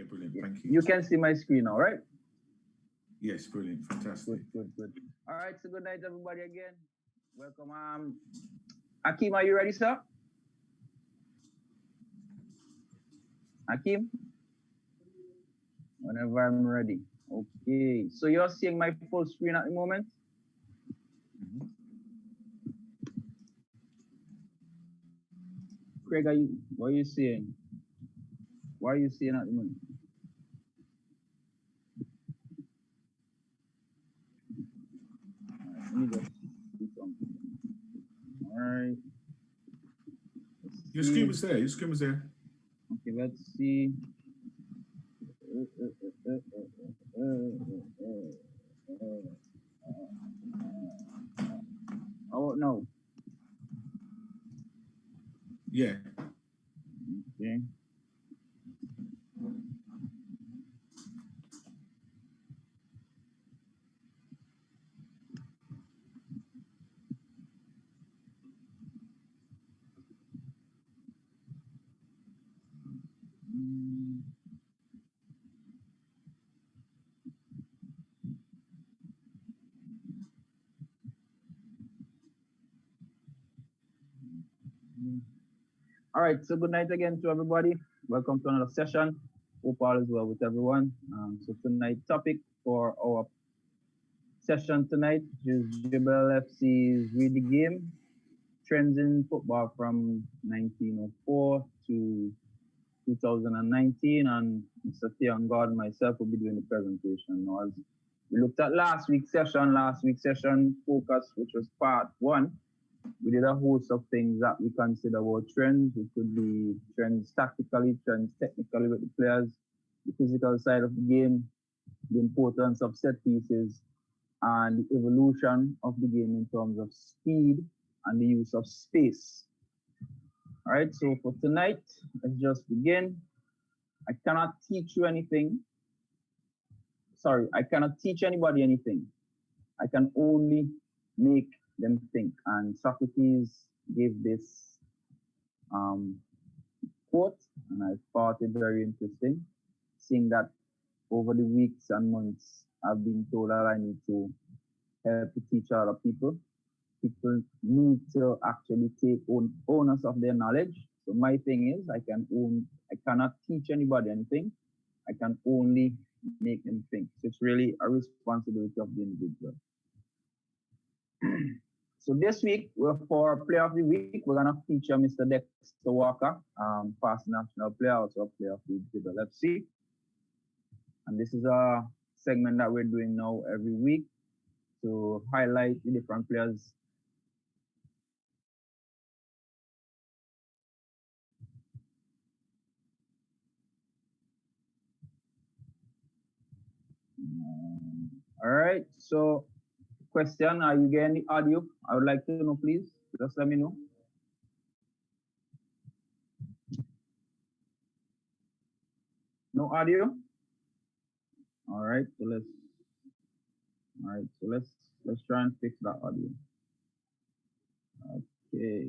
brilliant. Thank you. You can see my screen now, right? Yes, brilliant. Fantastic. Good. All right, so good night, everybody, again. Welcome. Akeem, are you ready, sir? Akeem? Whenever I'm ready. Okay, so you're seeing my full screen at the moment? Craig, what are you seeing? What are you seeing at the moment? Let me just do something. All right. Your screen was there. Okay, let's see. Oh, no. Yeah. Okay. All right, so good night again to everybody. Welcome to another session. Hope all is well with everyone. So tonight's topic for our session tonight is Jebel FC's Read the Game, Trends in Football from 1904 to 2019, and Mr. Theon Gordon, myself, will be doing the presentation. Now, as we looked at last week's session focus, which was part 1, we did a host of things that we consider were trends. It could be trends tactically, trends technically with the players, the physical side of the game, the importance of set pieces, and the evolution of the game in terms of speed and the use of space. All right, so for tonight, let's just begin. I cannot teach you anything. Sorry, I cannot teach anybody anything. I can only make them think. And Socrates gave this quote, and I thought it very interesting, seeing that over the weeks and months, I've been told that I need to help to teach other people. People need to actually take owners of their knowledge. So my thing is, I cannot teach anybody anything. I can only make them think. So it's really a responsibility of the individual. So this week, for Player of the Week, we're gonna feature Mr. Dexter Walker, past national player, also a player of the Jebel FC. And this is a segment that we're doing now every week to highlight the different players. All right, so question, are you getting the audio? I would like to know, please. Just let me know. No audio? All right, so let's try and fix that audio. Okay.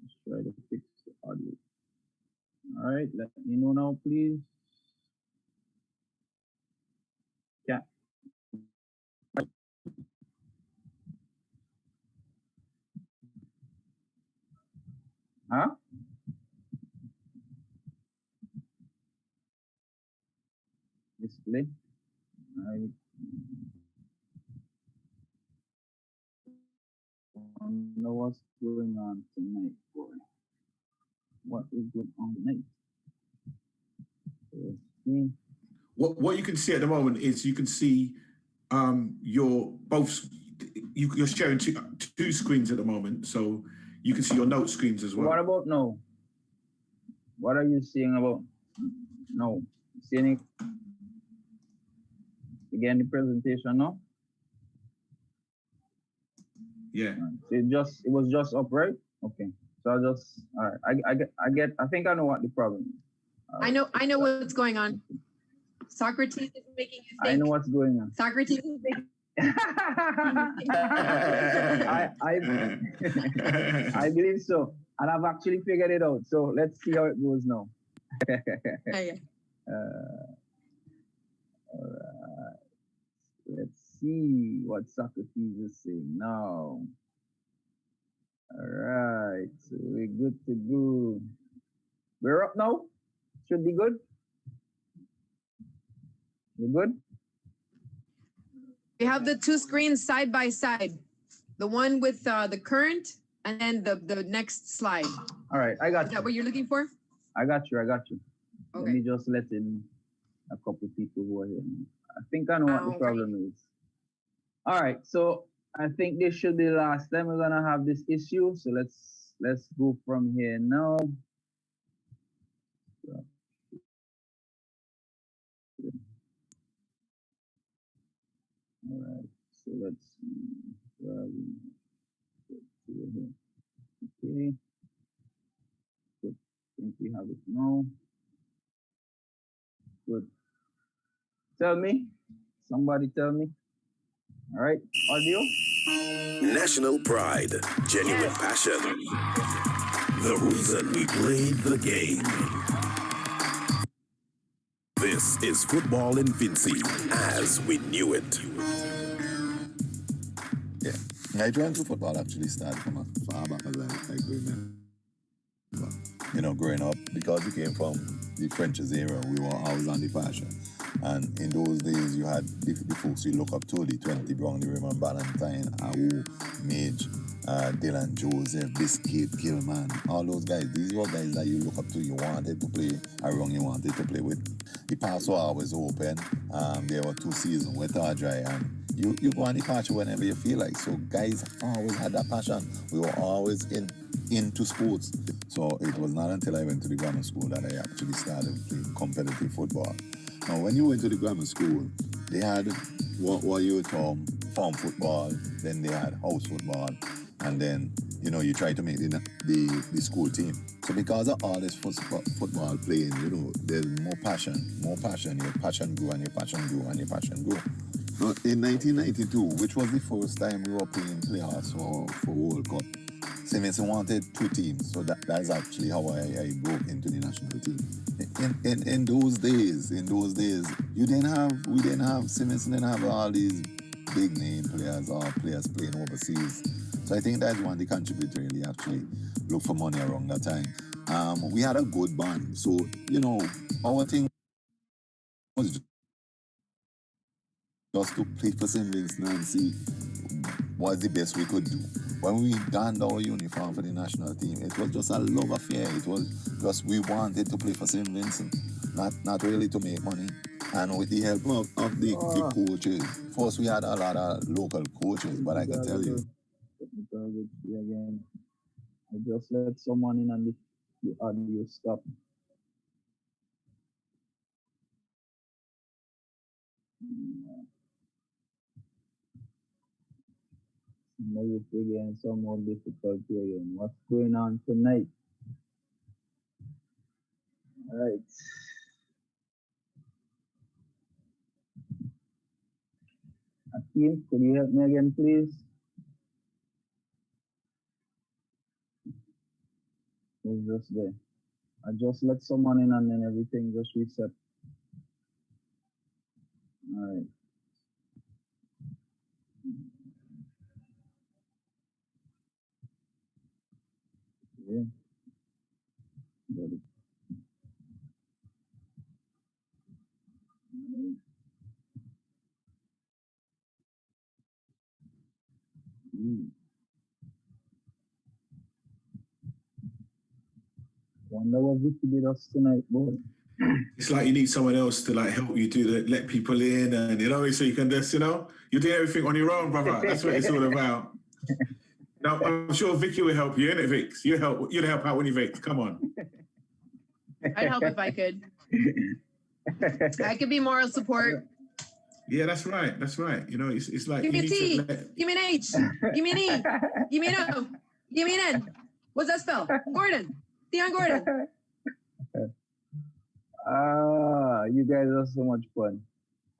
Let's try to fix the audio. All right, let me know now, please. Yeah. Huh? Display. All right. I don't know what's going on tonight, boy. What is going on tonight? What you can see at the moment is you can see you're sharing two screens at the moment, so you can see your note screens as well. What about now? What are you seeing about now? Seeing it again, the presentation now? Yeah. So it was just up, right? Okay. So all right. I think I know what the problem is. I know what's going on. Socrates is making you think. I know what's going on. Socrates is making I believe so. And I've actually figured it out. So let's see how it goes now. Yeah. All right. Let's see what Socrates is saying now. All right, so we're good to go. We're up now. Should be good. We're good. We have the two screens side by side. The one with the current and then the next slide. All right, I got Is you. that what you're looking for? I got you. Let Okay. me just let in a couple people who are here. I think I know what the Okay. problem is. All right, so I think this should be the last time we're gonna have this issue. So let's go from here now. All right, so let's see. Where are we? Here. Okay. Good. I think we have it now. Good. Tell me. Somebody tell me. All right. Audio. National pride, genuine passion. The reason we played the game. This is Football in Vincy as we knew it. Yeah, I joined to football actually started from as far back as I could remember. You know, growing up, because we came from the French's era, we were always on the passion. And in those days, you had the folks you look up to, the 20 Brown, the Raymond Ballantyne, Awu, Midge, Dylan Joseph, Biscuit, Gilman, all those guys. These were guys that you look up to, you wanted to play around, you wanted to play with. The paths were always open. There were 2 seasons with Dry, and you go on the patch whenever you feel like. So guys always had that passion. We were always into sports. So it was not until I went to the grammar school that I actually started playing competitive football. Now, when you went to the grammar school, they had what you would call farm football, then they had house football, and then, you know, you try to make the school team. So because of all this football playing, you know, there's more passion. Your passion grew and your passion grew and your passion grew. But in 1992, which was the first time we were playing playoffs for World Cup, Simmons wanted 2 teams, so that's actually how I broke into the national team. In those days, we didn't have Simmons didn't have all these big name players or players playing overseas. So I think that's one of the contributors really actually look for money around that time. We had a good band, so you know our thing was just to play for St. Vincent and see what's the best we could do. When we donned our uniform for the national team, it was just a love affair. It was just we wanted to play for St. Vincent, not really to make money. And with the help of the coaches, first we had a lot of local coaches, but I can tell you. Again, I just let someone in and the audio stop. Maybe again, some more difficulty again. What's going on tonight? All right. Akeem, could you help me again, please? It's just there. I just let someone in and then everything just reset. All right. Yeah. Got it. Wonder what Vicky did us tonight, boy. It's like you need someone else to like help you let people in, and you know, so you can just, you know, you do everything on your own, brother. That's what it's all about. Now, I'm sure Vicky will help you, innit, Vic? You'd help out when you Vic. Come on. I'd help if I could. I could be moral support. Yeah, that's right. That's right. You know, it's like Give me you a need T. to Give me an H. Give me an E. Give me an O. Give me an N. What's that spell? Gordon. Theon Gordon. You guys are so much fun.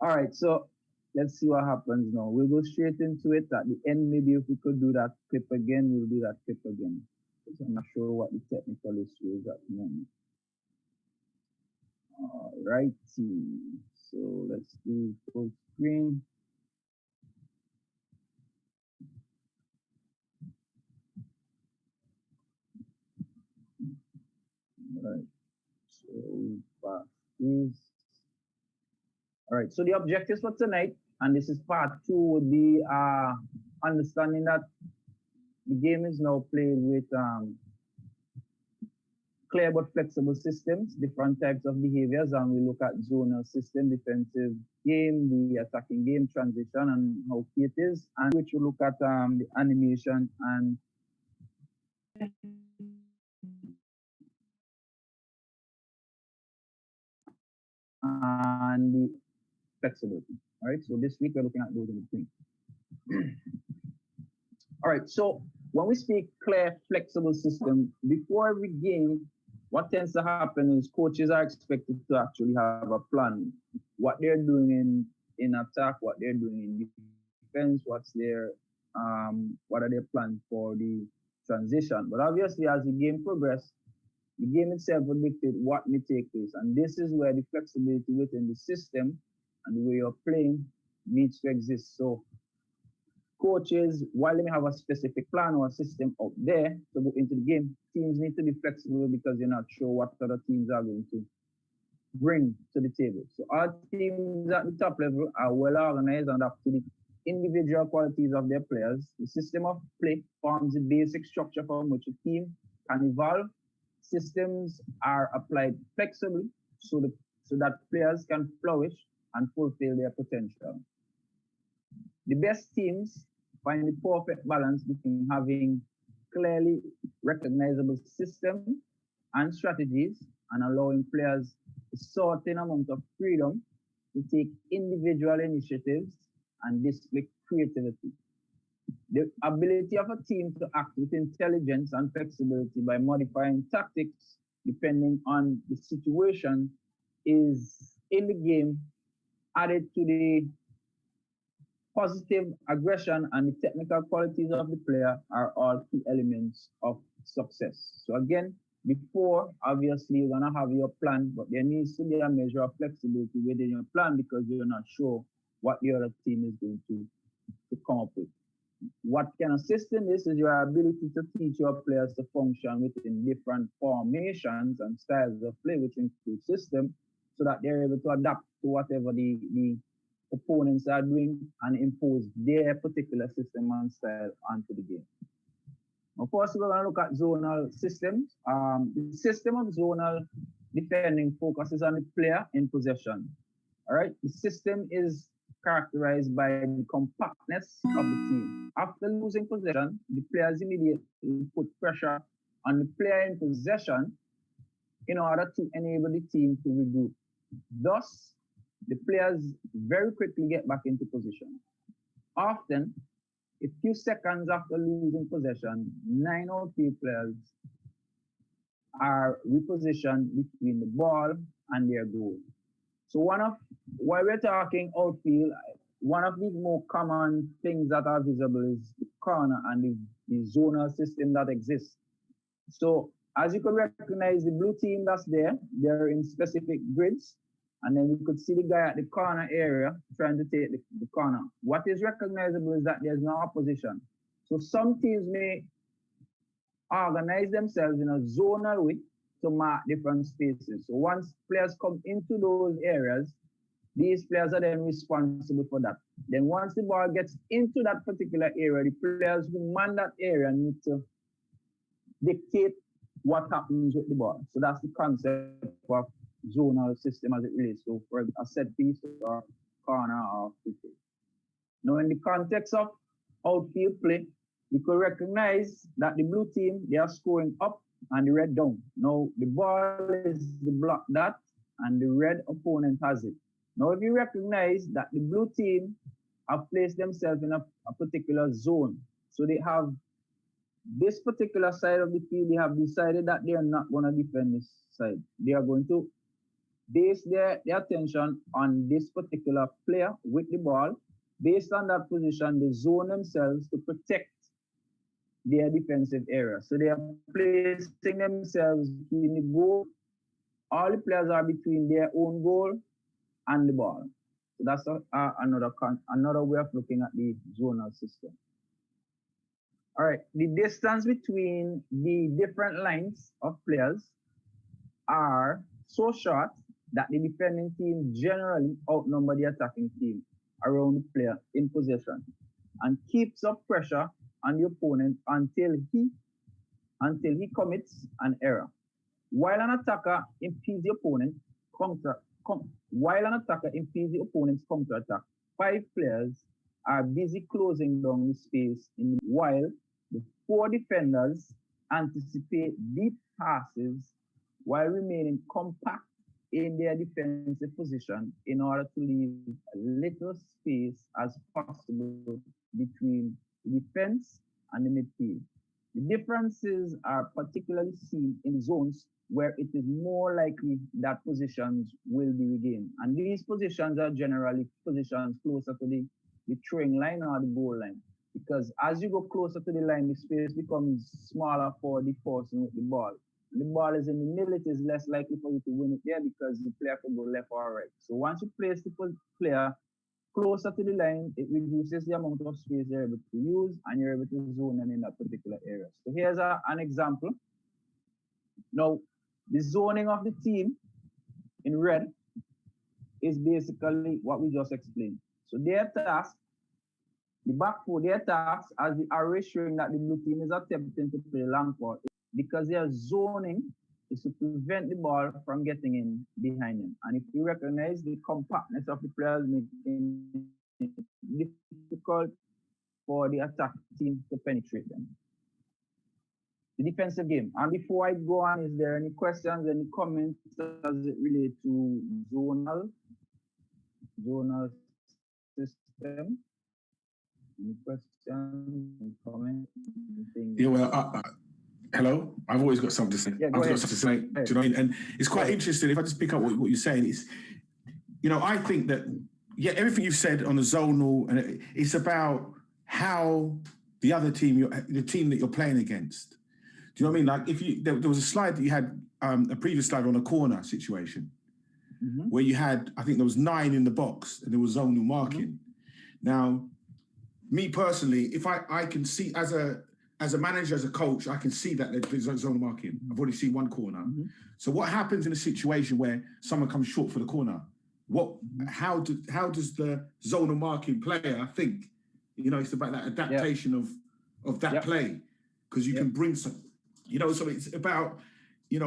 All right, so let's see what happens now. We'll go straight into it. At the end, maybe if we could do that clip again, we'll do that clip again. Because I'm not sure what the technical issue is at the moment. Alrighty. So let's do full screen. Right. So part is all right. So the objectives for tonight, and this is part two, would be understanding that the game is now played with clear but flexible systems, different types of behaviors, and we look at zonal system, defensive game, the attacking game, transition, and how key it is, and which we look at the animation and the flexibility. All right, so this week we're looking at those in between. All right, so when we speak clear, flexible system, before every game, what tends to happen is coaches are expected to actually have a plan. What they're doing in attack, what they're doing in defense, what are their plans for the transition. But obviously, as the game progresses, the game itself will dictate what may take place. And this is where the flexibility within the system and the way you're playing needs to exist. So coaches, while they may have a specific plan or a system out there to go into the game, teams need to be flexible because you're not sure what other teams are going to bring to the table. So our teams at the top level are well organized and up to the individual qualities of their players. The system of play forms the basic structure from which a team can evolve. Systems are applied flexibly so that players can flourish and fulfill their potential. The best teams find the perfect balance between having clearly recognizable system and strategies and allowing players a certain amount of freedom to take individual initiatives and display creativity. The ability of a team to act with intelligence and flexibility by modifying tactics depending on the situation is in the game added to the positive aggression and the technical qualities of the player are all key elements of success. So again, before, obviously, you're gonna have your plan, but there needs to be a measure of flexibility within your plan because you're not sure what the other team is going to come up with. What can assist in this is your ability to teach your players to function within different formations and styles of play, which include system, so that they're able to adapt to whatever the opponents are doing and impose their particular system and style onto the game. Of course, we're going to look at zonal systems. The system of zonal defending focuses on the player in possession. All right, the system is characterized by the compactness of the team. After losing possession, the players immediately put pressure on the player in possession in order to enable the team to regroup. Thus, the players very quickly get back into position. Often, a few seconds after losing possession, 9 outfield players are repositioned between the ball and their goal. So while we're talking outfield, one of the more common things that are visible is the corner and the zonal system that exists. So as you can recognize the blue team that's there, they're in specific grids. And then we could see the guy at the corner area trying to take the corner. What is recognizable is that there's no opposition. So some teams may organize themselves in a zonal way to mark different spaces. So once players come into those areas, these players are then responsible for that. Then once the ball gets into that particular area, the players who man that area need to dictate what happens with the ball. So that's the concept of zonal system as it relates to for a set piece or corner or free kick. Now, in the context of outfield play, we could recognize that the blue team, they are scoring up and the red down. Now, the ball is the block dot and the red opponent has it. Now, if you recognize that the blue team have placed themselves in a particular zone, so they have this particular side of the field, they have decided that they are not going to defend this side. They are going to base their attention on this particular player with the ball. Based on that position, they zone themselves to protect their defensive area. So they are placing themselves in the goal all the players are between their own goal and the ball. So that's another way of looking at the zonal system. All right, the distance between the different lines of players are so short that the defending team generally outnumber the attacking team around the player in possession and keeps up pressure on the opponent until he commits an error. While an attacker impedes the opponent's counterattack, 5 players are busy closing down the space while the 4 defenders anticipate deep passes while remaining compact in their defensive position in order to leave a little space as possible between the defense and the midfield. The differences are particularly seen in zones where it is more likely that positions will be regained. And these positions are generally positions closer to the throwing line or the goal line. Because as you go closer to the line, the space becomes smaller for the person with the ball. The ball is in the middle, it is less likely for you to win it there because the player can go left or right. So once you place the player closer to the line, it reduces the amount of space you're able to use and you're able to zone them in that particular area. So here's an example. Now, the zoning of the team in red is basically what we just explained. So their task, the back four, their task, as the array showing that the blue team is attempting to play long ball, because their zoning is to prevent the ball from getting in behind them. And if you recognize the compactness of the players, making it difficult for the attack team to penetrate them. The defensive game. And before I go on, is there any questions, any comments as it relates to zonal system? Any questions, any comments? Anything? Yeah, well, hello. I've always got something to say. Yeah, I've got something to say. Do you know what I mean? And it's quite interesting. If I just pick up what you're saying, it's, you know, I think that, yeah, everything you've said on the zonal, and it's about how the other team, the team that you're playing against. Do you know what I mean? Like, if you there was a slide that you had, a previous slide on a corner situation, where you had, I think there was 9 in the box, and there was zonal marking. Now, me personally, if I can see as a manager, as a coach, I can see that there's zonal marking. I've already seen one corner. So what happens in a situation where someone comes short for the corner? How does the zonal marking player think? You know, it's about that adaptation of that play, because you can bring some. You know, so it's about, that's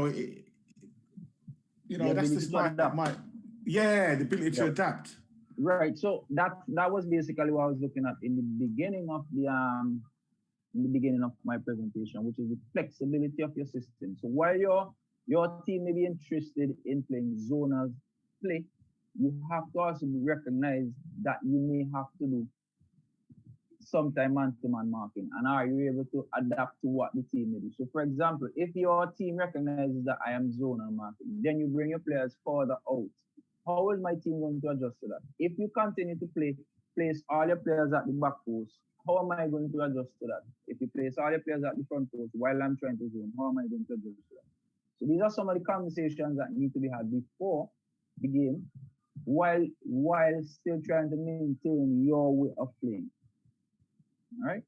the slide that might, the ability to adapt. Right. So that was basically what I was looking at in the beginning of my presentation, which is the flexibility of your system. So while your team may be interested in playing zonal play, you have to also recognize that you may have to do sometime man-to-man marking, and are you able to adapt to what the team may do? So for example, if your team recognizes that I am zonal marking, then you bring your players further out. How is my team going to adjust to that? If you continue to place all your players at the back post, how am I going to adjust to that? If you place all your players at the front post while I'm trying to zone, how am I going to adjust to that? So these are some of the conversations that need to be had before the game, while still trying to maintain your way of playing. All right.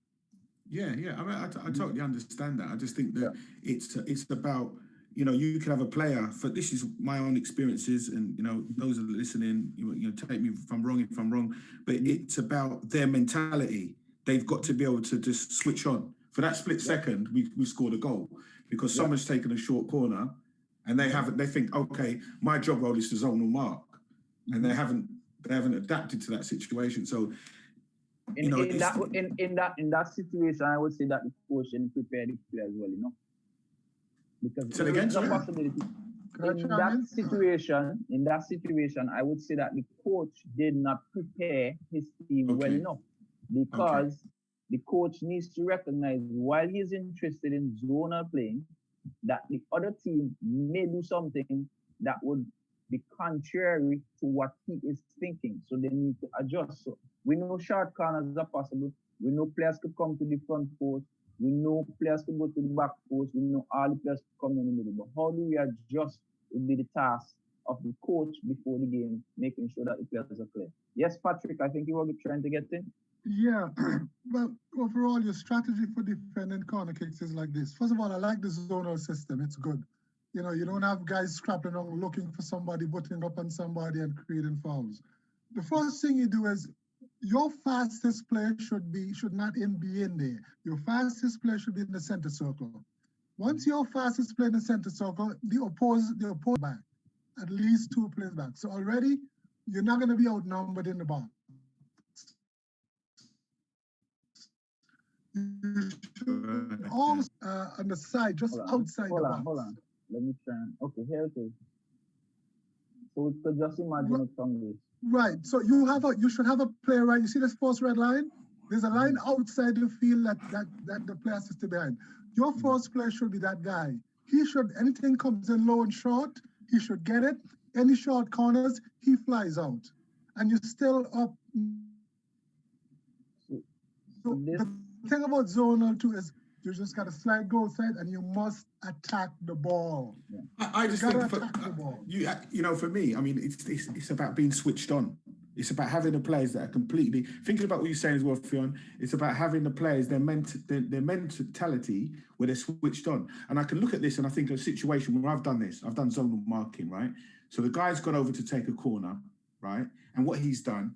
Yeah. I mean, I totally understand that. I just think that it's about, you can have a player. For this is my own experiences, and those that are listening, take me if I'm wrong. But it's about their mentality. They've got to be able to just switch on for that split second. We scored a goal because someone's taken a short corner, and they think, okay, my job role is to zonal mark, and they haven't adapted to that situation. So. In that situation, I would say that the coach didn't prepare the player as well, because there's a possibility. In that situation, I would say that the coach did not prepare his team well enough, because the coach needs to recognize, while he's interested in zonal playing, that the other team may do something that would be contrary to what he is thinking. So they need to adjust. So we know short corners are possible. We know players could come to the front post. We know players could go to the back post. We know all the players could come in the middle. But how do we adjust would be the task of the coach before the game, making sure that the players are clear. Yes, Patrick, I think you were trying to get in. Yeah, well, overall, your strategy for defending corner kicks is like this. First of all, I like the zonal system. It's good. You know, you don't have guys scrapping around looking for somebody, butting up on somebody and creating fouls. The first thing you do is your fastest player should not be in there. Your fastest player should be in the center circle. Once your fastest player in the center circle, the opposed back, at least 2 players back. So already you're not going to be outnumbered in the box. You should almost on the side, just outside the box. Hold on. Let me try. Okay, here it is. So we could just imagine it from this. Right. So you should have a player, right? You see this first red line? There's a line outside the field that the player has to stay behind. Your first player should be that guy. He should, anything comes in low and short, he should get it. Any short corners, he flies out. And you're still up. So the thing about zonal too is you just got to slide go outside and you must attack the ball. Yeah. I just think for me, I mean, it's about being switched on. It's about having the players that are completely thinking about what you're saying as well, Theon. It's about having the players, their mentality where they're switched on. And I can look at this and I think of a situation where I've done this. I've done zonal marking, right? So the guy's gone over to take a corner, right? And what he's done,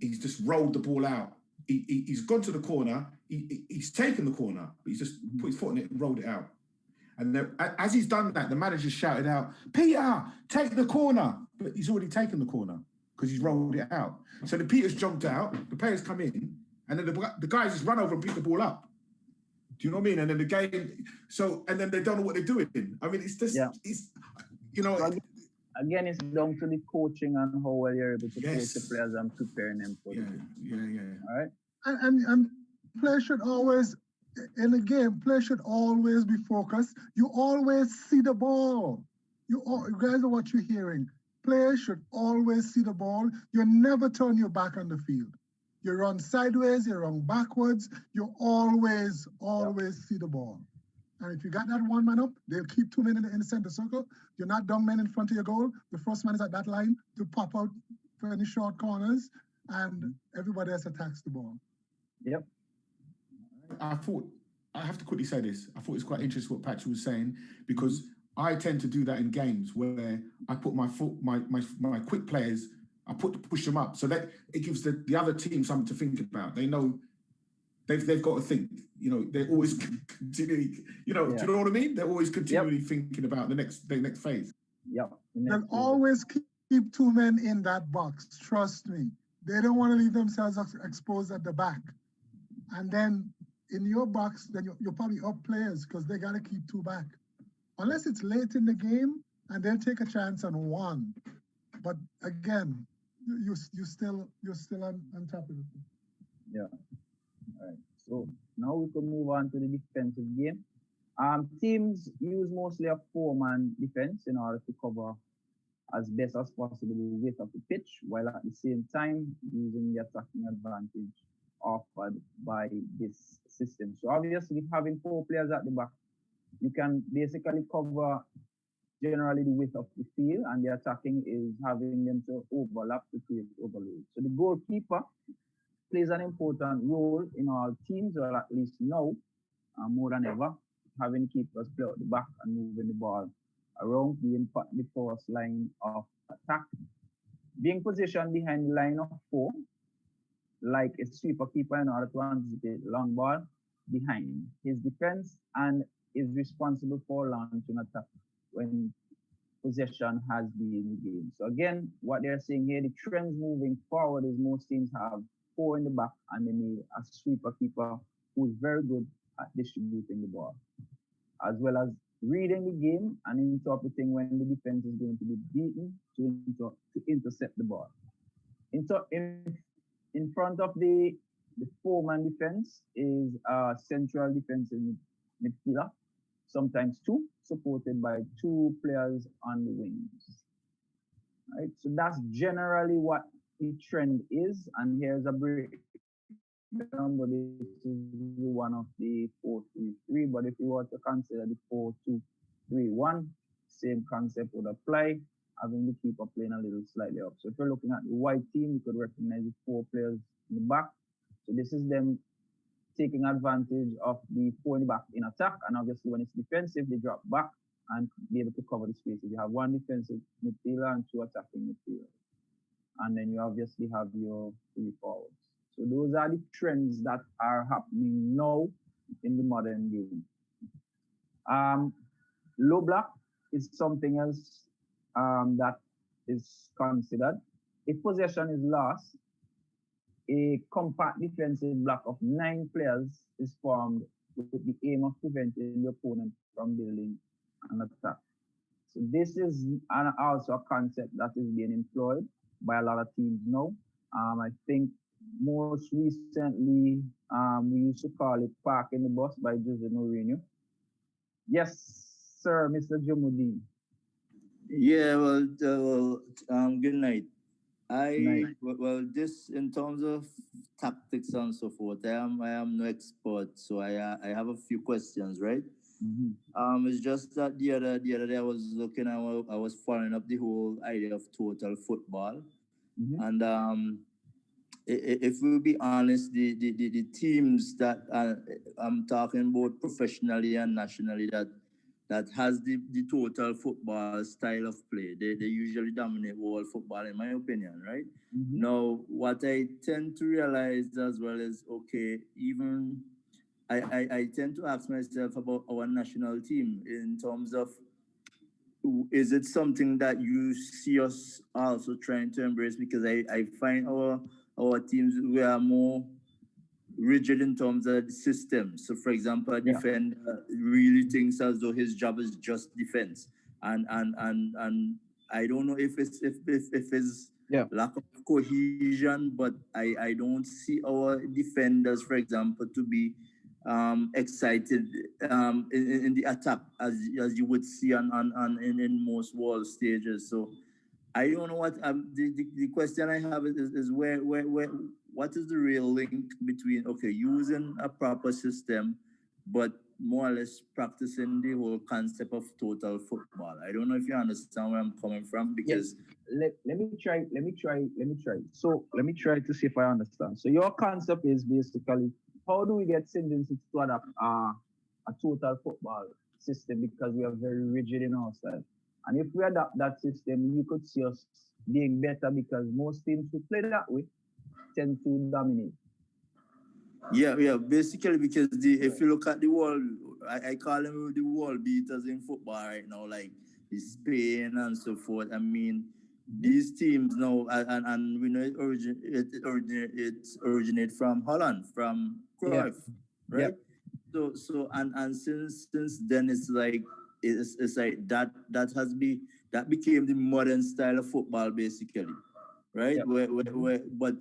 he's just rolled the ball out. He's gone to the corner. He's taken the corner, but he's just put his foot in it and rolled it out. And as he's done that, the manager shouted out, "Peter, take the corner!" But he's already taken the corner because he's rolled it out. So the Peter's jumped out, the players come in, and then the guys just run over and pick the ball up. Do you know what I mean? And then the game, and then they don't know what they're doing. I mean, it's just, Again, it's down to the coaching and how well you're able to coach the players and preparing them for the game. Yeah. All right. And players should always, in a game, players should always be focused. You always see the ball. You guys are what you're hearing. Players should always see the ball. You never turn your back on the field. You run sideways, you run backwards. You always see the ball. And if you got that one man up, they'll keep 2 men in the center circle. You're not down men in front of your goal. The first man is at that line to pop out for any short corners, and everybody else attacks the ball. Yep. I have to quickly say this. I thought it was quite interesting what Patrick was saying, because I tend to do that in games where I put my quick players, push them up, so that it gives the other team something to think about. They know they've got to think. They're always continually. Do you know what I mean? They're always continually thinking about the next phase. Yeah. They'll always keep 2 men in that box. Trust me. They don't want to leave themselves exposed at the back. And then in your box, then you're probably up players because they got to keep 2 back. Unless it's late in the game and they'll take a chance on 1. But again, you're still on top of it. Yeah. All right. So now we can move on to the defensive game. Teams use mostly a 4-man defense in order to cover as best as possible the width of the pitch, while at the same time using the attacking advantage offered by this system. So obviously, having 4 players at the back, you can basically cover generally the width of the field, and the attacking is having them to overlap to create overload. So the goalkeeper plays an important role in our teams, or at least now, more than ever, having keepers play out the back and moving the ball around, being the first line of attack. Being positioned behind the line of 4, like a sweeper keeper in order to anticipate long ball behind his defense, and is responsible for launching attack when possession has been in the game. So again, what they're saying here, the trends moving forward is most teams have 4 in the back and they need a sweeper keeper who's very good at distributing the ball, as well as reading the game and interpreting when the defense is going to be beaten to intercept the ball. In front of the 4-man defense is a central defensive midfielder, sometimes 2, supported by 2 players on the wings. Right, so that's generally what the trend is, and here's a breakdown. But this is one of the 4-3-3. But if you were to consider the 4-2-3-1 same concept would apply, having the keeper playing a little slightly up. So if you're looking at the white team, you could recognize the 4 players in the back. So this is them taking advantage of the 4 in the back in attack, and obviously when it's defensive, they drop back and be able to cover the spaces. You have 1 defensive midfielder and 2 attacking midfielders. And then you obviously have your 3 forwards. So those are the trends that are happening now in the modern game. Low block is something else that is considered. If possession is lost, a compact defensive block of 9 players is formed with the aim of preventing the opponent from building an attack. So this is also a concept that is being employed by a lot of teams now. I think most recently, we used to call it parking the bus by Jose Mourinho. Yes, sir, Mr. Jumudin. Yeah, good night. Night. Well, this in terms of tactics and so forth, I am no expert, so I have a few questions, right? Mm-hmm. It's just that the other day I was looking, I was following up the whole idea of total football, Mm-hmm. and if we'll be honest, the teams that I'm talking about professionally and nationally that has the total football style of play, they usually dominate world football, in my opinion, right? Mm-hmm. Now, what I tend to realize as well is, okay, even I tend to ask myself about our national team in terms of, is it something that you see us also trying to embrace? Because I find our teams, we are more rigid in terms of the system. So, for example, a defender really thinks as though his job is just defense, and I don't know if it's lack of cohesion, but I don't see our defenders, for example, to be excited in the attack as you would see in most world stages. So I don't know what the question I have is where what is the real link between using a proper system but more or less practicing the whole concept of total football. I don't know if you understand where I'm coming from, because let me try. So let me try to see if I understand. So your concept is basically, how do we get Sindins to adapt a total football system, because we are very rigid in our style. And if we adapt that system, you could see us being better, because most teams who play that way tend to dominate. Yeah. Basically, because if you look at the world, I call them the world beaters in football right now, like the Spain and so forth. I mean, these teams now, and we know it originate from Holland, from Cruyff, right? Yeah. So and since then it's like that became the modern style of football, basically, right? Where but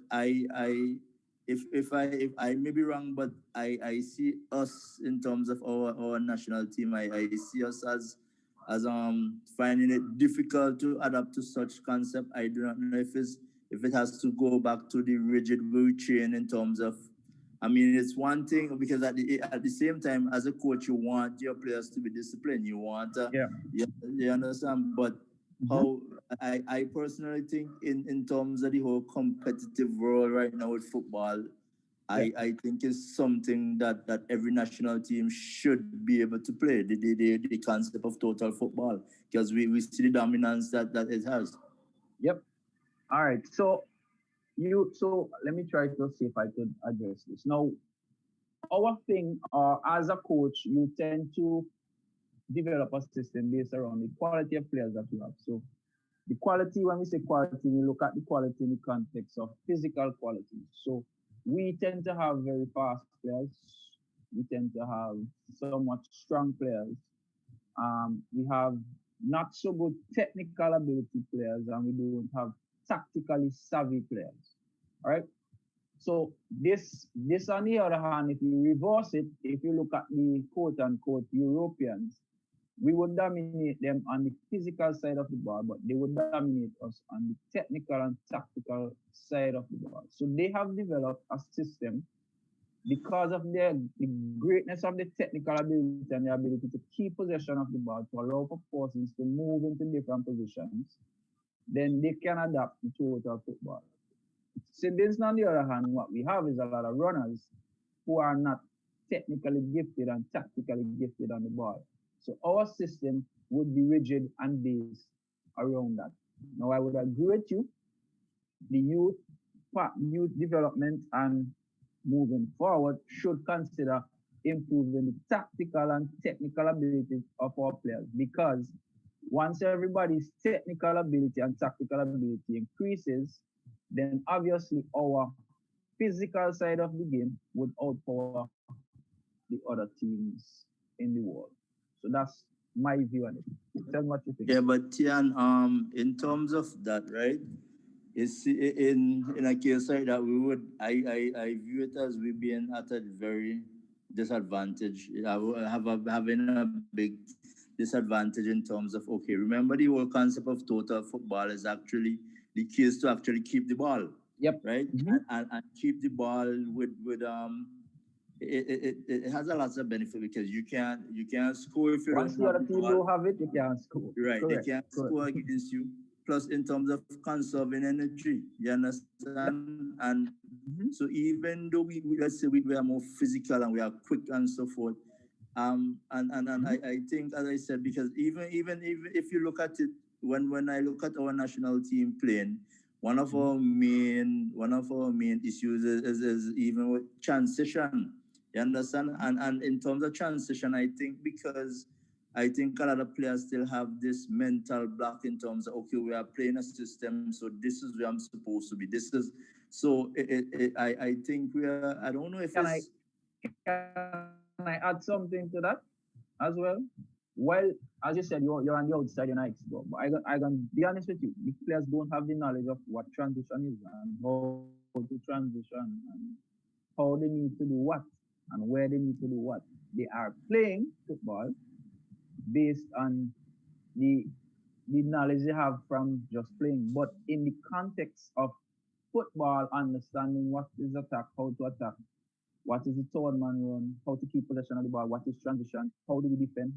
if I may be wrong, but I see us in terms of our national team, I see us as finding it difficult to adapt to such concept. I do not know if it has to go back to the rigid routine in terms of, I mean, it's one thing, because at the same time, as a coach, you want your players to be disciplined. You want you understand, but how I personally think in terms of the whole competitive world right now with football, I think is something that every national team should be able to play, the concept of total football, because we see the dominance that it has. Yep. All right. So let me try to see if I could address this. Now, our thing, as a coach, you tend to develop a system based around the quality of players that you have. So the quality, when we say quality, we look at the quality in the context of physical quality. So we tend to have very fast players. We tend to have somewhat strong players. We have not so good technical ability players, and we don't have tactically savvy players. All right. So this on the other hand, if you reverse it, if you look at the quote unquote Europeans, we would dominate them on the physical side of the ball, but they would dominate us on the technical and tactical side of the ball. So they have developed a system because of the greatness of the technical ability and the ability to keep possession of the ball to allow for persons to move into different positions, then they can adapt to total football. Siblings, on the other hand, what we have is a lot of runners who are not technically gifted and tactically gifted on the ball. So our system would be rigid and based around that. Now, I would agree with you. The youth development and moving forward should consider improving the tactical and technical abilities of our players, because once everybody's technical ability and tactical ability increases, then obviously our physical side of the game would outpower the other teams in the world. So that's my view on it. Tell me what you think. Yeah, but Tian, in terms of that, right? It's in a case like that, I view it as we being at a very disadvantage. Having a big disadvantage in terms of, okay, remember the whole concept of total football is actually the key is to actually keep the ball. Yep. Right? Mm-hmm. And keep the ball with it has a lot of benefit, because you can't score if you Once the other team don't have it, you can't score. Right, Correct. they can't score against you. Plus, in terms of conserving energy, you understand? Yep. And so even though let's say we are more physical and we are quick and so forth, and I think, as I said, because even if you look at it, when I look at our national team playing, one of our main issues is even with transition. You understand? And in terms of transition, I think because I think a lot of players still have this mental block in terms of, okay, we are playing a system, so this is where I'm supposed to be. This is so. I think we are. I don't know if can I add something to that as well? Well, as you said, you're on the outside, you're not expert. But I can be honest with you, the players don't have the knowledge of what transition is and how to transition and how they need to do what and where they need to do what. They are playing football based on the knowledge they have from just playing. But in the context of football, understanding what is attack, how to attack, what is the third man run, how to keep possession of the ball, what is transition, how do we defend,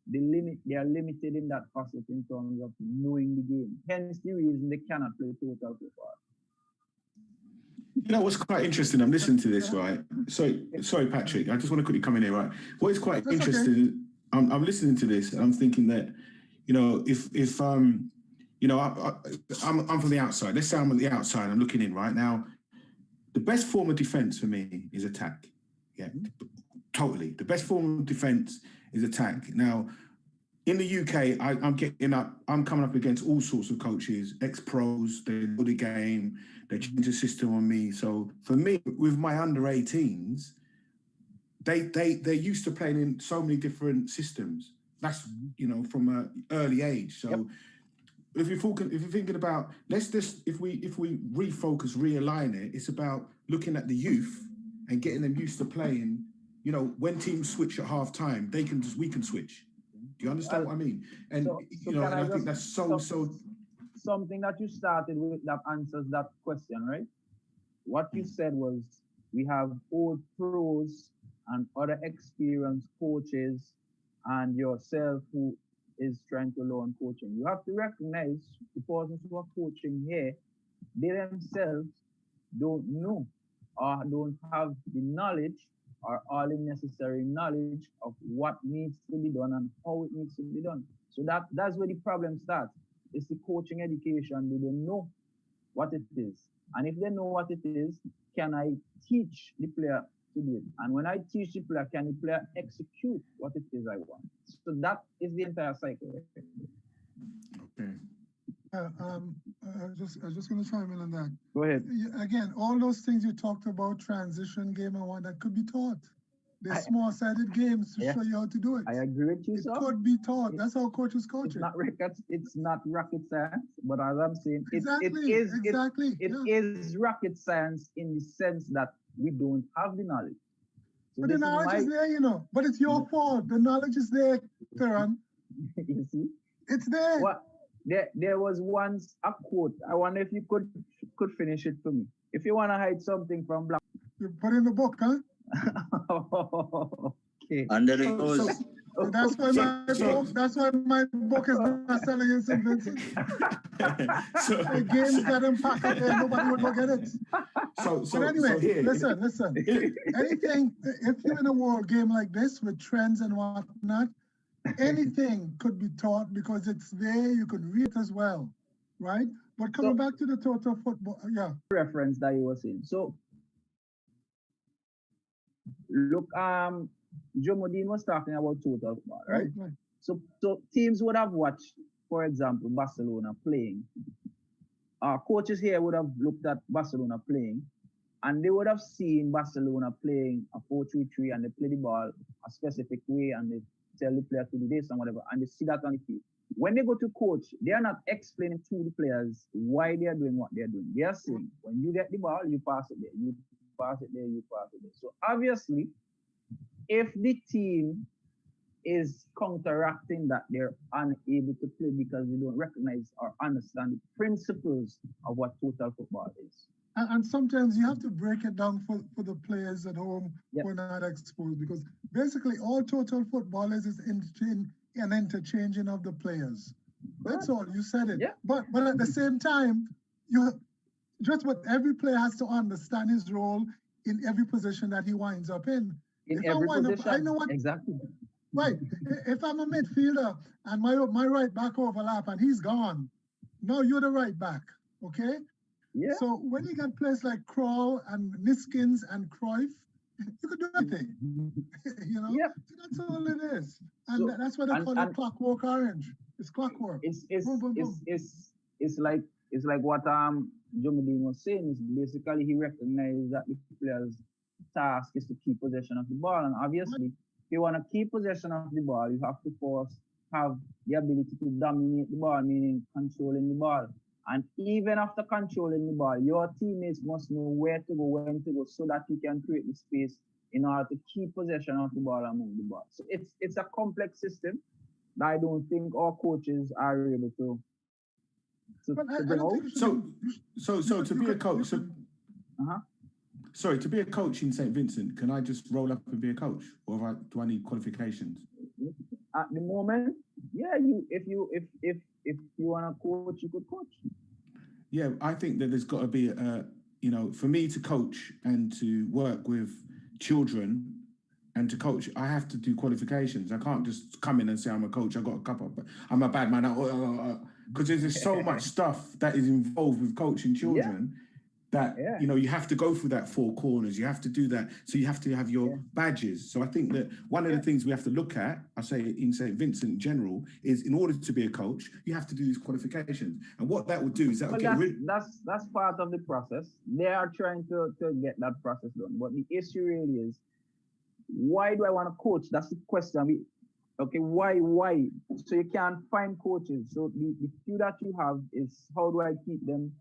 they are limited in that facet in terms of knowing the game. Hence the reason they cannot play total football. You know what's quite interesting? I'm listening to this, right? Sorry, Patrick. I just want to quickly come in here, right? What is quite interesting? Okay. I'm listening to this, and I'm thinking that, you know, if you know, I'm from the outside. Let's say I'm on the outside. I'm looking in right now. The best form of defense for me is attack. Yeah, totally. The best form of defense is attack. Now, in the UK, I'm coming up against all sorts of coaches, ex-pros. They know the game. They change the system on me. So for me, with my under 18s, they're used to playing in so many different systems. That's, you know, from an early age. So. Yep. If you're thinking about, if we refocus, realign it, it's about looking at the youth and getting them used to playing. You know, when teams switch at half time, we can switch. Do you understand what I mean? And you know, and I think that's so something that you started with that answers that question, right? What you said was we have old pros and other experienced coaches and yourself who is trying to learn coaching. You have to recognize the persons who are coaching here, they themselves don't know or don't have the knowledge or all the necessary knowledge of what needs to be done and how it needs to be done. So that's where the problem starts. It's the coaching education. They don't know what it is. And if they know what it is, can I teach the player to do it? And when I teach the player, can the player execute what it is I want? So that is the entire cycle. Okay. I was just going to chime in on that. Go ahead. Again, all those things you talked about, transition game and what, that could be taught. They're small-sided games to show you how to do it. I agree with you, sir. It could be taught. That's how coaches coach it. It's not rocket science, but as I'm saying, it is rocket science in the sense that we don't have the knowledge. So but the knowledge is there, you know. But it's your fault. The knowledge is there, Theron. You see? It's there. What? There was once a quote. I wonder if you could finish it for me. If you want to hide something from black. You put in the book, huh? Okay. Under the nose. That's why my book is not selling in St. Vincent. The games that impact up there, nobody would go get it. But anyway, here, listen. Anything, if you're in a world game like this with trends and whatnot, anything could be taught because it's there, you could read it as well, right? But coming back to the total football, yeah. Reference that you were saying. So look, Joe Modine was talking about total football, right? So teams would have watched, for example, Barcelona playing. Our coaches here would have looked at Barcelona playing, and they would have seen Barcelona playing a 4-3-3, and they play the ball a specific way, and they tell the player to do this and whatever, and they see that on the field. When they go to coach, they are not explaining to the players why they are doing what they are doing. They are saying, when you get the ball, you pass it there, you pass it there, you pass it there. So obviously, if the team is counteracting that, they're unable to play because they don't recognize or understand the principles of what total football is. And sometimes you have to break it down for the players at home who are not exposed, because basically all total football is an interchanging of the players. That's all. You said it. Yeah. But at the same time, every player has to understand his role in every position that he winds up in. In every position. I know what exactly. Right. If I'm a midfielder and my right back overlap and he's gone, now you're the right back. Okay? Yeah. So when you get players like Kroll and Niskins and Cruyff, you could do anything. You know? Yeah. So that's all it is. And that's why they call it Clockwork Orange. It's clockwork. It's like what Joe Modine was saying, is basically he recognized that the player's task is to keep possession of the ball. And obviously, if you want to keep possession of the ball, you have to have the ability to dominate the ball, meaning controlling the ball. And even after controlling the ball, your teammates must know where to go, when to go, so that you can create the space in order to keep possession of the ball and move the ball. So it's a complex system that I don't think our coaches are able to bring out. So to be a coach, sorry, to be a coach in St. Vincent, can I just roll up and be a coach, or do I need qualifications? At the moment, yeah, if you want to coach, you could coach. Yeah, I think that there's got to be for me to coach and to work with children and to coach, I have to do qualifications. I can't just come in and say I'm a coach. I got a couple, but I'm a bad man. Because there's so much stuff that is involved with coaching children. That, you have to go through that 4 corners. You have to do that. So you have to have your badges. So I think that one of the things we have to look at, I say in St. Vincent in general, is in order to be a coach, you have to do these qualifications. And what that would do is that... That's part of the process. They are trying to get that process done. But the issue really is, why do I want to coach? That's the question. Why? So you can't find coaches. So the few that you have is, how do I keep them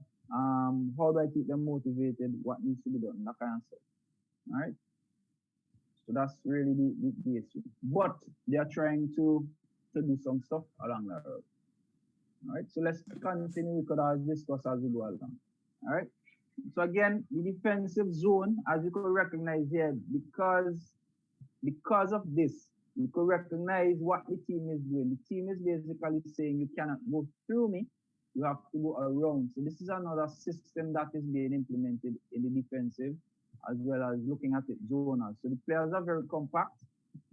motivated? What needs to be done? That kind of stuff. All right. So that's really the issue. But they are trying to do some stuff along that road. All right. So let's continue. We could discuss as we go along. All right. So again, the defensive zone, as you could recognize here, because of this, you could recognize what the team is doing. The team is basically saying, you cannot go through me. You have to go around. So this is another system that is being implemented in the defensive, as well as looking at it zonal. So the players are very compact,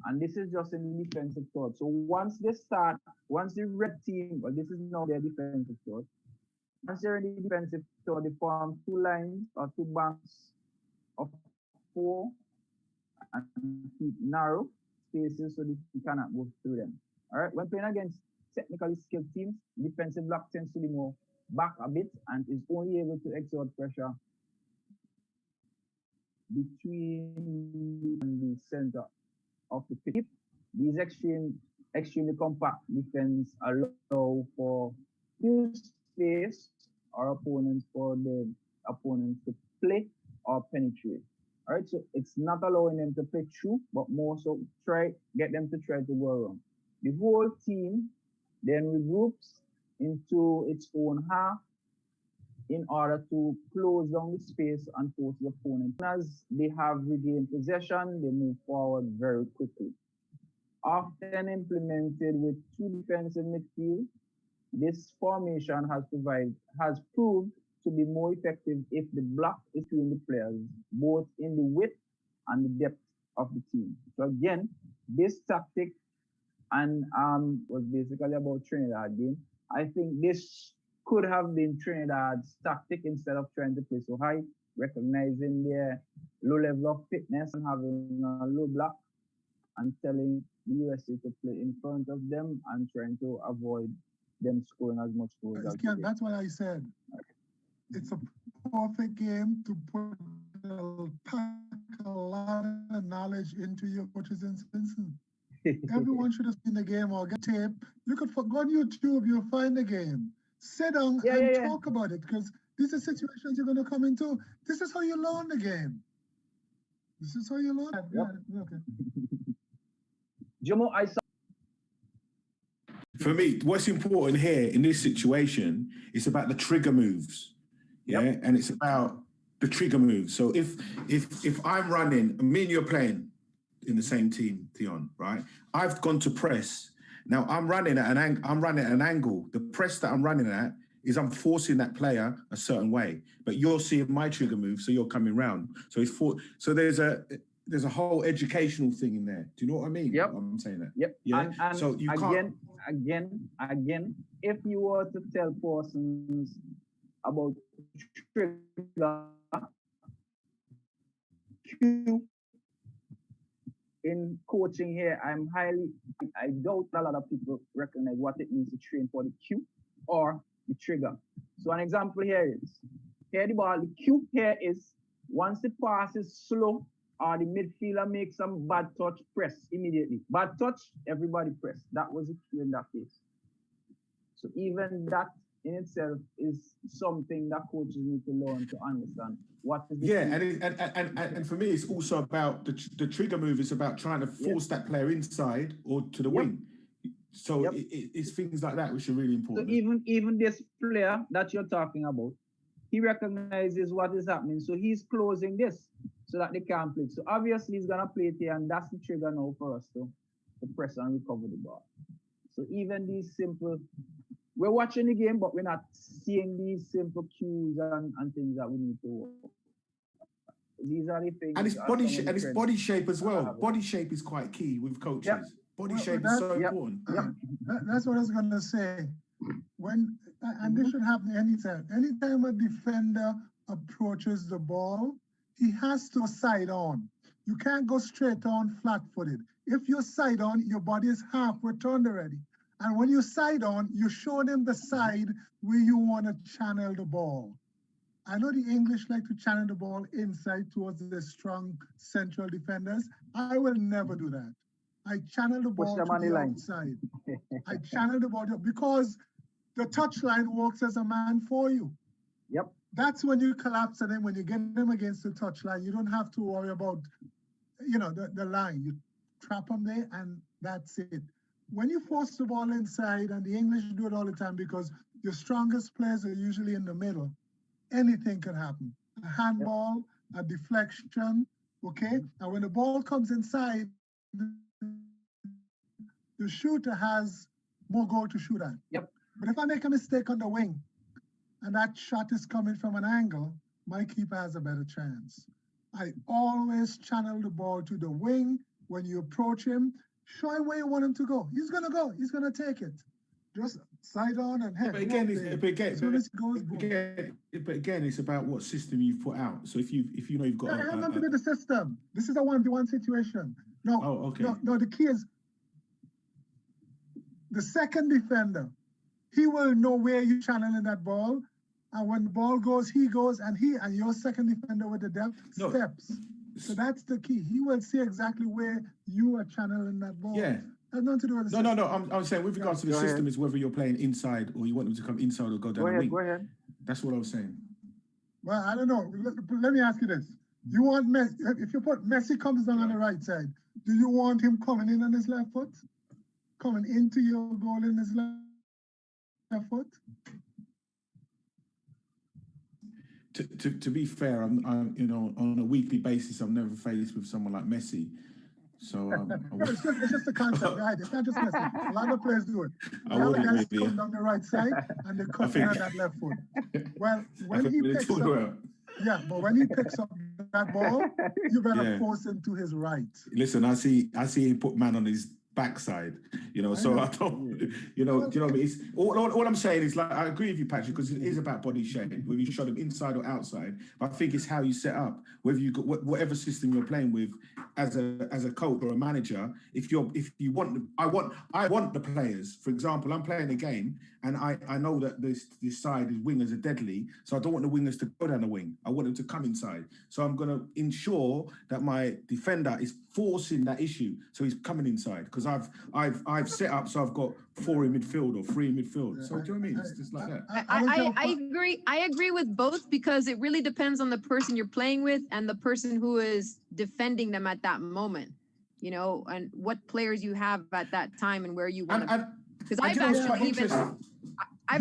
and this is just in the defensive third. So once the red team, but this is now their defensive third, once they're in the defensive third, they form 2 lines or 2 banks of 4 and keep narrow spaces so that you cannot go through them. All right, when playing against technically skilled teams, defensive block tends to be more back a bit and is only able to exert pressure between the center of the pitch. These extremely compact defense allow for full space or opponents to play or penetrate. All right, so it's not allowing them to play through, but more so get them to try to go around. The whole team then regroups into its own half in order to close down the space and force the opponent. As they have regained possession, they move forward very quickly. Often implemented with two defensive midfield, this formation has proved to be more effective if the block is between the players, both in the width and the depth of the team. So again, this tactic and was basically about Trinidad game. I think this could have been Trinidad's tactic instead of trying to play so high, recognizing their low level of fitness and having a low block and telling the USA to play in front of them and trying to avoid them scoring as much goals as they did. That's what I said. It's a perfect game to put a lot of knowledge into your coaches in Simpson. Everyone should have seen the game or get tape. You could go on YouTube, you'll find the game. Sit down and talk about it, because these are situations you're going to come into. This is how you learn the game. This is how you learn it. Yep. Yeah, okay. Jomo, I saw. For me, what's important here in this situation is about the trigger moves. Yeah, and it's about the trigger moves. So if I'm running, me and you're playing in the same team, Theon, right? I've gone to press. Now I'm running at an angle. The press that I'm running at is I'm forcing that player a certain way, but you're seeing my trigger move, so you're coming round. So so there's a whole educational thing in there. Do you know what I mean? Yep. I'm saying that. Yep. Yeah. And so you again, if you were to tell persons about trigger cue in coaching here, I doubt a lot of people recognize what it means to train for the cue or the trigger. So an example here is, here the ball, the cue here is once the pass is slow or the midfielder makes some bad touch, press immediately. Bad touch, everybody press. That was the cue in that case. So even that in itself is something that coaches need to learn to understand. What is the and for me, it's also about the trigger move. It's about trying to force that player inside or to the wing. So it's things like that which are really important. So even this player that you're talking about, he recognizes what is happening. So he's closing this so that they can't play. So obviously he's gonna play it here, and that's the trigger now for us to press and recover the ball. So even these simple, we're watching the game, but we're not seeing these simple cues and things that we need to work. These are the things. And it's body shape as well. Body shape is quite key with coaches. Yep. Body shape is so important. Yep. That's what I was gonna say. And this should happen anytime. Anytime a defender approaches the ball, he has to side on. You can't go straight on flat-footed. If you're side on, your body is halfway turned already. And when you side on, you show them the side where you want to channel the ball. I know the English like to channel the ball inside towards the strong central defenders. I will never do that. I channel the ball to the outside. I channel the ball because the touch line works as a man for you. Yep. That's when you collapse, and then when you get them against the touch line, you don't have to worry about, the line. You trap them there, and that's it. When you force the ball inside, and the English do it all the time because your strongest players are usually in the middle, anything can happen. A handball, a deflection, okay? And when the ball comes inside, the shooter has more goal to shoot at. Yep. But if I make a mistake on the wing, and that shot is coming from an angle, my keeper has a better chance. I always channel the ball to the wing. When you approach him, show him where you want him to go. He's gonna go. He's gonna take it. Just side on and head. But again, it's about what system you've put out. So if you know you've got. It has nothing to do with the system. This is a 1v1 situation. No. Oh, okay. No. The key is the second defender. He will know where you're channeling that ball, and when the ball goes, he goes, and your second defender with the depth steps. So that's the key. He will see exactly where you are channeling that ball. Yeah. Has nothing to do with the system. No. I'm saying with regards to the system is whether you're playing inside or you want them to come inside or go down the wing. Go ahead. That's what I was saying. Well, I don't know. Let me ask you this. You want Messi, if you put Messi comes down on the right side, do you want him coming in on his left foot? Coming into your goal in his left foot? to be fair, I'm you know, on a weekly basis, I'm never faced with someone like Messi. So it's just a concept, right? It's not just Messi. A lot of players do it. I The other wouldn't guys really. come down the right side and they cut in think- on that left foot. Well, I when think he we picks talked up, about. yeah, but when he picks up that ball, you better Yeah. force him to his right. Listen, I see him put man on his backside, you know. So know. I don't, you know, do you know what I mean? It's all I'm saying is, like, I agree with you, Patrick, because it is about body shape, whether you shot him inside or outside. But I think it's how you set up, whether you got whatever system you're playing with, as a coach or a manager. If you want, I want the players. For example, I'm playing a game, and I know that this side is wingers are deadly, so I don't want the wingers to go down the wing. I want them to come inside. So I'm going to ensure that my defender is forcing that issue, so he's coming inside, because I've set up so I've got 4 in midfield or 3 in midfield. So do you know what I mean? It's just like that. I agree with both, because it really depends on the person you're playing with and the person who is defending them at that moment, you know, and what players you have at that time and where you want to. Because I've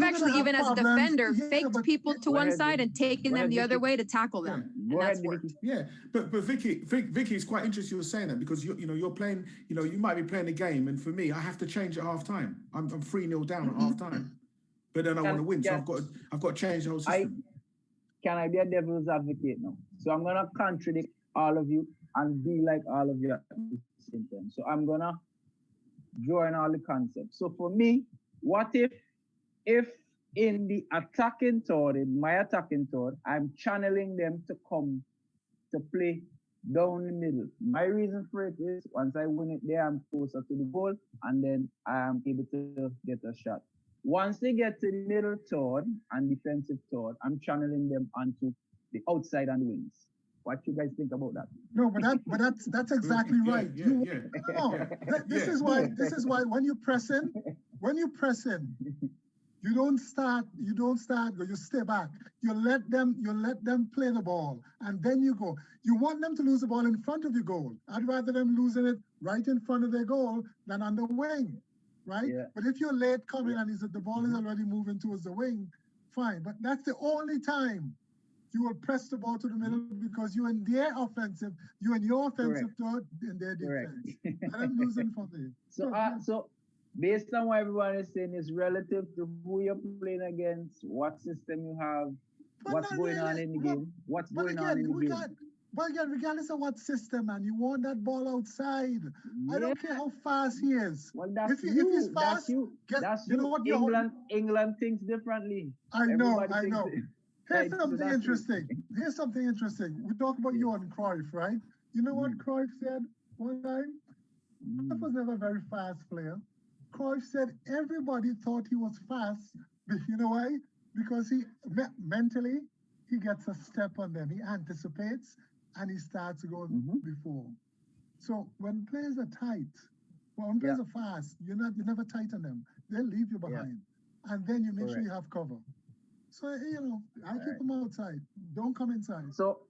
actually even as a defender faked people to one side and taken them the other way to tackle them. And that's worked. Yeah, but Vicky, it's quite interesting you were saying that, because you're playing, you might be playing a game, and for me, I have to change at half time. I'm 3-0 down at half time, but then I want to win, so I've got to change the whole system. Can I be a devil's advocate now? So I'm gonna contradict all of you and be like all of you at the same time. So I'm gonna draw in all the concepts. So for me, what if in the attacking thought, in my attacking thought, I'm channeling them to come to play down the middle. My reason for it is, once I win it there, I'm closer to the goal, and then I am able to get a shot. Once they get to the middle third and defensive third, I'm channeling them onto the outside and wings. What you guys think about that? No, but that's exactly right. This is why when you press in, you don't start, you stay back. You let them play the ball, and then you go. You want them to lose the ball in front of your goal. I'd rather them losing it right in front of their goal than on the wing, right? Yeah. But if you're late coming and the ball is already moving towards the wing, fine. But that's the only time you will press the ball to the middle, because you and your offensive third in their defense. And I'm losing from there. So based on what everyone is saying, is relative to who you're playing against, what system you have, what's going on in the game, what's going on in the game. But again, regardless of what system, man, you want that ball outside. Yeah. I don't care how fast he is. Well, that's if he's fast, that's you know what? England thinks differently. I know. Here's something interesting. We talk about Johan Cruyff, right? You know what Cruyff said one time? Cruyff was never a very fast player. Cruyff said everybody thought he was fast. You know why? Because he mentally, he gets a step on them. He anticipates and he starts going before. So when players are tight, when players are fast, you're never tight on them. They'll leave you behind. And then you make sure you have cover. So, I keep them outside. Don't come inside. So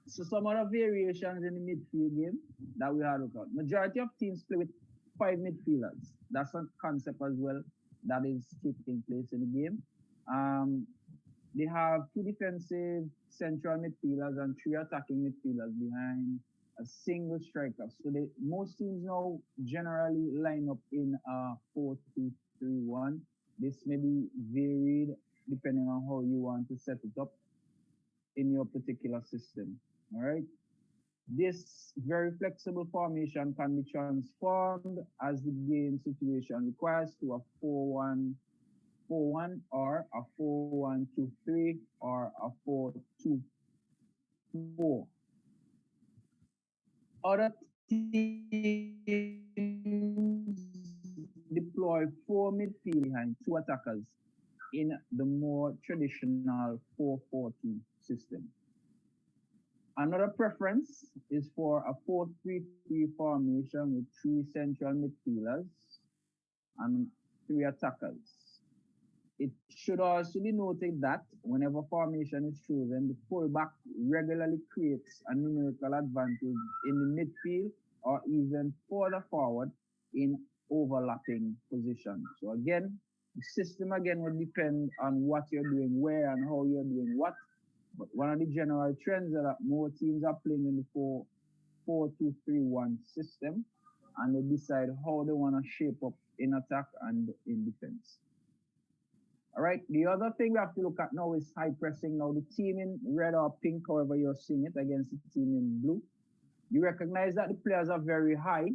some other variations in the midfield game that we had looked at. Majority of teams play with 5 midfielders. That's a concept as well that is taking place in the game. They have 2 defensive central midfielders and 3 attacking midfielders behind a single striker. So most teams now generally line up in a 4-2-3-1. This may be varied depending on how you want to set it up in your particular system. All right. This very flexible formation can be transformed as the game situation requires to a 4-1-4-1 or a 4-1-2-3 or a 4-2-4. Other teams deploy 4 midfield behind 2 attackers in the more traditional 4-4-2 system. Another preference is for a 4-3-3 formation with 3 central midfielders and 3 attackers. It should also be noted that whenever formation is chosen, the fullback regularly creates a numerical advantage in the midfield or even further forward in overlapping positions. So again, the system again will depend on what you're doing, where and how you're doing what. But one of the general trends is that more teams are playing in the 4-2-3-1 system, and they decide how they want to shape up in attack and in defense. All right. The other thing we have to look at now is high pressing. Now, the team in red or pink, however you're seeing it, against the team in blue, you recognize that the players are very high,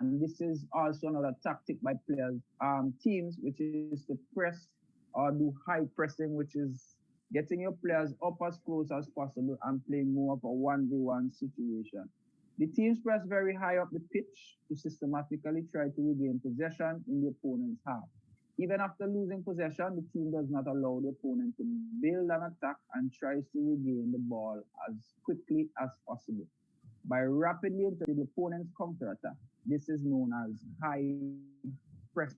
and this is also another tactic by teams, which is to press or do high pressing, which is getting your players up as close as possible and playing more of a 1v1 situation. The teams press very high up the pitch to systematically try to regain possession in the opponent's half. Even after losing possession, the team does not allow the opponent to build an attack and tries to regain the ball as quickly as possible by rapidly entering the opponent's counterattack. This is known as high press.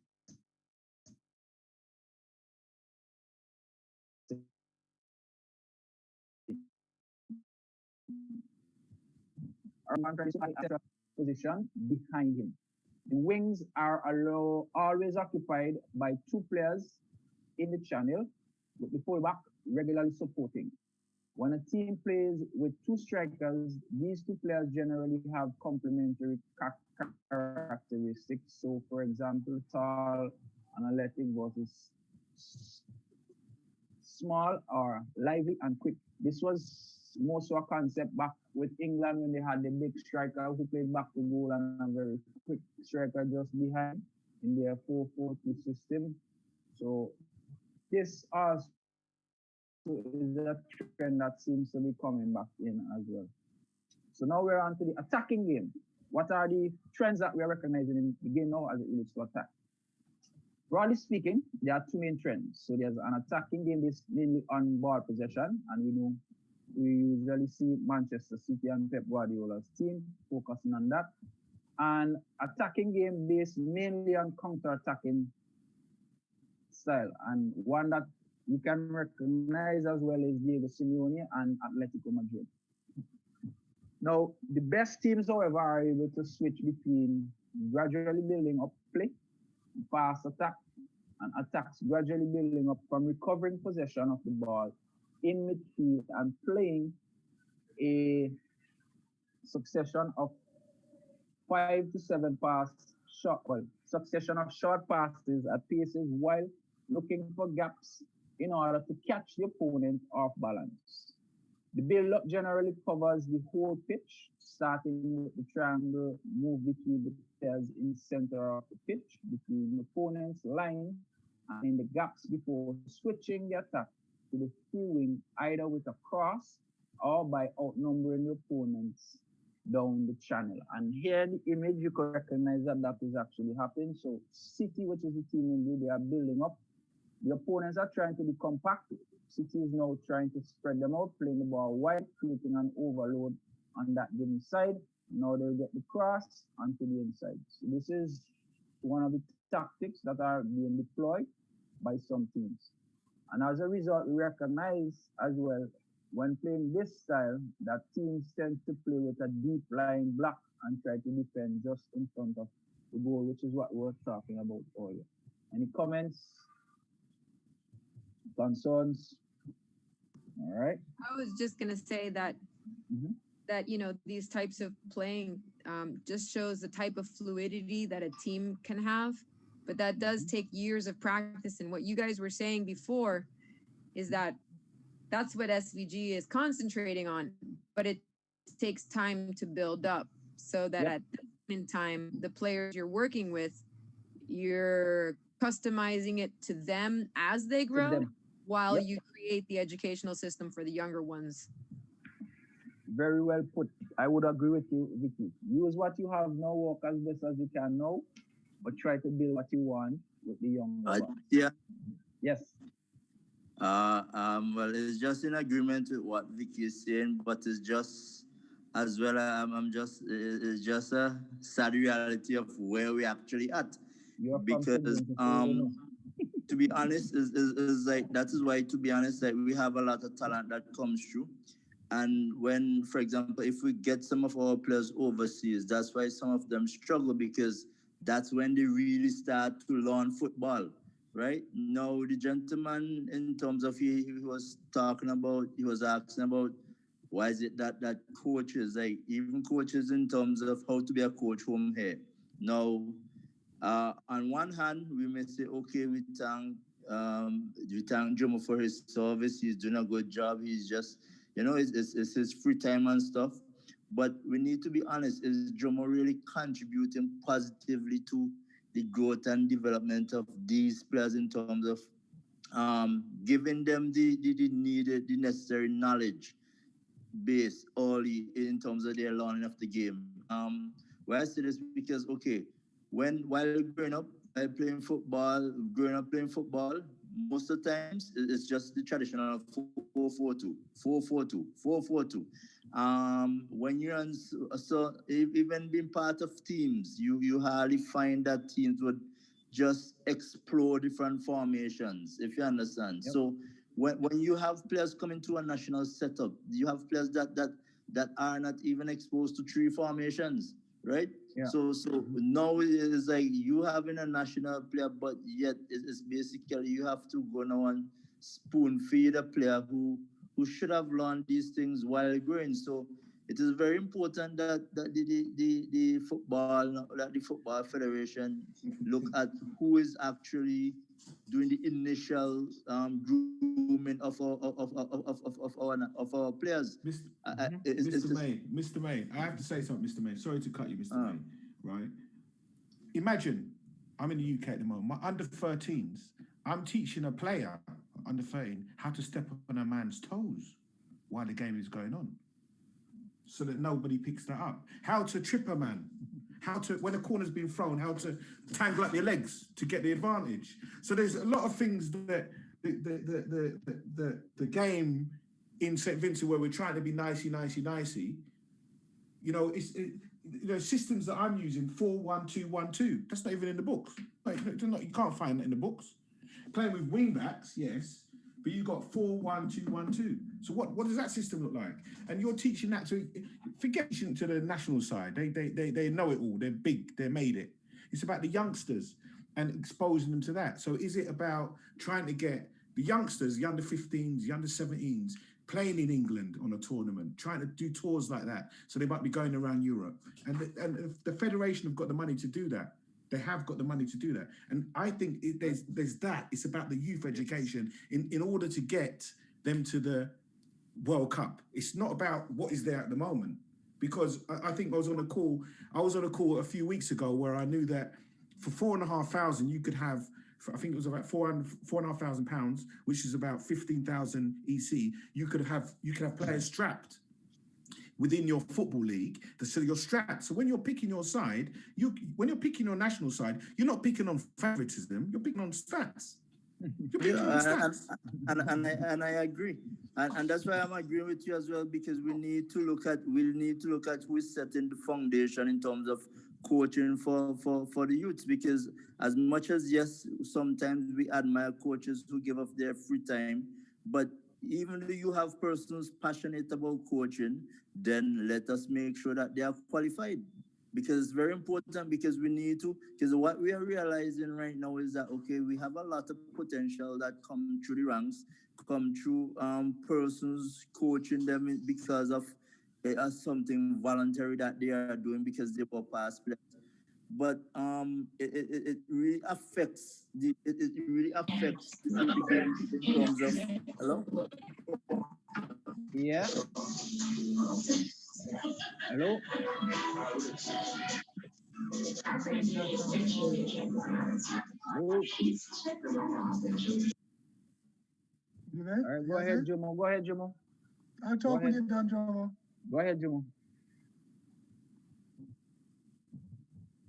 Position behind him. The wings are always occupied by two players in the channel, with the fullback regularly supporting. When a team plays with two strikers, these two players generally have complementary characteristics. So, for example, tall and athletic versus small or lively and quick. This was more so a concept back with England when they had the big striker who played back to goal and a very quick striker just behind in their 4-4-2 system. So this also is a trend that seems to be coming back in as well. So now we're on to the attacking game. What are the trends that we are recognizing in the game now as it relates to attack? Broadly speaking, there are two main trends. So there's an attacking game based mainly on ball possession, and we usually see Manchester City and Pep Guardiola's team focusing on that. And attacking game based mainly on counter-attacking style, and one that you can recognize as well as Diego Simeone and Atletico Madrid. Now, the best teams, however, are able to switch between gradually building up play, fast attack, and attacks gradually building up from recovering possession of the ball in midfield and playing a succession of 5 to 7 succession of short passes at paces while looking for gaps in order to catch the opponent off balance. The build-up generally covers the whole pitch, starting with the triangle move between the players in the center of the pitch, between the opponent's line and in the gaps before switching the attack to the free wing, either with a cross or by outnumbering the opponents down the channel. And here in the image, you can recognize that that is actually happening. So City, which is the team in blue, they are building up. The opponents are trying to be compact. City is now trying to spread them out, playing the ball wide, creating an overload on that given side. Now they'll get the cross onto the inside. So this is one of the tactics that are being deployed by some teams. And as a result, we recognize as well, when playing this style, that teams tend to play with a deep lying block and try to defend just in front of the goal, which is what we were talking about earlier. Any comments? Concerns? All right. I was just gonna say that that these types of playing just shows the type of fluidity that a team can have, but that does take years of practice. And what you guys were saying before is that that's what SVG is concentrating on, but it takes time to build up so that at that point in time, the players you're working with, you're customizing it to them as they grow while you create the educational system for the younger ones. Very well put. I would agree with you, Vicky. Use what you have now, work as best as you can now, but try to build what you want with the young ones. Yeah. Yes. Well, it's just in agreement with what Vicky is saying, but it's just as well. It's just a sad reality of where we actually at. Because to be honest, is like that is why, to be honest, like we have a lot of talent that comes through. And when, for example, if we get some of our players overseas, that's why some of them struggle, because that's when they really start to learn football. right? Now the gentleman, in terms of he was asking about why is it that coaches, like even coaches in terms of how to be a coach home here. Now, on one hand, we may say, okay, we thank Jomo for his service. He's doing a good job. He's just, it's his free time and stuff. But we need to be honest, is Jomo really contributing positively to the growth and development of these players in terms of giving them the needed, the necessary knowledge base early in terms of their learning of the game. Why I say this because while growing up playing football, most of the times it's just the traditional 4-4-2, 4-4-2, 4-4-2. When you're on, so even being part of teams, you hardly find that teams would just explore different formations, if you understand. Yep. So when you have players coming to a national setup, you have players that are not even exposed to three formations, right? Yeah. So now it's like you having a national player, but yet it's basically you have to go now and spoon feed a player who should have learned these things while growing. So it is very important that the football federation look at who is actually doing the initial grooming of our players. Mr. May, I have to say something, Mr. May. Sorry to cut you, Mr. May. Right? Imagine I'm in the UK at the moment. My under 13s, I'm teaching a player under 13 how to step on a man's toes while the game is going on, so that nobody picks that up. How to trip a man. How to, when a corner's been thrown, how to tangle up your legs to get the advantage. So there's a lot of things that the game in St. Vincent, where we're trying to be nicey, systems that I'm using, 4-1-2-1-2. That's not even in the books. You can't find that in the books. Playing with wing backs, yes, but you've got 4-1-2-1-2. So what does that system look like? And you're teaching that to the national side. They know it all. They're big. They made it. It's about the youngsters and exposing them to that. So is it about trying to get the youngsters, the under 15s, the under 17s, playing in England on a tournament, trying to do tours like that? So they might be going around Europe. And the federation have got the money to do that. They have got the money to do that. And I think there's that. It's about the youth education in order to get them to the World Cup. It's not about what is there at the moment. Because I think I was on a call a few weeks ago where I knew that for £4,500 you could have, I think it was about £4,500, which is about 15,000 EC. You could have players strapped within your football league, so you're strapped. So when you're picking your side, when you're picking your national side, you're not picking on favoritism, you're picking on stats. You're picking on stats. And I agree. And that's why I'm agreeing with you as well, because we need to look at who is setting the foundation in terms of coaching for the youths. Because as much as, yes, sometimes we admire coaches who give up their free time, but even though you have persons passionate about coaching, then let us make sure that they are qualified, because it's very important, because what we are realizing right now is that, we have a lot of potential that come through the ranks, come through persons coaching them because of something voluntary that they are doing because they were past players. But it really affects the game in terms of hello. Yeah. Hello. Hello. You there? All right, go ahead, Jomo. I'll talk when you're done, Jomo. Go ahead, Jomo.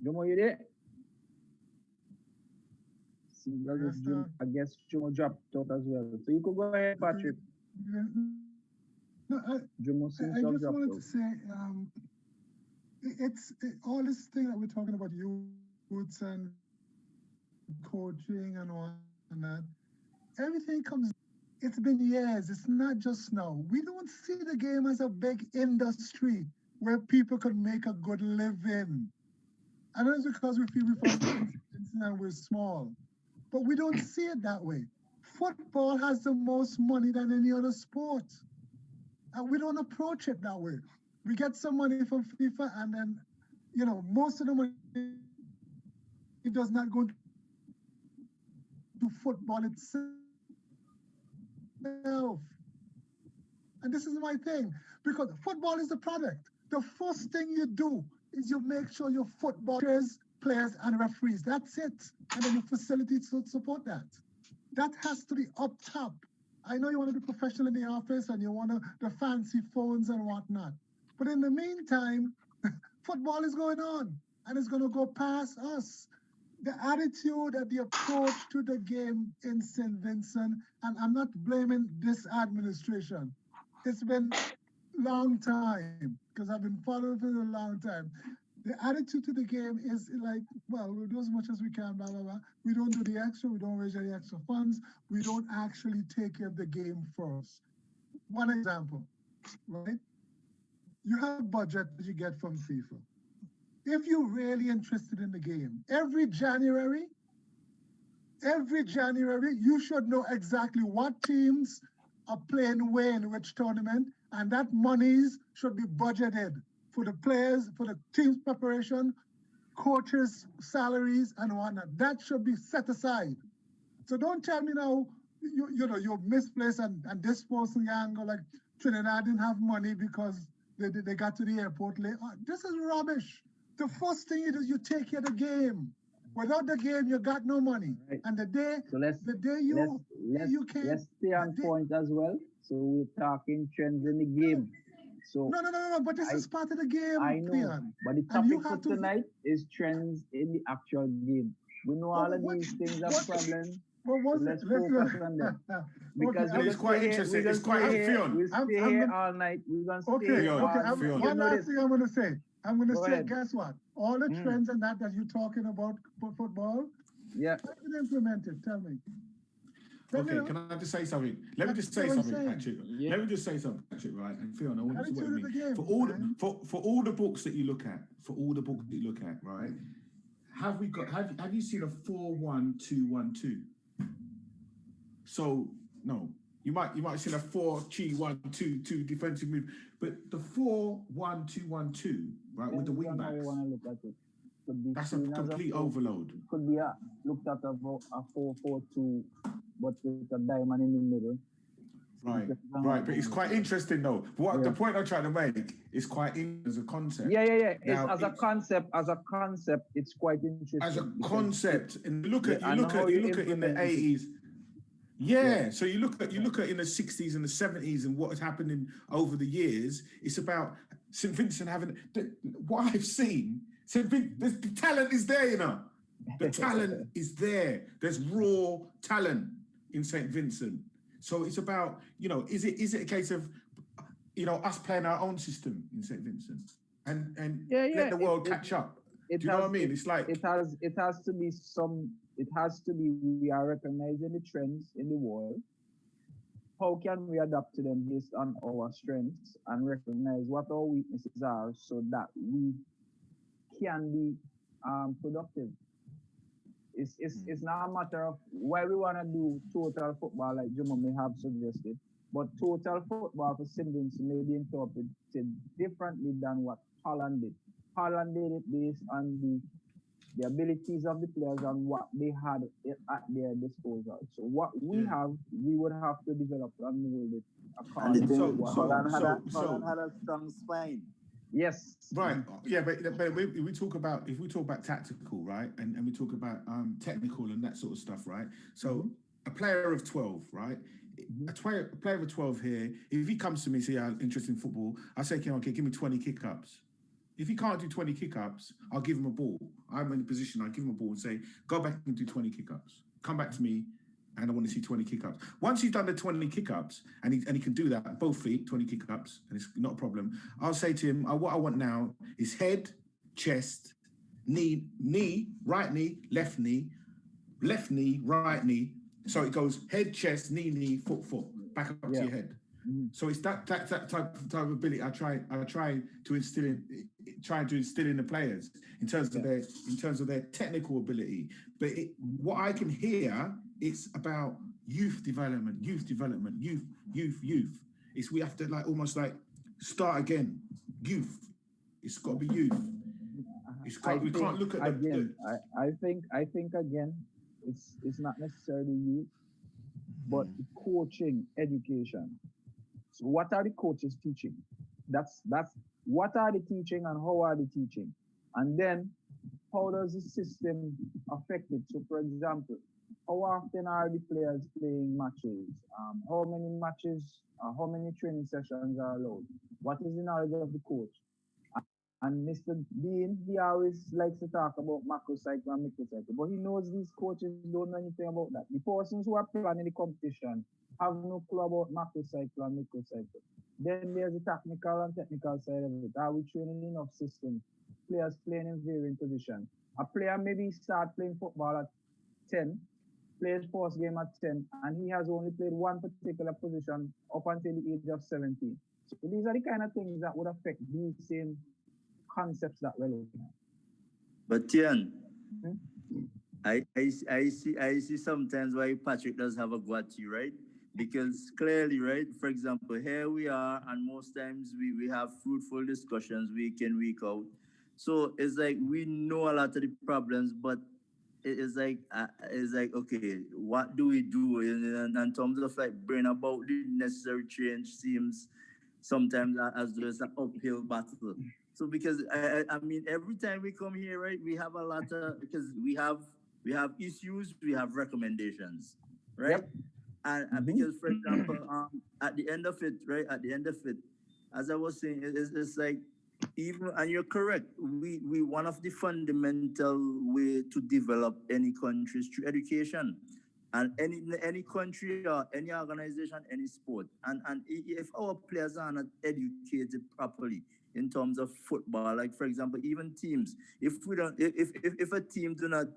Jomo, you there? I guess Jomo dropped out as well. So you could go ahead, Patrick. No, Jomo seems I to have just dropped wanted out. to say, it's all this thing that we're talking about, youths and coaching and all and that. Everything comes. It's been years. It's not just now. We don't see the game as a big industry where people could make a good living. And it's because we feel we're from and we're small. But we don't see it that way. Football has the most money than any other sport. And we don't approach it that way. We get some money from FIFA, and then, most of the money it does not go to football itself. And this is my thing, because football is the product. The first thing you do is you make sure your footballers, players, and referees, that's it. And then your facilities to support that. That has to be up top. I know you want to be professional in the office and you want the fancy phones and whatnot. But in the meantime, football is going on and it's going to go past us. The attitude and the approach to the game in St. Vincent, and I'm not blaming this administration. It's been a long time, because I've been following for a long time. The attitude to the game is like, well, we'll do as much as we can, blah, blah, blah. We don't do the extra, we don't raise any extra funds. We don't actually take care of the game first. One example, right? You have a budget that you get from FIFA. If you're really interested in the game, every January, you should know exactly what teams are playing where in which tournament, and that monies should be budgeted for the players, for the team's preparation, coaches' salaries, and whatnot. That should be set aside. So don't tell me now, you're misplaced and this person can go like Trinidad didn't have money because they got to the airport late. This is rubbish. The first thing you do, you take care of the game. Without the game, you got no money. Right. And the day you can. Let's stay on point as well. So we're talking trends in the game. So no. But this is part of the game. I know. Theon. But the topic for tonight is trends in the actual game. We know all of these things are problems. Let's focus on them. Because it's quite interesting. It's quite Theon. We'll stay here all night. We're going to stay here. One last thing I'm going to say. Guess what? All the trends and that you're talking about for football, yeah, how can implement it? Tell me. Okay, can I just say something? Let me just say something, Patrick. Yeah. Let me just say something, Patrick, right? And Theon, I want you to wait me. For all the books that you look at, right? Have you seen a 4-1-2-1-2? So no. You might have seen a 4-3-1-2-2 defensive move, but the 4-1-2-1-2, right, with the wing backs. That's a complete overload. Could be looked at a 4-4-2, but with a diamond in the middle. Right, but it's quite interesting though. The point I'm trying to make is quite interesting as a concept. Yeah. Now, as a concept, it's quite interesting. As a concept, and you look at in the 80s. Yeah, so you look at in the 60s and the 70s and what has happened over the years. It's about St. Vincent having what I've seen. The talent is there, The talent is there. There's raw talent in St. Vincent. So it's about, is it a case of, us playing our own system in St. Vincent and let the world catch up. Do you know what I mean? It's like it has to be we are recognizing the trends in the world. How can we adapt to them based on our strengths and recognize what our weaknesses are so that we can be productive? It's not a matter of why we want to do total football like Juma may have suggested, but total football for St. Vincent may be interpreted differently than what Holland did. Holland did it based on the abilities of the players and what they had at their disposal. So what we have, we would have to develop and mold it according to what Holland had a strong spine. Yes. Right. Yeah, but if we talk about tactical, right, and we talk about technical and that sort of stuff, right? So a player of 12, right? A player of 12 here, if he comes to me and say, I'm interested in football, I say, okay, give me 20 kick-ups. If he can't do 20 kick-ups, I'll give him a ball. I'm in a position, I give him a ball and say, go back and do 20 kick-ups. Come back to me, and I want to see 20 kick-ups. Once he's done the 20 kick-ups, and he can do that, both feet, 20 kick-ups, and it's not a problem, I'll say to him, what I want now is head, chest, knee, right knee, left knee, right knee. So it goes head, chest, knee, foot, back up to your head. So it's that type of ability I try to instill in the players in terms of their technical ability. But what I can hear, it's about youth development. It's we have to almost start again. Youth. It's got to be youth. We can't look at again. I think again, it's not necessarily youth, but coaching, education. So what are the coaches teaching? That's what are they teaching and how are they teaching? And then how does the system affect it? So for example, how often are the players playing matches? How many matches, how many training sessions are allowed? What is the knowledge of the coach? And Mr. Dean, he always likes to talk about macrocycle and microcycle, but he knows these coaches don't know anything about that. The persons who are planning the competition have no clue about macrocycle and microcycle. Then there's the technical side of it. Are we training enough systems? Players playing in varying positions. A player maybe start playing football at 10, plays first game at 10, and he has only played one particular position up until the age of 17. So these are the kind of things that would affect these same concepts that we're looking at. But Tian, I see sometimes why Patrick does have a go at you, right? Because clearly, right, for example, here we are, and most times we have fruitful discussions week in, week out. So it's like we know a lot of the problems, but it's like okay, what do we do in terms of bringing about the necessary change? Seems sometimes as though it's an uphill battle. So because I mean, every time we come here, right, we have a lot of, because we have issues, we have recommendations, right? Yep. And because, for example, at the end of it, right, as I was saying, it's like, even, and you're correct, we one of the fundamental way to develop any country is through education. And any country or any organization, any sport. And if our players are not educated properly in terms of football, like for example, even teams, if a team do not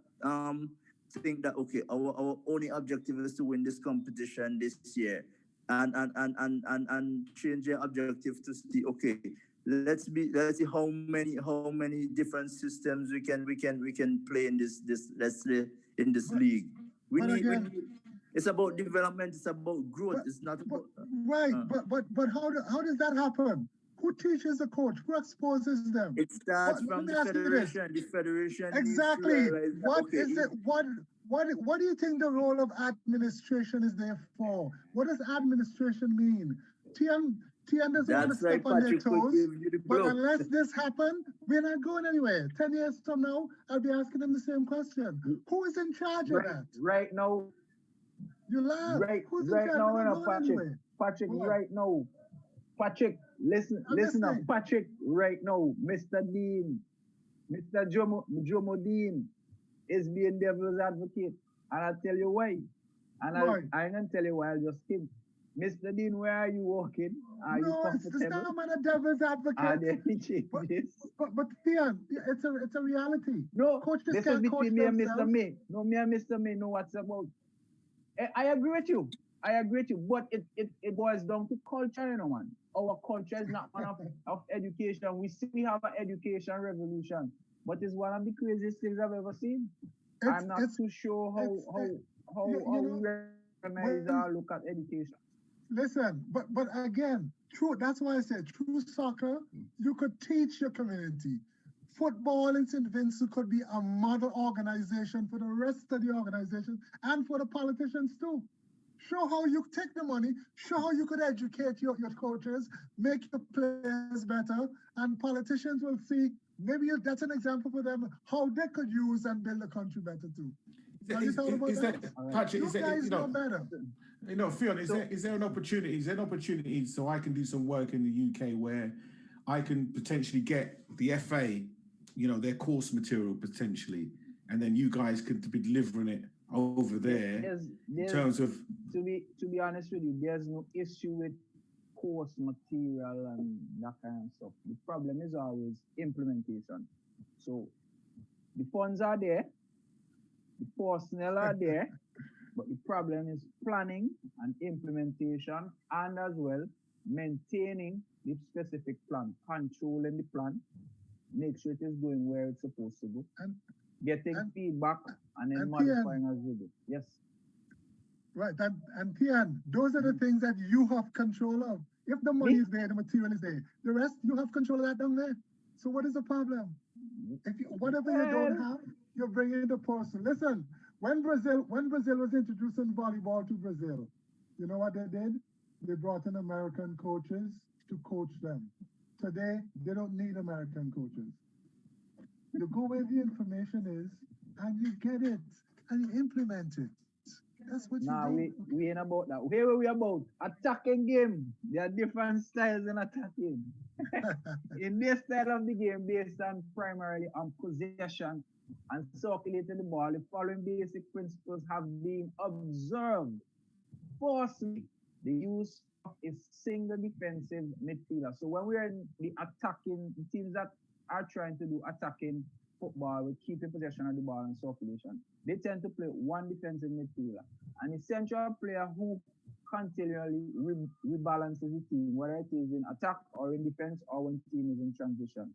think that, okay, our only objective is to win this competition this year, and change their objective to see, okay, let's see how many different systems we can play in this let's say in this league. We need, it's about development, it's about growth, it's not about but how does that happen? Who teaches the coach? Who exposes them? It starts from the federation. The federation exactly. What do you think the role of administration is there for? What does administration mean? TM doesn't want to step on their toes, but unless this happens, we're not going anywhere. 10 years from now, I'll be asking them the same question. Who is in charge of that? Right now. You laugh. Who's in charge? Patrick, right now. Patrick, listen up. Patrick, right now, Mr. Dean, Mr. Jomo Dean is being devil's advocate. And I'll tell you why. And I'm going to tell you why, I'll just skip. Mr. Dean, where are you walking? Are you comfortable? It's not a devil's advocate. Are there any changes? But Theon, it's a reality. No, coaches this can't is coach between me and themselves. Mr. May. No, me and Mr. May know what's about. I agree with you. But it boils down to culture, you know, man. Our culture is not one of education. We have an education revolution, but it's one of the craziest things I've ever seen. I'm not too sure how we recognize or look at education. Listen, but again, that's why I said through soccer, you could teach your community. Football in St. Vincent could be a model organization for the rest of the organization and for the politicians too. Show how you take the money, show how you could educate your coaches, make your players better, and politicians will see, maybe that's an example for them, how they could use and build the country better too. Patrick, better. You know, Theon, is there an opportunity so I can do some work in the UK where I can potentially get the FA, you know, their course material potentially, and then you guys could be delivering it over there in terms of... To be honest with you, there's no issue with course material and that kind of stuff. The problem is always implementation. So the funds are there, the personnel are there, But the problem is planning and implementation, and as well maintaining the specific plan, controlling the plan, make sure it is going where it's supposed to go, And getting and feedback, and then and modifying as we go. Yes. right, and Tian, those are the things that you have control of. If the money is there, the material is there. The rest, you have control of that down there. So what is the problem? If you, whatever you don't have, you're bringing the person. Listen, when Brazil was introducing volleyball to Brazil, you know what they did? They brought in American coaches to coach them. Today, they don't need American coaches. You go where the information is, and you get it, and you implement it. That's what Nah, you do. we ain't about that. Where were we about? Attacking game. There are different styles in attacking. In this style of the game, based on primarily on possession and circulating the ball, the following basic principles have been observed. Firstly, the use of a single defensive midfielder. So when we're in the attacking, the teams that are trying to do attacking football with keeping possession of the ball and circulation, they tend to play one defensive midfielder, an essential player who continually rebalances the team, whether it is in attack or in defense or when the team is in transition.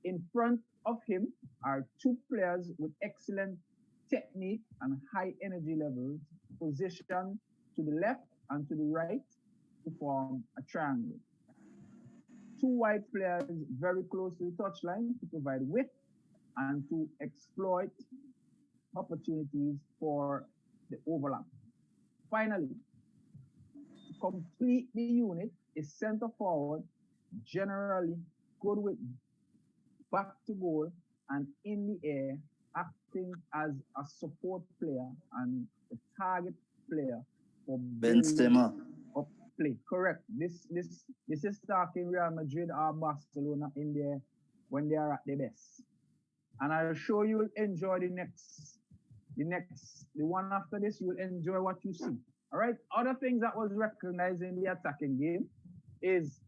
In front of him are two players with excellent technique and high energy levels, positioned to the left and to the right to form a triangle. Two wide players very close to the touchline to provide width and to exploit opportunities for the overlap. Finally, to complete the unit, a center forward, generally good with back to goal and in the air, acting as a support player and a target player for Benzema. up play. Correct. This is talking Real Madrid or Barcelona in there when they are at their best. And I'll show you will enjoy the one after this, you will enjoy what you see. All right. Other things that was recognized in the attacking game is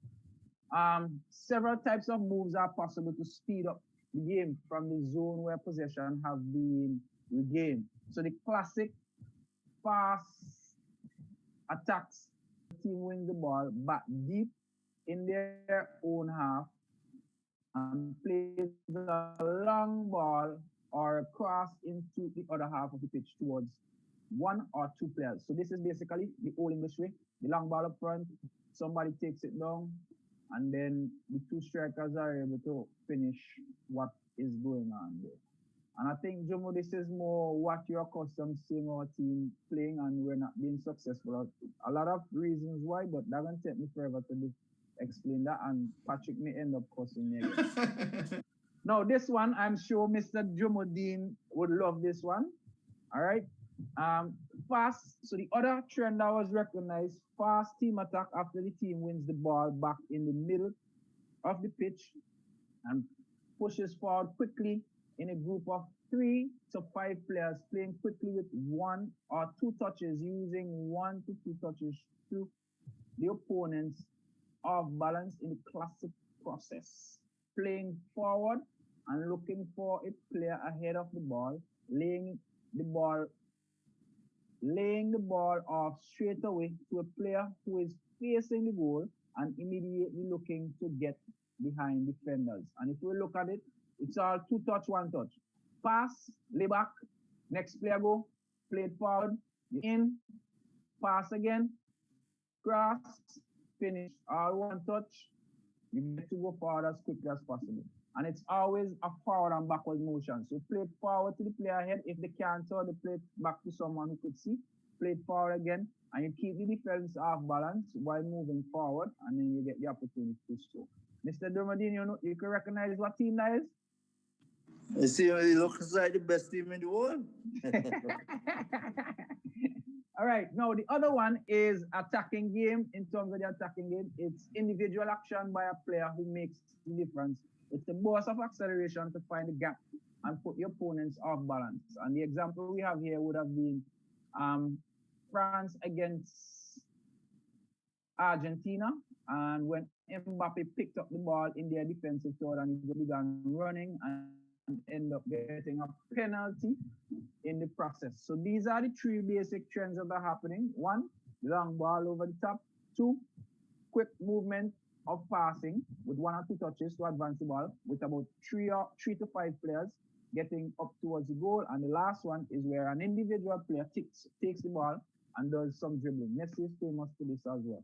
several types of moves are possible to speed up the game from the zone where possession have been regained. So the classic fast attacks, the team wins the ball back deep in their own half and plays a long ball or a cross into the other half of the pitch towards one or two players. So this is basically the old English way. The long ball up front, somebody takes it down, and then the two strikers are able to finish what is going on there. And I think, Jomo, this is more what you're accustomed to seeing our team playing, and we're not being successful. A lot of reasons why, but that won't take me forever to explain that, and Patrick may end up cussing me again. Now, this one, I'm sure Mr. Jomo Dean would love this one. All right. Fast. So the other trend that was recognized, fast team attack after the team wins the ball back in the middle of the pitch and pushes forward quickly in a group of 3 to 5 players, playing quickly with 1 or 2 touches, using 1 to 2 touches to the opponent's off balance in the classic process. Playing forward and looking for a player ahead of the ball, laying the ball off straight away to a player who is facing the goal and immediately looking to get behind defenders. And if we look at it, it's all 2 touch, 1 touch. Pass, lay back, next player go, play it forward, in, pass again, cross, finish, all 1 touch. You get to go forward as quickly as possible. And it's always a forward and backward motion. So play it forward to the player ahead. If they can't turn the play it back to someone who could see, play it forward again, and you keep the defense off balance while moving forward, and then you get the opportunity to score. Mr. Dermadine, you can recognize what team that is? I see it looks like the best team in the world. All right, now the other one is attacking game. In terms of the attacking game, it's individual action by a player who makes the difference. It's the burst of acceleration to find the gap and put the opponents off balance. And the example we have here would have been France against Argentina. And when Mbappe picked up the ball in their defensive third and he began running and end up getting a penalty in the process. So these are the three basic trends that are happening. One, long ball over the top. Two, quick movement of passing with 1 or 2 touches to advance the ball with about 3 to 5 players getting up towards the goal. And the last one is where an individual player takes the ball and does some dribbling. Messi is famous for this as well.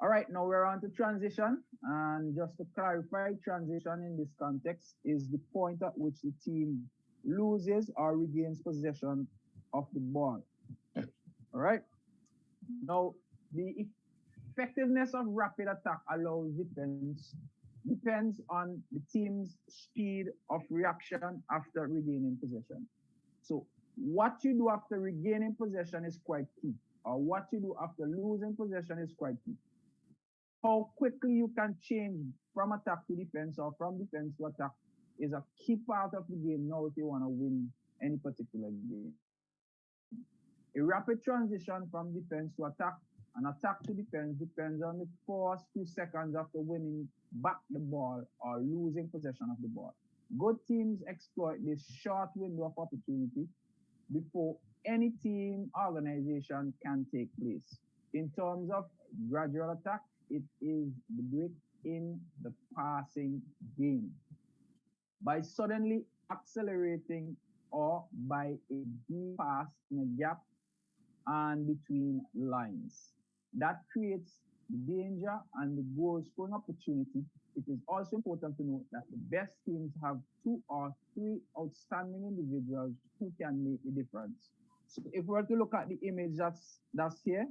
All right, now we're on to transition. And just to clarify, transition in this context is the point at which the team loses or regains possession of the ball. All right. Now, the effectiveness of rapid attack allows depends on the team's speed of reaction after regaining possession. So what you do after regaining possession is quite key, or what you do after losing possession is quite key. How quickly you can change from attack to defense or from defense to attack is a key part of the game now if you want to win any particular game. A rapid transition from defense to attack and attack to defense depends on the first few seconds after winning back the ball or losing possession of the ball. Good teams exploit this short window of opportunity before any team organization can take place. In terms of gradual attack, it is the break in the passing game. By suddenly accelerating or by a deep pass in a gap and between lines. That creates the danger and the goal scoring opportunity. It is also important to note that the best teams have 2 or 3 outstanding individuals who can make a difference. So if we were to look at the image that's here,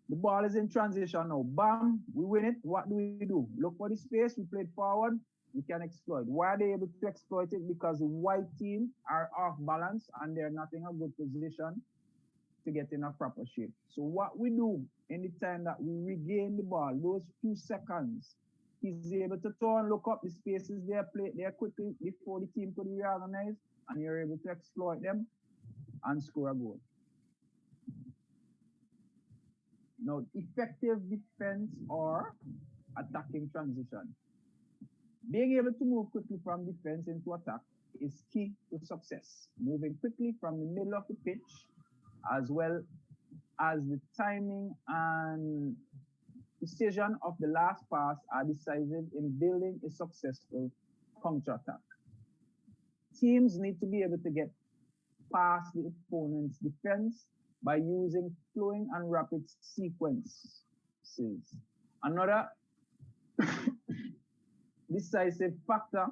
the ball is in transition now. Bam, we win it. What do? Look for the space. We play it forward. We can exploit. Why are they able to exploit it? Because the white team are off balance and they're not in a good position to get in a proper shape. So what we do in the time that we regain the ball, those few seconds, he's able to turn, look up the spaces there, play there quickly before the team could reorganize, and you're able to exploit them and score a goal. Now, effective defense or attacking transition. Being able to move quickly from defense into attack is key to success. Moving quickly from the middle of the pitch, as well as the timing and precision of the last pass are decisive in building a successful counterattack. Teams need to be able to get past the opponent's defense by using flowing and rapid sequences. Another decisive factor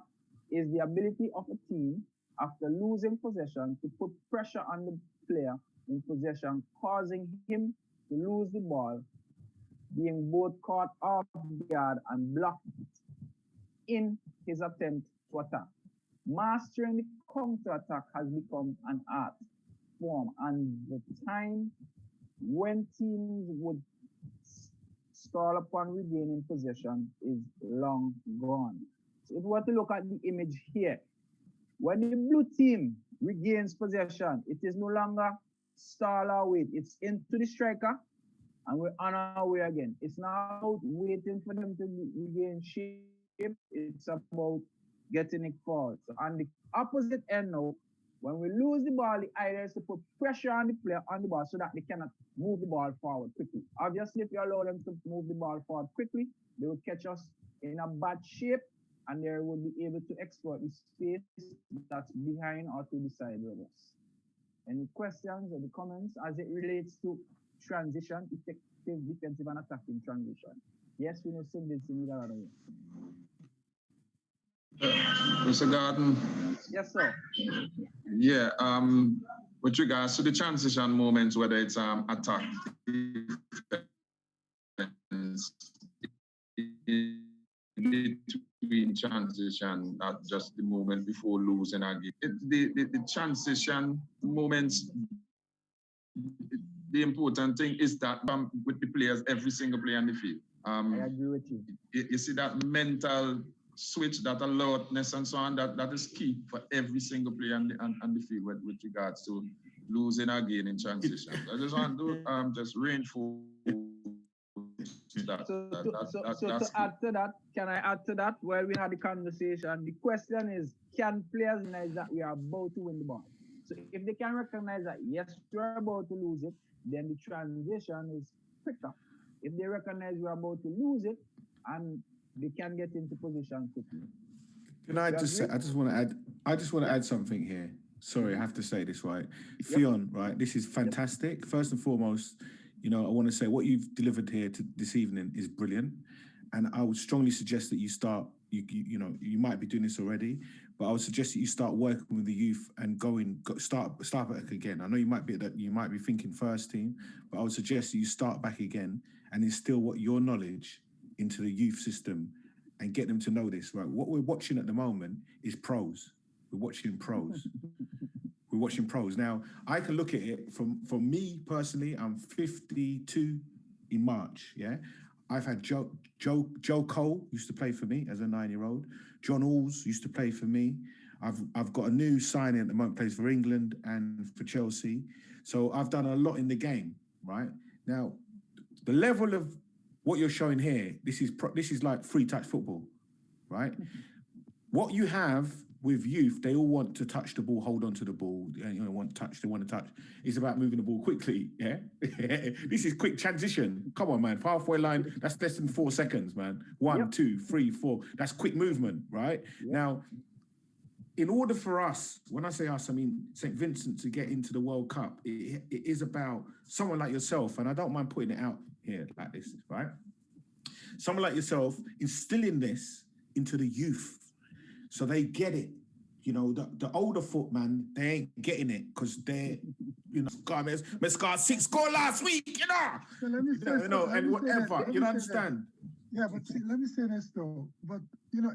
is the ability of a team, after losing possession, to put pressure on the player in possession, causing him to lose the ball, being both caught off guard and blocked in his attempt to attack. Mastering the counter-attack has become an art form, and the time when teams would stall upon regaining possession is long gone. So if we were to look at the image here, when the blue team regains possession, it is no longer stall or wait. It's into the striker, and we're on our way again. It's not waiting for them to regain shape. It's about getting it forward. So on the opposite end now, when we lose the ball, the idea is to put pressure on the player on the ball so that they cannot move the ball forward quickly. Obviously, if you allow them to move the ball forward quickly, they will catch us in a bad shape, and they will be able to exploit the space that's behind or to the side of us. Any questions or the comments as it relates to transition, effective defensive and attacking transition? Yes, we know Cindy that other way. Mr. Gordon. Yes, sir. Yeah, with regards to the transition moments, whether it's attack, defense, in between transition, not just the moment before losing a game. The transition moments, the important thing is that with the players, every single player in the field. I agree with you. You see that mental switch, that alertness and so on, that is key for every single player on the field with regards to losing or gaining transition. I just want to just reinforce To add to that, can I add to that? While we had the conversation, the question is, can players recognize that we are about to win the ball? So if they can recognize that, yes, we're about to lose it, then the transition is quicker. If they recognize we're about to lose it, and they can get into position quickly. Can I just say, I just want to add something here. Sorry, I have to say this, right? Theon, right? This is fantastic. First and foremost, I want to say what you've delivered here this evening is brilliant. And I would strongly suggest that you start, you might be doing this already, but I would suggest that you start working with the youth and start back again. I know you might be thinking first team, but I would suggest that you start back again and instill your knowledge into the youth system and get them to know this, right? What we're watching at the moment is pros. We're watching pros. We're watching pros. Now, I can look at it from me personally, I'm 52 in March, yeah? I've had Joe Cole used to play for me as a 9-year-old. John Alls used to play for me. I've got a new signing at the moment, plays for England and for Chelsea. So I've done a lot in the game, right? Now, the level of what you're showing here, this is like free touch football, right? What you have with youth, they all want to touch the ball, hold on to the ball, they want to touch. It's about moving the ball quickly, yeah? This is quick transition. Come on, man. Halfway line, that's less than 4 seconds, man. 1, 2, 3, 4. That's quick movement, right? Yep. Now, in order for us, when I say us, I mean St. Vincent to get into the World Cup, it is about someone like yourself, and I don't mind putting it out here like this, right? Someone like yourself instilling this into the youth so they get it. The older foot, man, they ain't getting it because they're, scored 6 goals last week, So let me say and whatever, you understand? Yeah, but see, let me say this though. But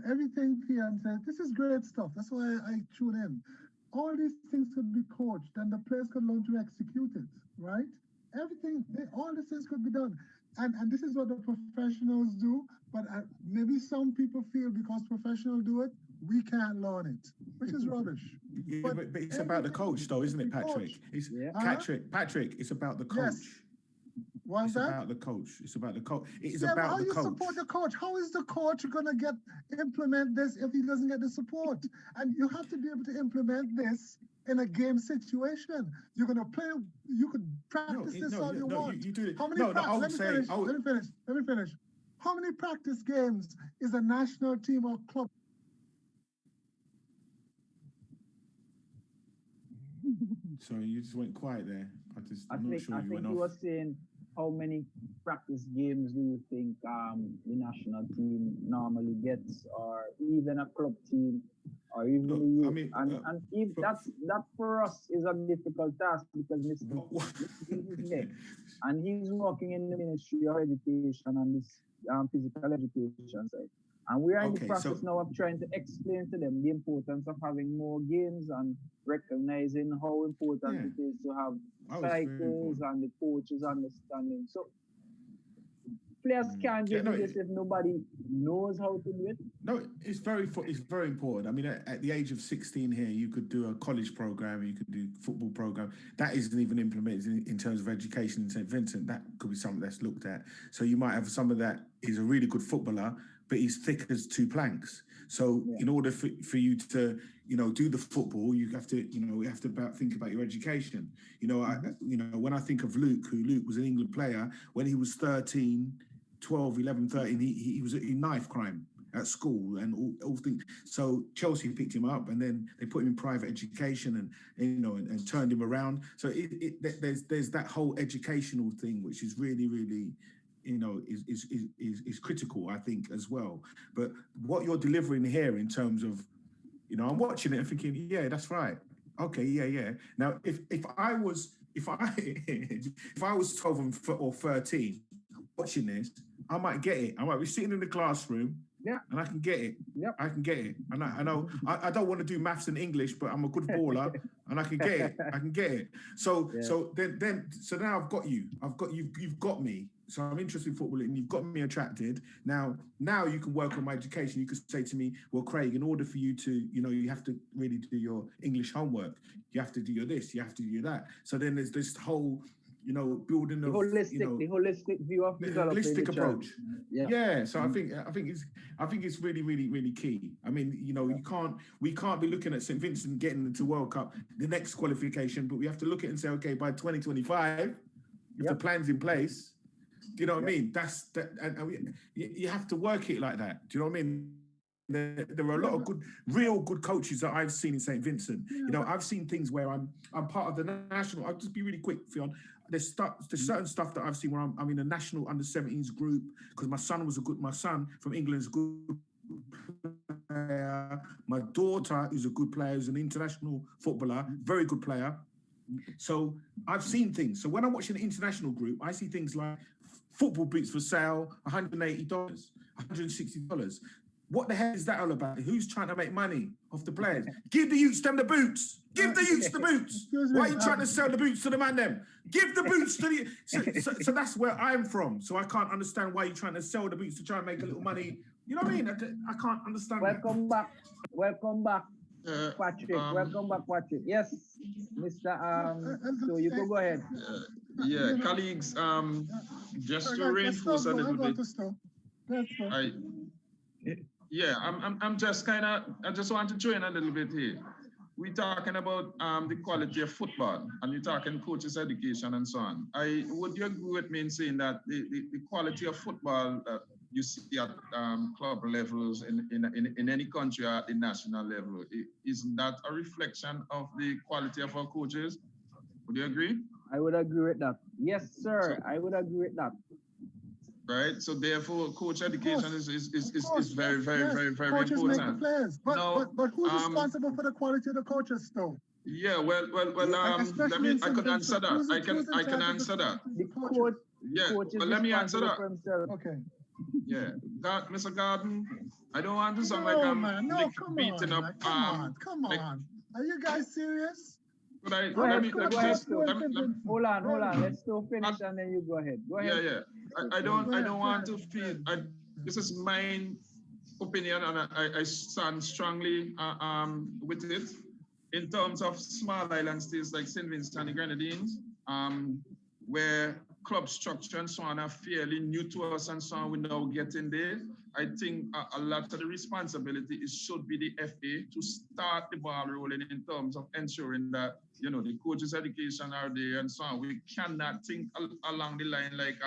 everything Theon said, this is great stuff. That's why I tune in. All these things could be coached, and the players could learn to execute it, right? All these things could be done. And this is what the professionals do, but maybe some people feel because professionals do it, we can't learn it, which is rubbish. Yeah, but it's about the coach, though, isn't it, Patrick? Patrick, it's about the coach. Yes. What's that? About the coach. It's about the coach. It is about the coach. How you coach. Support the coach? How is the coach going to implement this if he doesn't get the support? And you have to be able to implement this in a game situation. You're going to play. You could practice all you want. You do it. How many Let me finish. How many practice games is a national team or club? Sorry, you just went quiet there. I think you were saying how many practice games do you think the national team normally gets, or even a club team, or even the youth? And if that for us is a difficult task because Mr. is here, and he's working in the Ministry of Education and this physical education side. And we are in the process now of trying to explain to them the importance of having more games and recognizing how important it is to have cycles and the coaches understanding. So players can't do this if nobody knows how to do it. No, it's very important. I mean, at the age of 16 here, you could do a college program, you could do football program. That isn't even implemented in terms of education in St. Vincent. That could be something that's looked at. So you might have someone that is a really good footballer, but he's thick as 2 planks. So in order for you to, do the football, you have to, think about your education. When I think of Luke was an England player, when he was 13, 12, 11, 13, he was in knife crime at school and all things. So Chelsea picked him up and then they put him in private education and turned him around. So there's that whole educational thing, which is really, really, is critical, I think, as well. But what you're delivering here in terms of, I'm watching it and thinking, yeah, that's right. Okay, yeah. Now, if I was 12 or 13 watching this, I might get it. I might be sitting in the classroom. Yeah. And I can get it. Yep. I can get it. And I know I don't want to do maths and English, but I'm a good baller and I can get it. I can get it. So now I've got you. You've got me. So I'm interested in football and you've got me attracted. Now you can work on my education. You could say to me, well, Craig, in order for you to, you have to really do your English homework. You have to do your this, you have to do that. So then there's this whole you know, building The of, holistic, you know, the holistic view of the developing holistic the child. approach. Yeah. Yeah, so I think it's really, really, really key. I mean, you know, we can't be looking at St. Vincent getting into World Cup, the next qualification, but we have to look at it and say, okay, by 2025, if the plan's in place, do you know what I mean? That's that, and you have to work it like that. Do you know what I mean? There are a lot of real good coaches that I've seen in St. Vincent. You know, I've seen things where I'm part of the national. I'll just be really quick, Theon. There's certain stuff that I've seen where I'm in a national under-17s group because my son from England is a good player. My daughter is a good player, who's an international footballer, very good player. So I've seen things. So when I'm watching the international group, I see things like football boots for sale, $180, $160. What the hell is that all about? Who's trying to make money off the players? Give the youths them the boots. Give the youths the boots. Why are you trying to sell the boots to the man them? Give the boots to the... So that's where I'm from. So I can't understand why you're trying to sell the boots to try and make a little money. You know what I mean? I can't understand Welcome back. Welcome back, Patrick. Welcome back, Patrick. Yes, Mr. So you can go ahead. Yeah, colleagues, just to reinforce a little bit. I'm just I just want to join a little bit here. We're talking about the quality of football, and you're talking coaches' education and so on. Would you agree with me in saying that the quality of football you see at club levels in any country at the national level, isn't that a reflection of the quality of our coaches? Would you agree? I would agree with that. Yes, sir. I would agree with that. Right. So therefore, coach education is very, very, very, very coaches important. Make the players. But who's responsible for the quality of the coaches, though? Yeah. Well. I can answer that. I can answer that. The coach. Yeah. But let me answer that. Okay. Yeah. Mr. Gordon, I don't want to sound like I'm beating up. Come on. Are you guys serious? But hold on. Let's still finish and then you go ahead. Go ahead. Yeah. I don't want to feel. This is my opinion, and I stand strongly with it. In terms of small island states like St. Vincent and the Grenadines, where club structure and so on are fairly new to us and so on, we now get in there. I think a lot of the responsibility should be the FA to start the ball rolling in terms of ensuring that, you know, the coaches' education are there and so on. We cannot think along the line like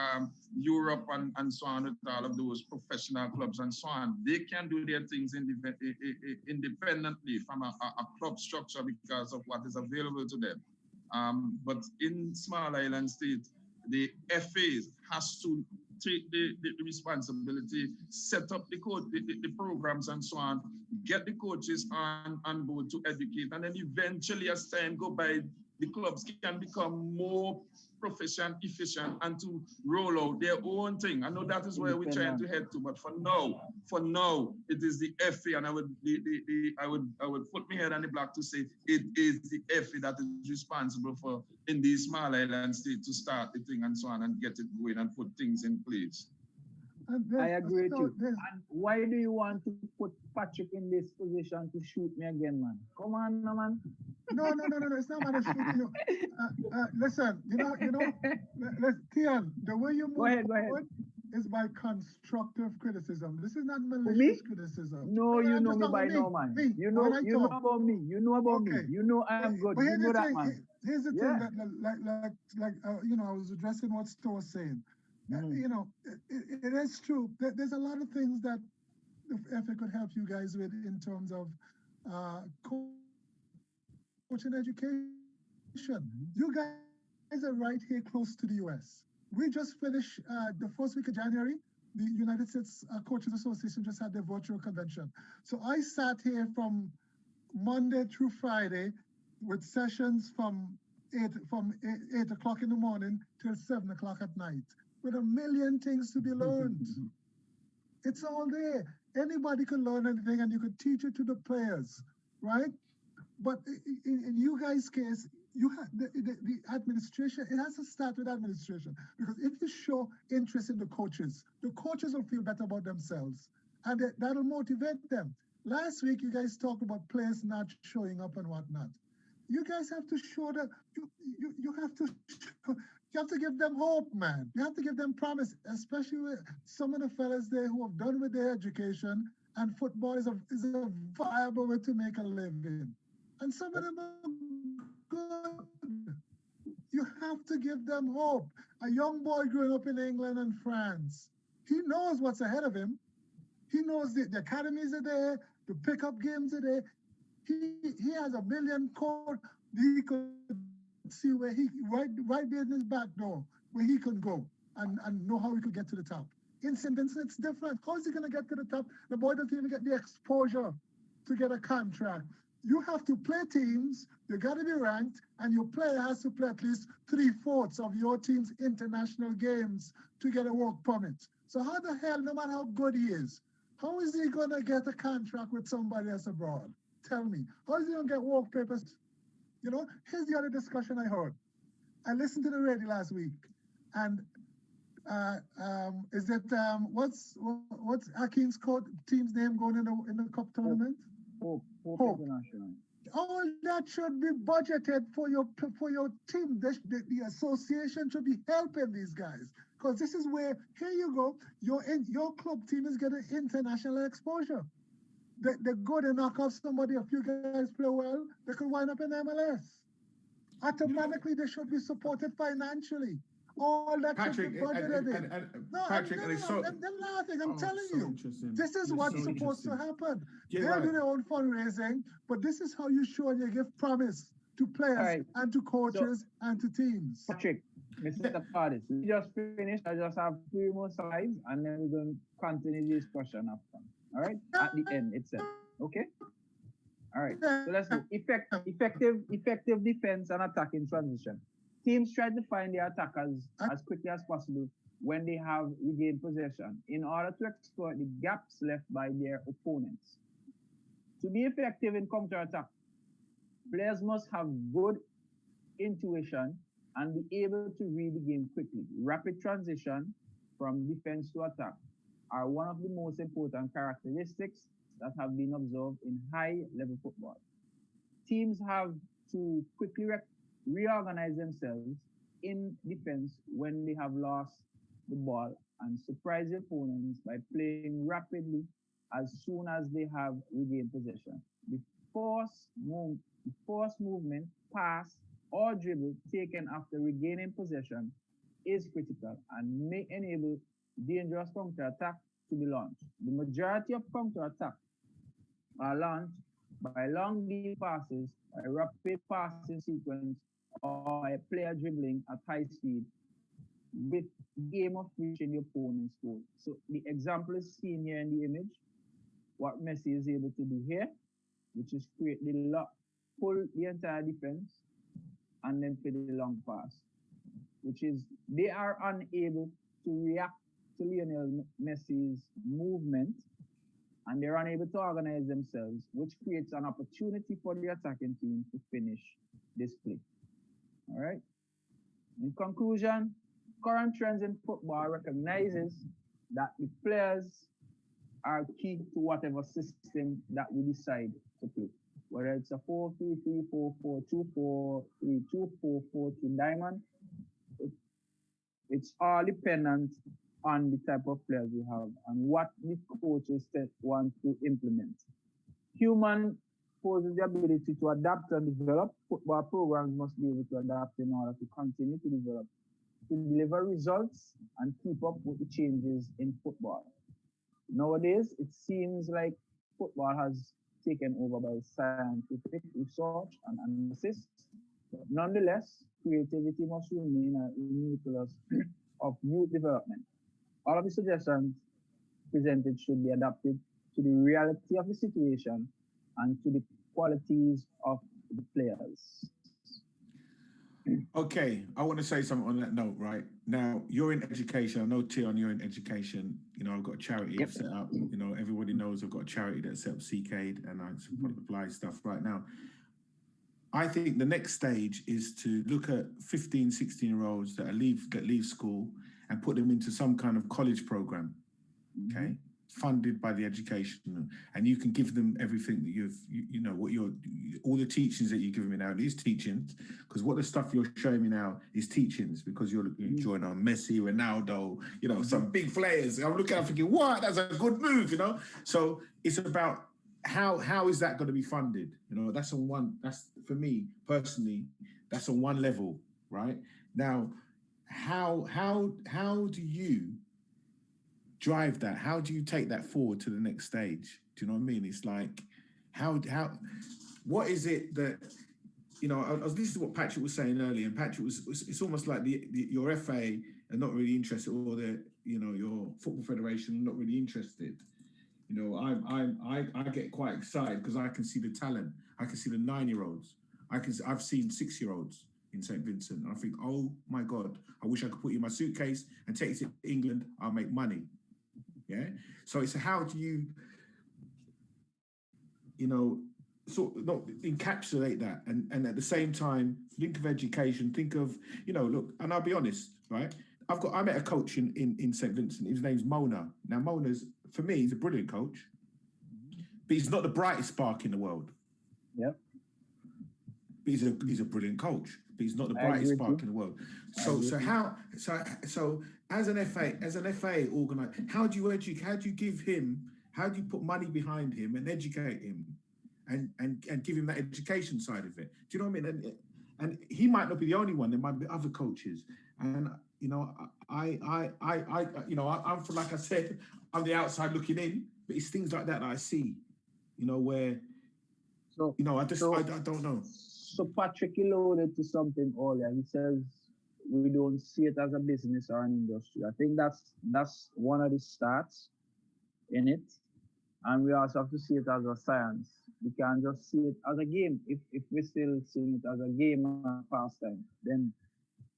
Europe and so on with all of those professional clubs and so on. They can do their things independently from a club structure because of what is available to them. But in small island states, the FAs has to take the responsibility, set up the programs and so on, get the coaches on board to educate, and then eventually as time go by, the clubs can become more proficient, efficient, and to roll out their own thing. I know that is where we're trying to head to, but for now, it is the FA, and I would put my head on the block to say it is the FA that is responsible for in these small island states to start the thing and so on and get it going and put things in place. I agree with you. And why do you want to put Patrick in this position to shoot me again, man? Come on, man. No. It's not about shooting you. Listen, you know. Theon, the way you move forward is by constructive criticism. This is not malicious criticism. No, you know me by now, man. You know about me. You know about me. You know I'm good. But you know that, man. Here's the thing that, I was addressing what Sto was saying. You know, it is true. There's a lot of things that the FA could help you guys with in terms of coaching education. You guys are right here close to the US. We just finished the first week of January. The United States Coaches Association just had their virtual convention. So I sat here from Monday through Friday with sessions from 8 o'clock in the morning till 7 o'clock at night, with a million things to be learned. It's all there. Anybody can learn anything and you could teach it to the players, right? But in you guys' case, you have the administration, it has to start with administration, because if you show interest in the coaches will feel better about themselves and that'll motivate them. Last week, you guys talked about players not showing up and whatnot. you guys have to show that you have to you have to give them hope, man. You have to give them promise, especially with some of the fellas there who have done with their education, and football is a viable way to make a living. And some of them are good. You have to give them hope. A young boy growing up in England and France, he knows what's ahead of him. He knows the academies are there, the pickup games are there. He has a million code. He could see where he right there in his back door where he can go and know how he could get to the top. In St. Vincent, it's different. How is he gonna get to the top? The boy doesn't even get the exposure to get a contract. You have to play teams, you gotta be ranked, and your player has to play at least 3/4 of your team's international games to get a work permit. So how the hell, no matter how good he is, how is he gonna get a contract with somebody else abroad? Tell me. How is he gonna get work papers? You know, here's the other discussion I heard. I listened to the radio last week, and is it what's Akin's team's name going in the cup tournament? Hope International. All that should be budgeted for your team. The association should be helping these guys, because this is where, here you go, your club team is getting international exposure. They go to knock off somebody. If you guys play well, they could wind up in MLS. Automatically, they should be supported financially. All that Patrick, should be budgeted. Patrick, I'm laughing. I'm telling so you, this is what's supposed to happen. They do their own fundraising, but this is how you show and you give promise to players and to coaches and to teams. Patrick, Mr. Cardis, we just finished. I just have 3 more slides, and then we're going to continue the discussion after. All right, at the end itself. Okay. All right. So let's do effective defense and attacking transition. Teams try to find their attackers as quickly as possible when they have regained possession in order to exploit the gaps left by their opponents. To be effective in counter-attack, players must have good intuition and be able to read the game quickly. Rapid transition from defense to attack are one of the most important characteristics that have been observed in high-level football. Teams have to quickly reorganize themselves in defense when they have lost the ball and surprise the opponents by playing rapidly as soon as they have regained possession. The force movement, pass, or dribble taken after regaining possession is critical and may enable dangerous counter-attack to be launched. The majority of counter-attack are launched by long deep passes, a rapid passing sequence, or a player dribbling at high speed with the aim of reaching the opponent's goal. So the example is seen here in the image. What Messi is able to do here, which is create the lock, pull the entire defense, and then play the long pass, which is they are unable to react to Lionel Messi's movement, and they're unable to organize themselves, which creates an opportunity for the attacking team to finish this play. All right. In conclusion, current trends in football recognizes that the players are key to whatever system that we decide to play. Whether it's a 4-3-3, 4-4-2, 4-3-2, 4-4-2 diamond, it's all dependent on the type of players we have and what the coaches want to implement. Human poses the ability to adapt and develop. Football programs must be able to adapt in order to continue to develop, to deliver results and keep up with the changes in football. Nowadays, it seems like football has taken over by scientific research and analysis. But nonetheless, creativity must remain a nucleus of youth development. All of the suggestions presented should be adapted to the reality of the situation and to the qualities of the players. Okay, I want to say something on that note, right? Now, you're in education. I know, Theon, you're in education. You know, I've got a charity set up. You know, everybody knows I've got a charity that set up CCAID and I supply stuff right now. I think the next stage is to look at 15, 16-year-olds that leave school and put them into some kind of college program, okay? funded by the education, and you can give them everything that you know, what all the teachings that you're giving me now, these teachings, because what the stuff you're showing me now is teachings, because you're drawing on Messi, Ronaldo, you know, some big players. I'm looking, I'm thinking, what? That's a good move, you know? So it's about how is that going to be funded? You know, that's for me personally, that's on one level, right? Now, how do you drive that? How do you take that forward to the next stage? Do you know what I mean? It's like, what is it that, you know, this is what Patrick was saying earlier, and Patrick it's almost like your FA are not really interested, or your football federation are not really interested. You know, I get quite excited because I can see the talent. I can see the 9-year-olds. I've seen 6-year-olds in St. Vincent. And I think, oh my God, I wish I could put you in my suitcase and take it to England. I'll make money. Yeah. So it's how do you, sort of not encapsulate that, and at the same time think of education, think of, look, and I'll be honest, right? I met a coach in St. Vincent. His name's Mona. Now Mona's, for me, he's a brilliant coach, but he's not the brightest spark in the world. Yep. But he's a brilliant coach, but he's not the brightest spark in the world. So as an FA organizer, how do you educate? How do you give him? How do you put money behind him and educate him, and give him that education side of it? Do you know what I mean? And he might not be the only one. There might be other coaches. And I'm from, like I said, I'm the outside looking in, but it's things like that I see, where, I don't know. So Patrick alluded to something earlier. He says we don't see it as a business or an industry. I think that's one of the stats in it. And we also have to see it as a science. We can't just see it as a game. If we're still seeing it as a game and a pastime, then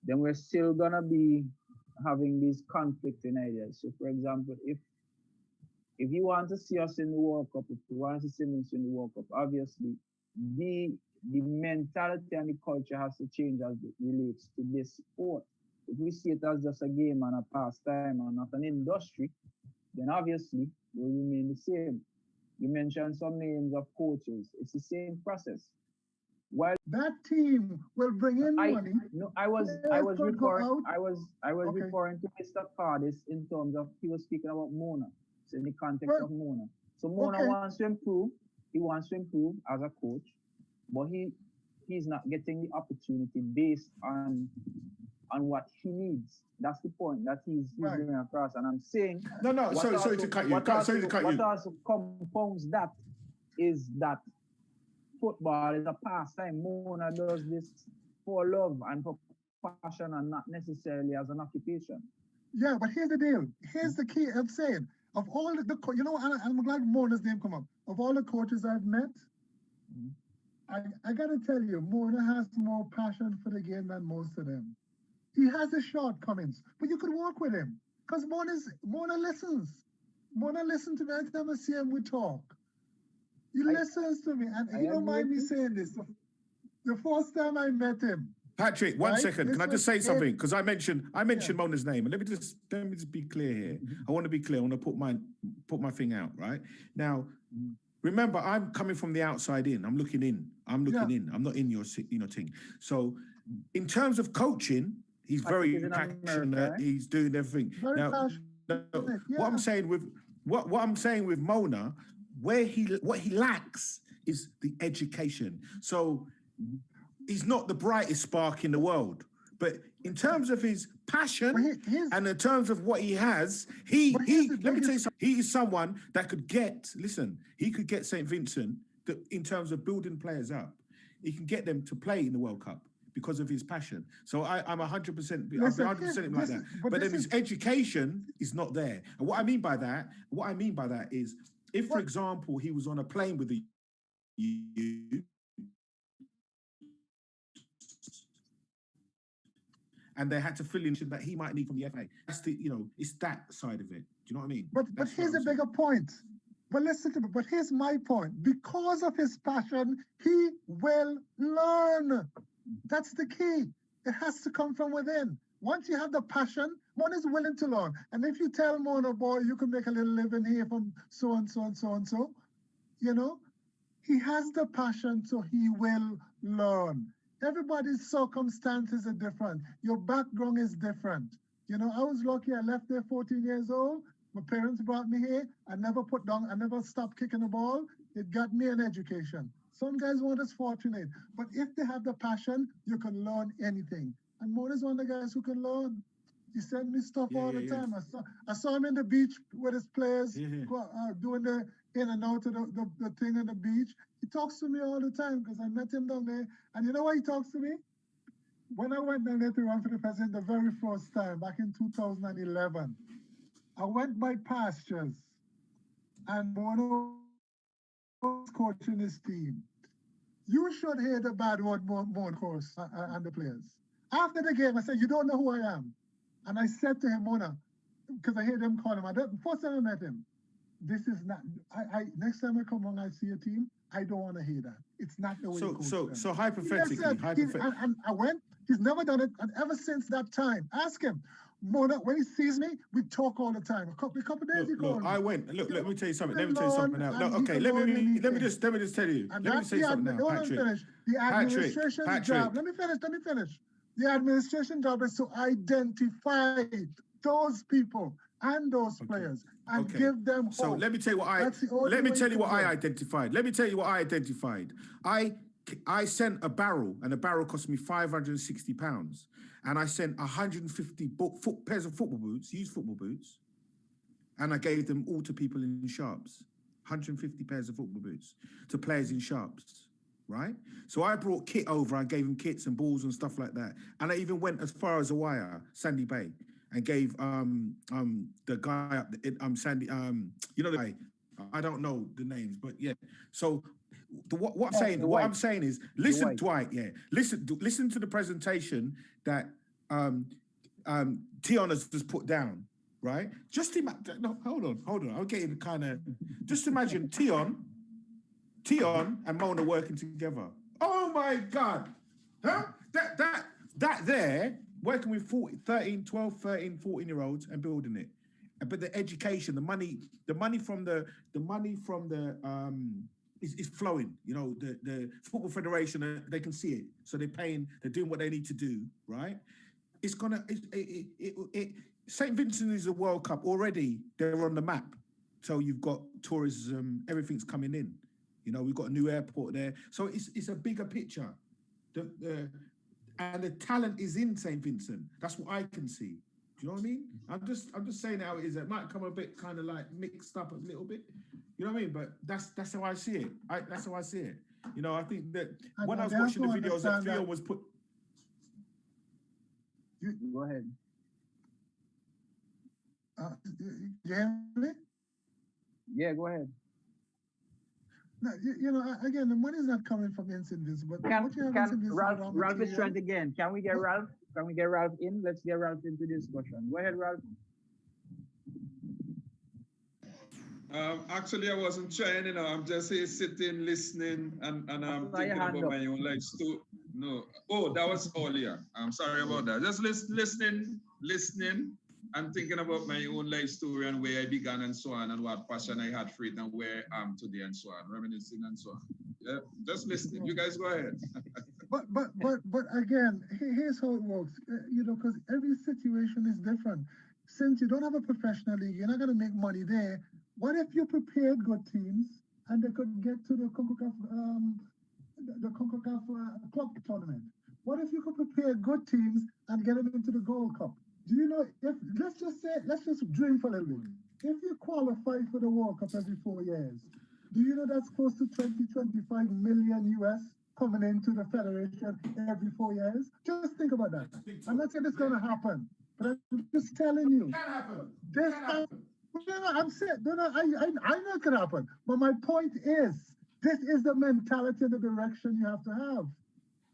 we're still gonna be having these conflicting ideas. So for example, if you want to see us in the World Cup, if you want to see us in the World Cup, obviously the mentality and the culture has to change as it relates to this sport. If we see it as just a game and a pastime and not an industry, then obviously it will remain the same. You mentioned some names of coaches. It's the same process. While that team will bring in money. No, I was referring to Mr. Cardis in terms of, he was speaking about Mona. So in the context of Mona. So Mona wants to improve. He wants to improve as a coach, but he's not getting the opportunity based on what he needs. That's the point that he's bringing across. And I'm saying, sorry to cut you. What also compounds that is that football is a pastime. Mona does this for love and for passion and not necessarily as an occupation. Yeah, but here's the deal. Here's the key. I'm saying, of all the and I'm glad Mona's name come up. Of all the coaches I've met, I gotta tell you, Mona has more passion for the game than most of them. He has his shortcomings, but you could work with him because Mona listens. Mona listens to me every time I see him. We talk. He listens to me, and he don't mind me saying this. The first time I met him, Patrick, one second. Can I just say something? Because I mentioned Mona's name, and let me just be clear here. I want to be clear. I want to put my thing out right now. Remember, I'm coming from the outside in. I'm looking in. I'm not in your thing. So, in terms of coaching, he's very passionate. He's doing everything. What I'm saying with Mona, what he lacks is the education. So he's not the brightest spark in the world, but in terms of his passion and in terms of what he has, let me tell you something. He is someone that could get St. Vincent in terms of building players up. He can get them to play in the World Cup because of his passion. So I'm 100%, I'm 100% like that. But then his education is not there. And what I mean by that is, if, for example, he was on a plane with the youth and they had to fill in that he might need from the FA, that's it's that side of it. Do you know what I mean? But here's a bigger point. But listen to me. But here's my point. Because of his passion, he will learn. That's the key. It has to come from within. Once you have the passion, Mona's willing to learn. And if you tell Mona, boy, you can make a little living here from so and so and so and so, you know, he has the passion, so he will learn. Everybody's circumstances are different. Your background is different. You know, I was lucky. I left there 14 years old. My parents brought me here. I never stopped kicking the ball. It got me an education. Some guys weren't as fortunate, but if they have the passion, you can learn anything. And Mona's one of the guys who can learn. He sent me stuff all the time. I saw him in the beach with his players doing the in and out of the thing on the beach. He talks to me all the time because I met him down there. And you know why he talks to me? When I went down there to run for the president the very first time, back in 2011, I went by pastures and Mono was coaching his team. You should hear the bad word Mono course and the players. After the game, I said, you don't know who I am. And I said to him, Mona, because I heard them call him. First time I met him, this is not. Next time I come along, I see a team. I don't want to hear that. It's not the way. So hypothetically, and I went. He's never done it, and ever since that time, ask him. Mona, when he sees me, we talk all the time. A couple days ago. I went. Look, let me tell you something. Let me tell you something now. No, okay, let me just tell you. And let me say something now, Patrick. The administration's job. Let me finish. The administration job is to identify those people and those players and give them hope. So let me tell you what I identified. Let me tell you what I identified. I sent a barrel, and a barrel cost me £560, and I sent 150 pairs of football boots, used football boots, and I gave them all to people in Sharps. 150 pairs of football boots to players in Sharps. Right? So I brought kit over, I gave him kits and balls and stuff like that. And I even went as far as Awaya, Sandy Bay, and gave the guy up Sandy, you know the guy, I don't know the names, but yeah. So what I'm saying is, listen, Dwight, listen to the presentation that Theon has just put down, right? Just imagine, no, hold on. I'm getting kind of, just imagine Theon and Mona working together. Oh my God. Huh? That there, working with 12, 13, 14-year-olds and building it. But the education, the money from the is flowing. You know, the Football Federation, they can see it. So they're doing what they need to do, right? It's gonna St. Vincent is a World Cup already. They're on the map. So you've got tourism, everything's coming in. You know, we've got a new airport there. So it's a bigger picture. And the talent is in St. Vincent. That's what I can see. Do you know what I mean? I'm just saying how it is. It might come a bit kind of like mixed up a little bit. You know what I mean? But that's how I see it. That's how I see it. You know, I think that when I was watching the videos that Theo was put... Go ahead. You hear me? Yeah, go ahead. No, you know, again, the money's not coming from Vincent, but Ralph is trying again. Can we get Ralph? Can we get Ralph in? Let's get Ralph into this discussion. Go ahead, Ralph. Actually, I wasn't trying, you know, I'm just here sitting, listening, and I'm thinking about my own life story. No. Oh, that was earlier. I'm sorry about that. Just listening, and thinking about my own life story and where I began and so on, and what passion I had for it and where I am today and so on, reminiscing and so on. Yeah, just listening. You guys go ahead. But again, here's how it works. You know, because every situation is different. Since you don't have a professional league, you're not going to make money there. What if you prepared good teams and they could get to the CONCACAF club tournament? What if you could prepare good teams and get them into the Gold Cup? Do you know, if let's just dream for a little bit. If you qualify for the World Cup every 4 years, do you know that's close to 25 million US coming into the Federation every 4 years? Just think about that. I'm not saying it's going to happen, but I'm just telling you. It can happen. This happen. I'm saying, I know it can happen. But my point is, this is the mentality and the direction you have to have.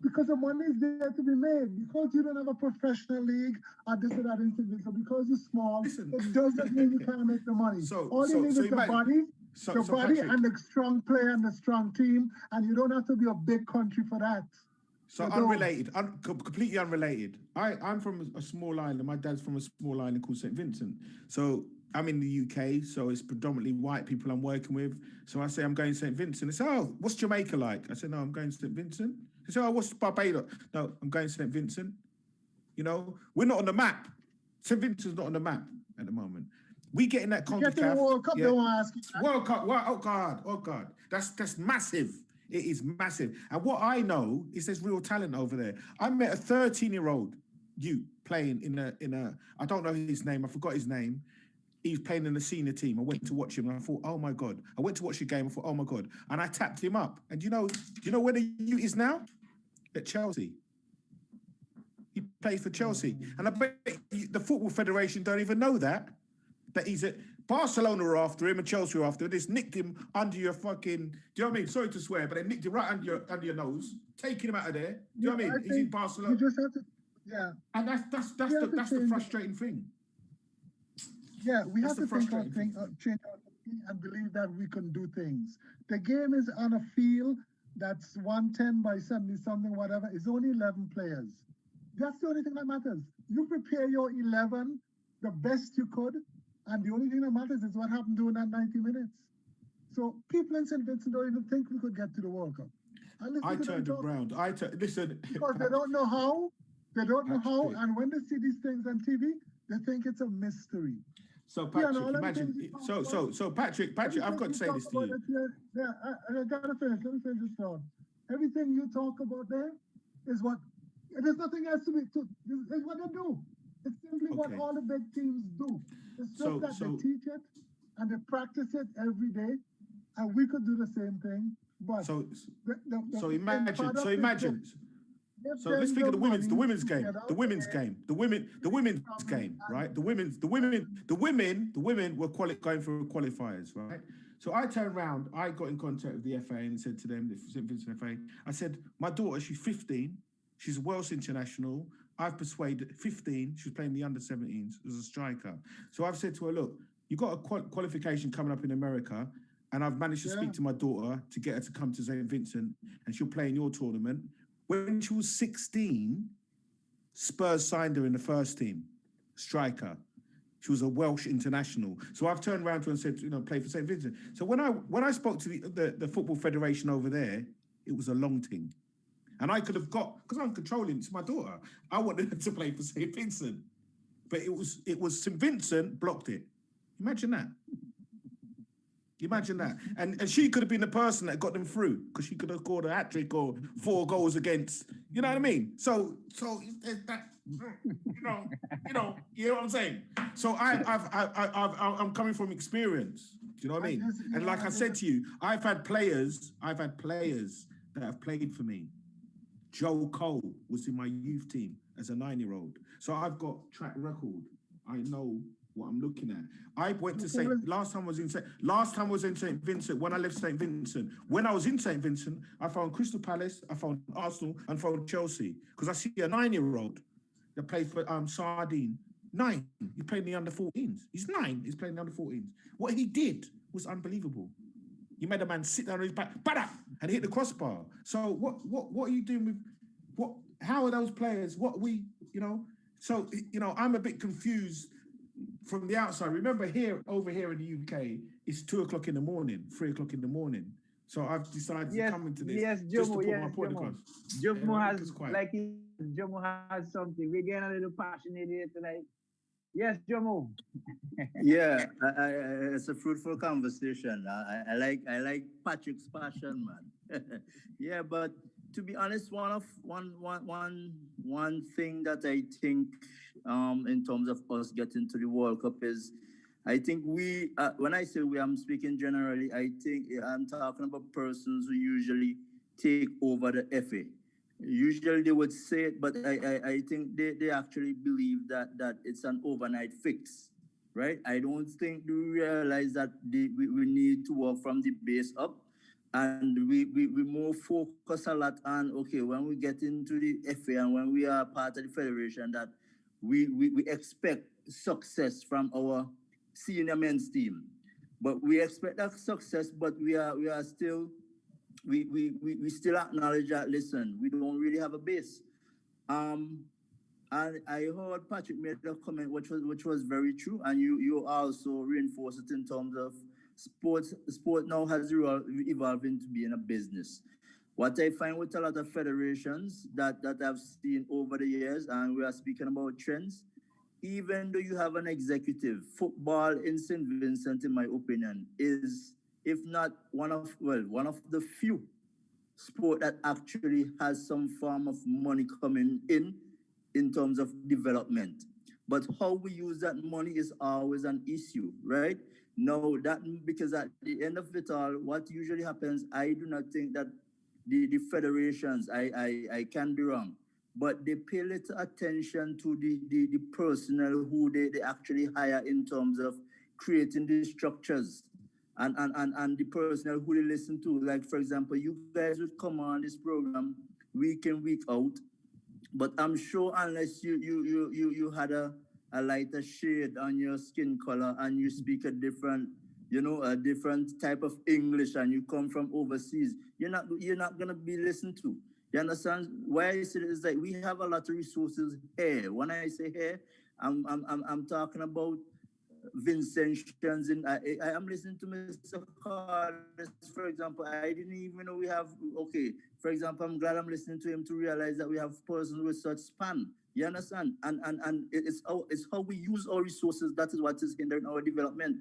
Because the money is there to be made. Because you don't have a professional league or this or that individual, because you're small, it doesn't mean you can't make the money. All you need is the body, Patrick, and the strong player and the strong team, and you don't have to be a big country for that. So unrelated, completely unrelated. I'm from a small island. My dad's from a small island called St. Vincent. So I'm in the UK, so it's predominantly white people I'm working with. So I say I'm going to St. Vincent. They say, oh, what's Jamaica like? I said, no, I'm going to St. Vincent. They say, oh, what's Barbados? No, I'm going to St. Vincent. You know, we're not on the map. St. Vincent's not on the map at the moment. We get in that CONCACAF. Get to the World Cup, they want to ask you. World Cup, oh God. That's massive. It is massive. And what I know is there's real talent over there. I met a 13-year-old youth playing in a I don't know his name, I forgot his name. He's playing in the senior team. I went to watch him and I thought, oh my God. I went to watch the game, I thought, oh my God. And I tapped him up. And you know where the youth is now? At Chelsea. He plays for Chelsea. And I bet the Football Federation don't even know that he's at Barcelona are after him and Chelsea are after him. They just nicked him under your fucking, do you know what I mean? Sorry to swear, but they nicked him right under your nose, taking him out of there. Do you know what I mean? He's in Barcelona. You just have to, yeah. And that's the frustrating thing. Yeah, we have to think on things, change our thinking and believe that we can do things. The game is on a field that's 110 by 70 something, whatever. It's only 11 players. That's the only thing that matters. You prepare your 11 the best you could, and the only thing that matters is what happened during that 90 minutes. So people in St. Vincent don't even think we could get to the World Cup. I turned around. Listen. Because they don't know how. They don't know how. And when they see these things on TV, they think it's a mystery. So Patrick, imagine. So Patrick, I've got to say this to you. I gotta finish. Let me finish this thought. Everything you talk about there is what. There's nothing else to be. It's what they do. It's simply what all the big teams do. It's just that they teach it and they practice it every day, and we could do the same thing. But imagine. So let's think of the women's game, right? The women were going for qualifiers, right? So I turned around, I got in contact with the FA and said to them, the St. Vincent FA, I said, my daughter, she's 15, she's a Welsh international. I've persuaded 15, she was playing the under-17s as a striker. So I've said to her, look, you've got a qualification coming up in America, and I've managed to speak to my daughter to get her to come to St. Vincent, and she'll play in your tournament. When she was 16, Spurs signed her in the first team, striker. She was a Welsh international. So I've turned around to her and said, play for St. Vincent. So when I spoke to the Football Federation over there, it was a long thing. And I could have because I'm controlling, it's my daughter. I wanted her to play for St. Vincent. But it was St. Vincent blocked it. Imagine that. Imagine that. And she could have been the person that got them through, because she could have scored a hat-trick or 4 goals against, you know what I mean? So that, you know what I'm saying? So I'm coming from experience. Do you know what I mean? And like I said to you, I've had players that have played for me. Joe Cole was in my youth team as a 9-year-old. So I've got track record. I know what I'm looking at. I went to last time I was in St. Vincent, when I left St. Vincent. When I was in St. Vincent, I found Crystal Palace, I found Arsenal, and found Chelsea. Because I see a 9-year-old that played for Sardine. 9. He played in the under-14s. He's 9. He's playing in the under-14s. What he did was unbelievable. He made a man sit down on his back, and hit the crossbar. So what are you doing with how are those players? So I'm a bit confused from the outside. Remember over here in the UK, it's 2 o'clock in the morning, 3 o'clock in the morning. So I've decided to come into this just to put my point across. Jomo has something. We're getting a little passionate here tonight. Yes, Jomo. Yeah, it's a fruitful conversation. I like Patrick's passion, man. Yeah, but to be honest, one thing that I think in terms of us getting to the World Cup is, I think we, when I say we, I'm speaking generally, I think I'm talking about persons who usually take over the FA. Usually they would say it, but I think they actually believe that it's an overnight fix, right? I don't think they realize that we need to work from the base up, and we more focus a lot on, okay, when we get into the FA and when we are part of the federation, that we expect success from our senior men's team. But we expect that success, but we are still we still acknowledge that, listen, we don't really have a base. Um, and I heard Patrick made a comment which was very true, and you also reinforce it in terms of sports. Sport now has evolved into being a business. What I find with a lot of federations that I've seen over the years, and we are speaking about trends, even though you have an executive, football in St. Vincent, in my opinion, is, if not one of the few sport that actually has some form of money coming in terms of development. But how we use that money is always an issue, right? No, that, because at the end of it all, what usually happens, I do not think that the federations, I can be wrong, but they pay little attention to the personnel who they actually hire in terms of creating these structures, and the personnel who they listen to. Like, for example, you guys would come on this program week in, week out, but I'm sure unless you had a lighter shade on your skin color and you speak a different type of English, and you come from overseas, you're not gonna be listened to. You understand? Why I say it is like we have a lot of resources here. When I say here, I'm talking about Vincentians, and I am listening to Mr. Carlos, for example. I didn't even know we have, okay, for example, I'm glad I'm listening to him to realize that we have persons with such span. You understand? And it's how we use our resources that is what is hindering our development.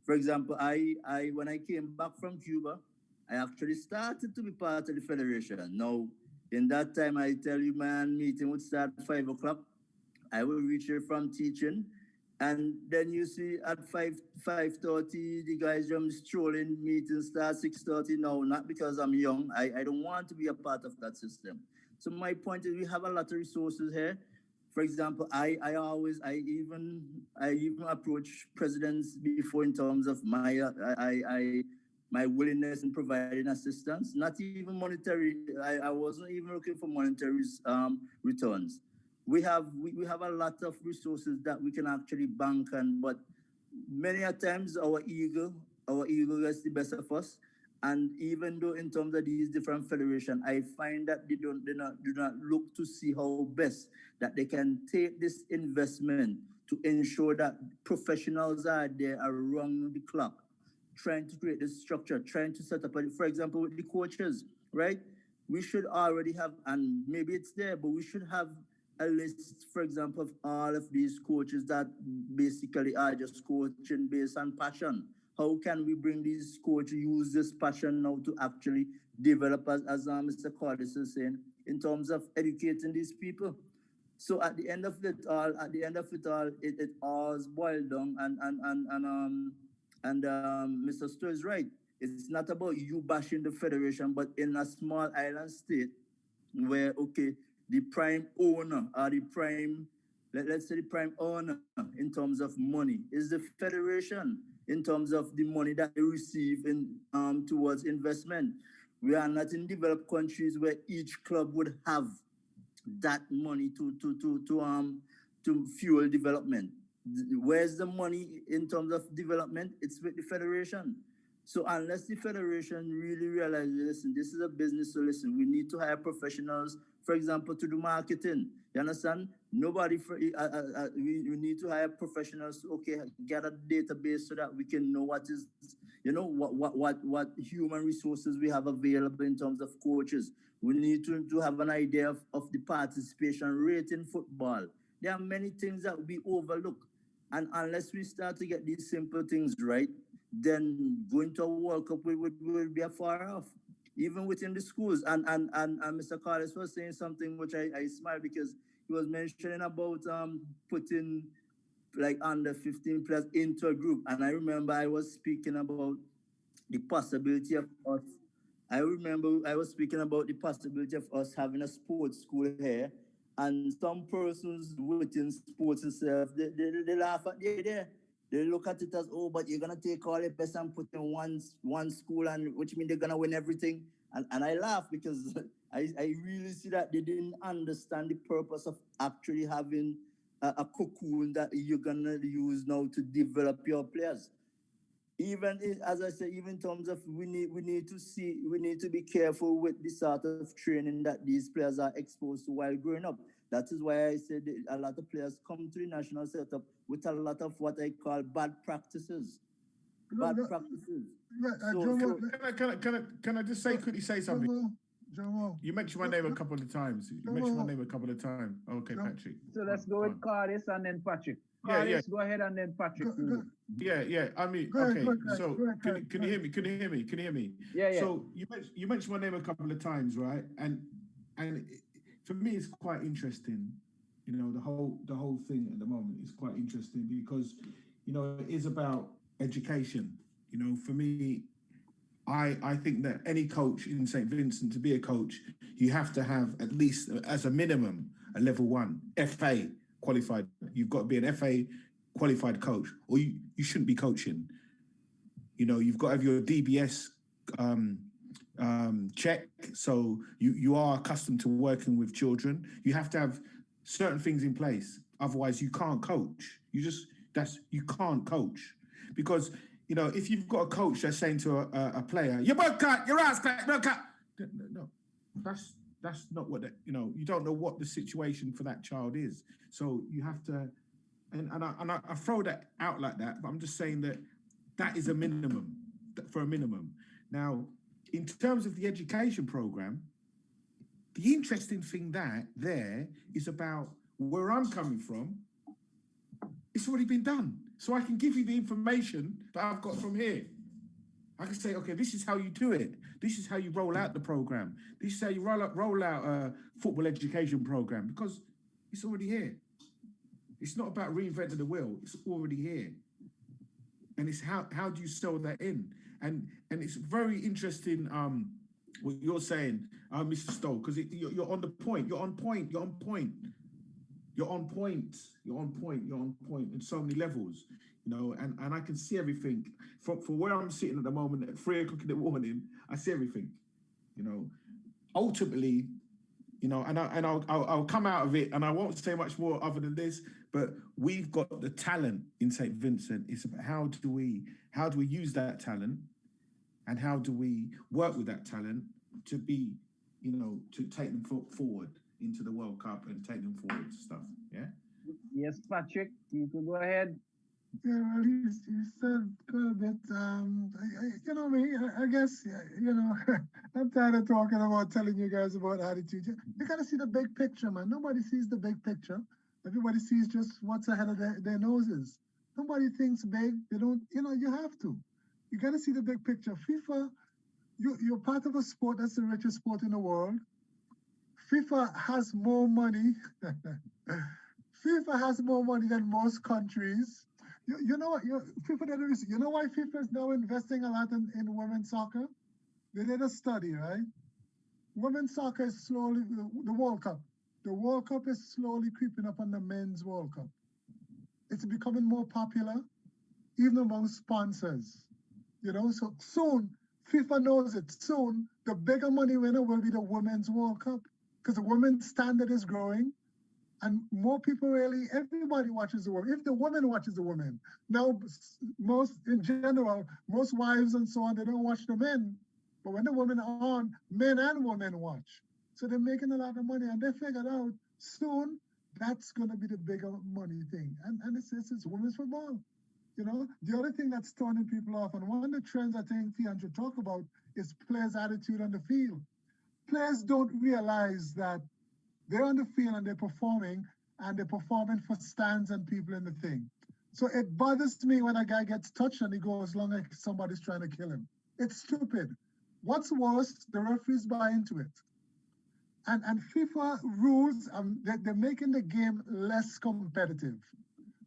For example, I when I came back from Cuba, I actually started to be part of the federation. Now, in that time, I tell you, man, meeting would start at 5 o'clock. I will reach here from teaching, and then you see at 5:30 the guys just strolling. Meeting start 6:30. No, not because I'm young. I don't want to be a part of that system. So my point is, we have a lot of resources here. For example, I even approach presidents before in terms of my willingness in providing assistance, not even monetary. I wasn't even looking for monetary returns. We have a lot of resources that we can actually bank on, but many a times our ego gets the best of us. And even though in terms of these different federations, I find that they do not look to see how best that they can take this investment to ensure that professionals are there around the clock, trying to create this structure, trying to set up, for example, with the coaches, right? We should already have, and maybe it's there, but we should have a list, for example, of all of these coaches that basically are just coaching based on passion. How can we bring these coaches use this passion now to actually develop, as Mr. Cordis is saying, in terms of educating these people? So it all boiled down, and Mr. Stowe is right. It's not about you bashing the federation, but in a small island state where, okay, the prime owner or the prime, let's say the prime owner in terms of money is the federation in terms of the money that they receive in towards investment. We are not in developed countries where each club would have that money to fuel development. Where's the money in terms of development? It's with the federation. So unless the federation really realizes, listen, this is a business, so listen, we need to hire professionals, for example, to do marketing. You understand? We need to hire professionals to, okay, get a database so that we can know what is, what human resources we have available in terms of coaches. We need to have an idea of the participation rate in football. There are many things that we overlook. And unless we start to get these simple things right, then going to a World Cup will be far off, even within the schools. And Mr. Carlos was saying something which I smiled, because he was mentioning about putting like under 15 players into a group. And I remember I was speaking about the possibility of us. I remember I was speaking about the possibility of us having a sports school here, and some persons within sports itself, they laugh at the idea. They look at it as, oh, but you're gonna take all the best and put in one school, and which means they're gonna win everything. And I laugh because I really see that they didn't understand the purpose of actually having a cocoon that you're gonna use now to develop your players. As I say, even in terms of we need to be careful with the sort of training that these players are exposed to while growing up. That is why I said a lot of players come to the national setup with a lot of what I call bad practices. Can I just quickly say something? Jomo. You mentioned my name a couple of times. Okay, Patrick. So let's go with Cardis and then Patrick. Cardis, go ahead and then Patrick. Yeah. I mean, okay. So can you hear me? Can you hear me? Yeah. So you mentioned my name a couple of times, right? And for me, it's quite interesting. You know, the whole thing at the moment is quite interesting because, you know, it is about education. You know, for me, I think that any coach in St. Vincent, to be a coach, you have to have at least, as a minimum, a level 1 FA qualified. You've got to be an FA qualified coach, or you shouldn't be coaching. You know, you've got to have your DBS check, so you are accustomed to working with children. You have to have certain things in place, otherwise you can't coach. You can't coach, because, you know, if you've got a coach that's saying to a player, "Your butt cut, your ass cut, no cut," no, that's not what you know. You don't know what the situation for that child is, so you have to. And I throw that out like that, but I'm just saying that is a minimum, for a minimum. Now, in terms of the education program, the interesting thing there is about where I'm coming from. It's already been done. So I can give you the information that I've got from here. I can say, okay, this is how you do it. This is how you roll out the program. This is how you roll out a football education program, because it's already here. It's not about reinventing the wheel. It's already here. And it's how do you sell that in? And it's very interesting what you're saying, Mr. Stoll, because you're on the point. You're on point in so many levels, you know, and I can see everything from where I'm sitting at the moment at 3 o'clock in the morning. I see everything, you know. Ultimately, you know, and I'll come out of it, and I won't say much more other than this. But we've got the talent in St. Vincent. It's about how do we use that talent, and how do we work with that talent to be, you know, to take them forward into the World Cup and take them forward to stuff. Yeah. Yes, Patrick, you can go ahead. Yeah, well, you said quite a bit. You know me, I guess, you know, I'm tired of talking about telling you guys about attitude. You gotta see the big picture, man. Nobody sees the big picture. Everybody sees just what's ahead of their noses. Nobody thinks big. They don't, you know, you have to. You gotta see the big picture. FIFA, you're part of a sport that's the richest sport in the world. FIFA has more money. FIFA has more money than most countries. You know what? FIFA did a research. You know why FIFA is now investing a lot in women's soccer? They did a study, right? Women's soccer is slowly, the World Cup. The World Cup is slowly creeping up on the men's World Cup. It's becoming more popular, even among sponsors. You know, so soon, FIFA knows it. Soon, the bigger money winner will be the Women's World Cup, because the women's standard is growing. And more people everybody watches the woman. If the woman watches the woman, now in general, most wives and so on, they don't watch the men. But when the women are on, men and women watch. So they're making a lot of money, and they figured out soon that's going to be the bigger money thing. And it's women's football. You know, the other thing that's turning people off, and one of the trends I think Theon should talk about, is players' attitude on the field. Players don't realize that they're on the field and they're performing for stands and people in the thing. So it bothers me when a guy gets touched and he goes long like somebody's trying to kill him. It's stupid. What's worse, the referees buy into it. And FIFA rules, they're making the game less competitive.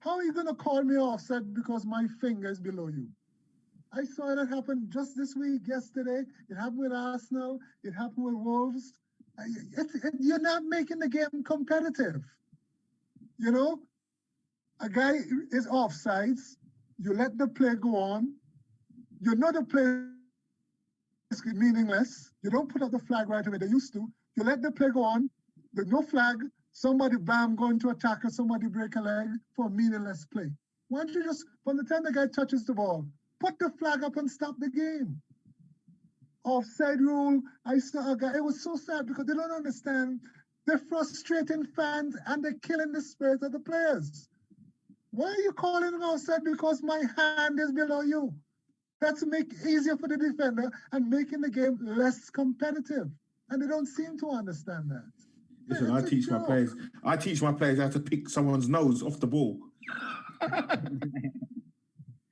How are you going to call me offside because my finger is below you? I saw that happen just this week, yesterday. It happened with Arsenal. It happened with Wolves. You're not making the game competitive. You know, a guy is offsides. You let the play go on. You know the play is meaningless. You don't put up the flag right away. They used to. You let the play go on. There's no flag. Somebody, bam, going to attack or somebody break a leg for a meaningless play. Why don't you just, from the time the guy touches the ball, put the flag up and stop the game. Offside rule, I saw a guy, it was so sad because they don't understand. They're frustrating fans and they're killing the spirit of the players. Why are you calling an offside? Because my hand is below you. That's make it easier for the defender and making the game less competitive. And they don't seem to understand that. Listen, I teach my players how to pick someone's nose off the ball.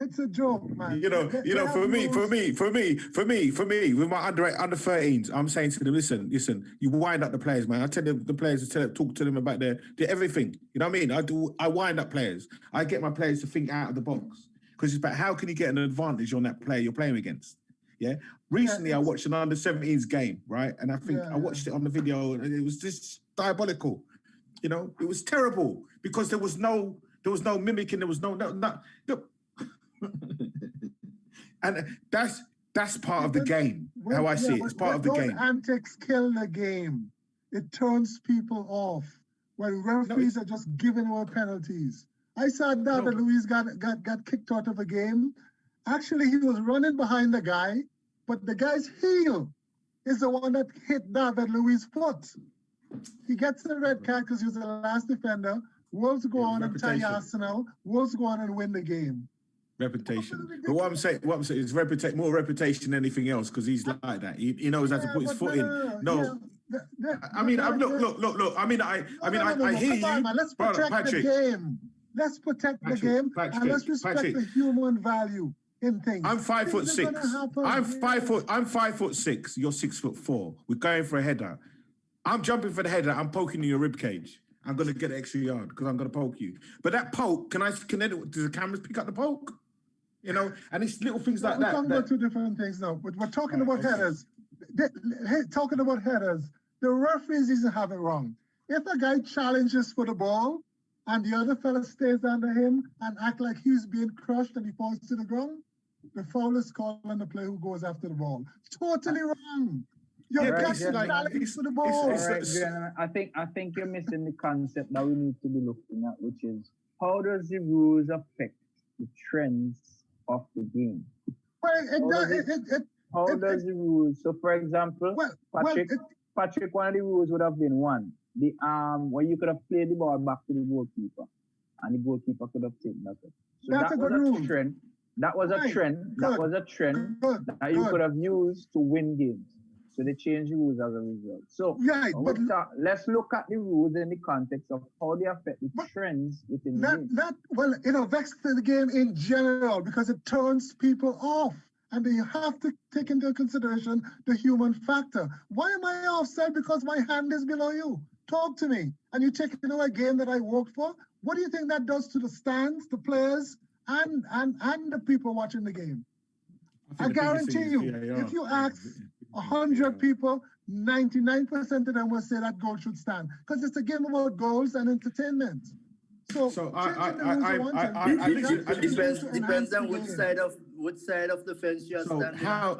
It's a joke, man. You know, for me, with my under 13s, I'm saying to them, listen, you wind up the players, man. I tell the players, talk to them about their everything. You know what I mean? I wind up players. I get my players to think out of the box. Because it's about how can you get an advantage on that player you're playing against? Yeah. Recently, I watched an under 17s game, right? And I think I watched it on the video, and it was just diabolical. You know, it was terrible because there was no mimicking, there was no. And that's part of the game. How I see it, it's part of the game. Those antics kill the game. It turns people off when referees are just giving away penalties. I saw that Luis got kicked out of a game. Actually, he was running behind the guy, but the guy's heel is the one that hit David Luiz' foot. He gets the red card because he was the last defender. Wolves go on and tie Arsenal. Wolves go on and win the game. Reputation. But what I'm saying is more reputation than anything else because he's like that. He knows how to put his foot in. Look. I mean, I hear you. Let's protect the game. Let's protect the game and let's respect the human value in things. I'm 5'6". I'm 5'6". You're 6'4". We're going for a header. I'm jumping for the header. I'm poking in your rib cage. I'm gonna get an extra yard because I'm gonna poke you. But that poke, do the cameras pick up the poke? You know, and it's little things like that. We're talking about two different things now. But we're talking about headers. Talking about headers, the referees doesn't have it wrong. If a guy challenges for the ball and the other fella stays under him and act like he's being crushed and he falls to the ground, the foul is called on the player who goes after the ball. Totally wrong. You're challenge for the ball. I think you're missing the concept that we need to be looking at, which is how does the rules affect the trends of the game? How does the rules? So, for example, Patrick, one of the rules would have been one. The where you could have played the ball back to the goalkeeper, and the goalkeeper could have taken that. So that's a good rule. Trend. That was a trend. That was a trend that you could have used to win games. So they changed the rules as a result. So let's look at the rules in the context of how they affect the trends within the game. Vex the game in general because it turns people off. And you have to take into consideration the human factor. Why am I offside? Because my hand is below you. Talk to me. And you take away a game that I worked for. What do you think that does to the stands, the players, and the people watching the game? I guarantee you, if you ask 100 people, 99% of them will say that goal should stand. Because it's a game about goals and entertainment. Depends on which side of the fence you're standing. How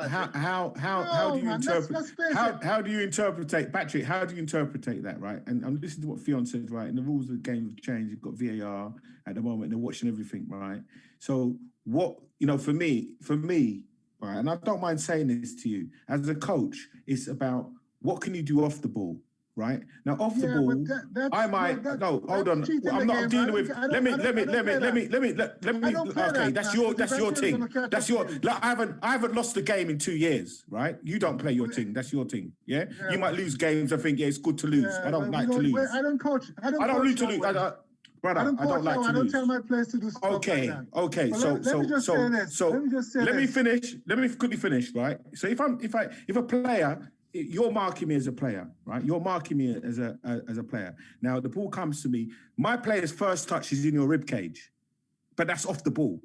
do you interpret Patrick? How do you interpret that, right? And this is what Theon said, right? And the rules of the game have changed. You've got VAR at the moment. They're watching everything, right? So what for me, right? And I don't mind saying this to you as a coach. It's about what can you do off the ball. Right now, off the ball, I might hold on. I'm not dealing with. Let me. Okay, that's your thing. That's your. I haven't lost the game in 2 years. Right? You don't play your thing. That's your thing. Yeah. You might lose games. I think it's good to lose. I don't like to lose. I don't coach. I don't lose to lose. Brother, I don't like to lose. I don't tell my players to do stuff okay. Let me just say let me finish. Let me quickly finish. Right. So if a player. You're marking me as a player, right? You're marking me as a player. Now the ball comes to me. My player's first touch is in your rib cage, but that's off the ball,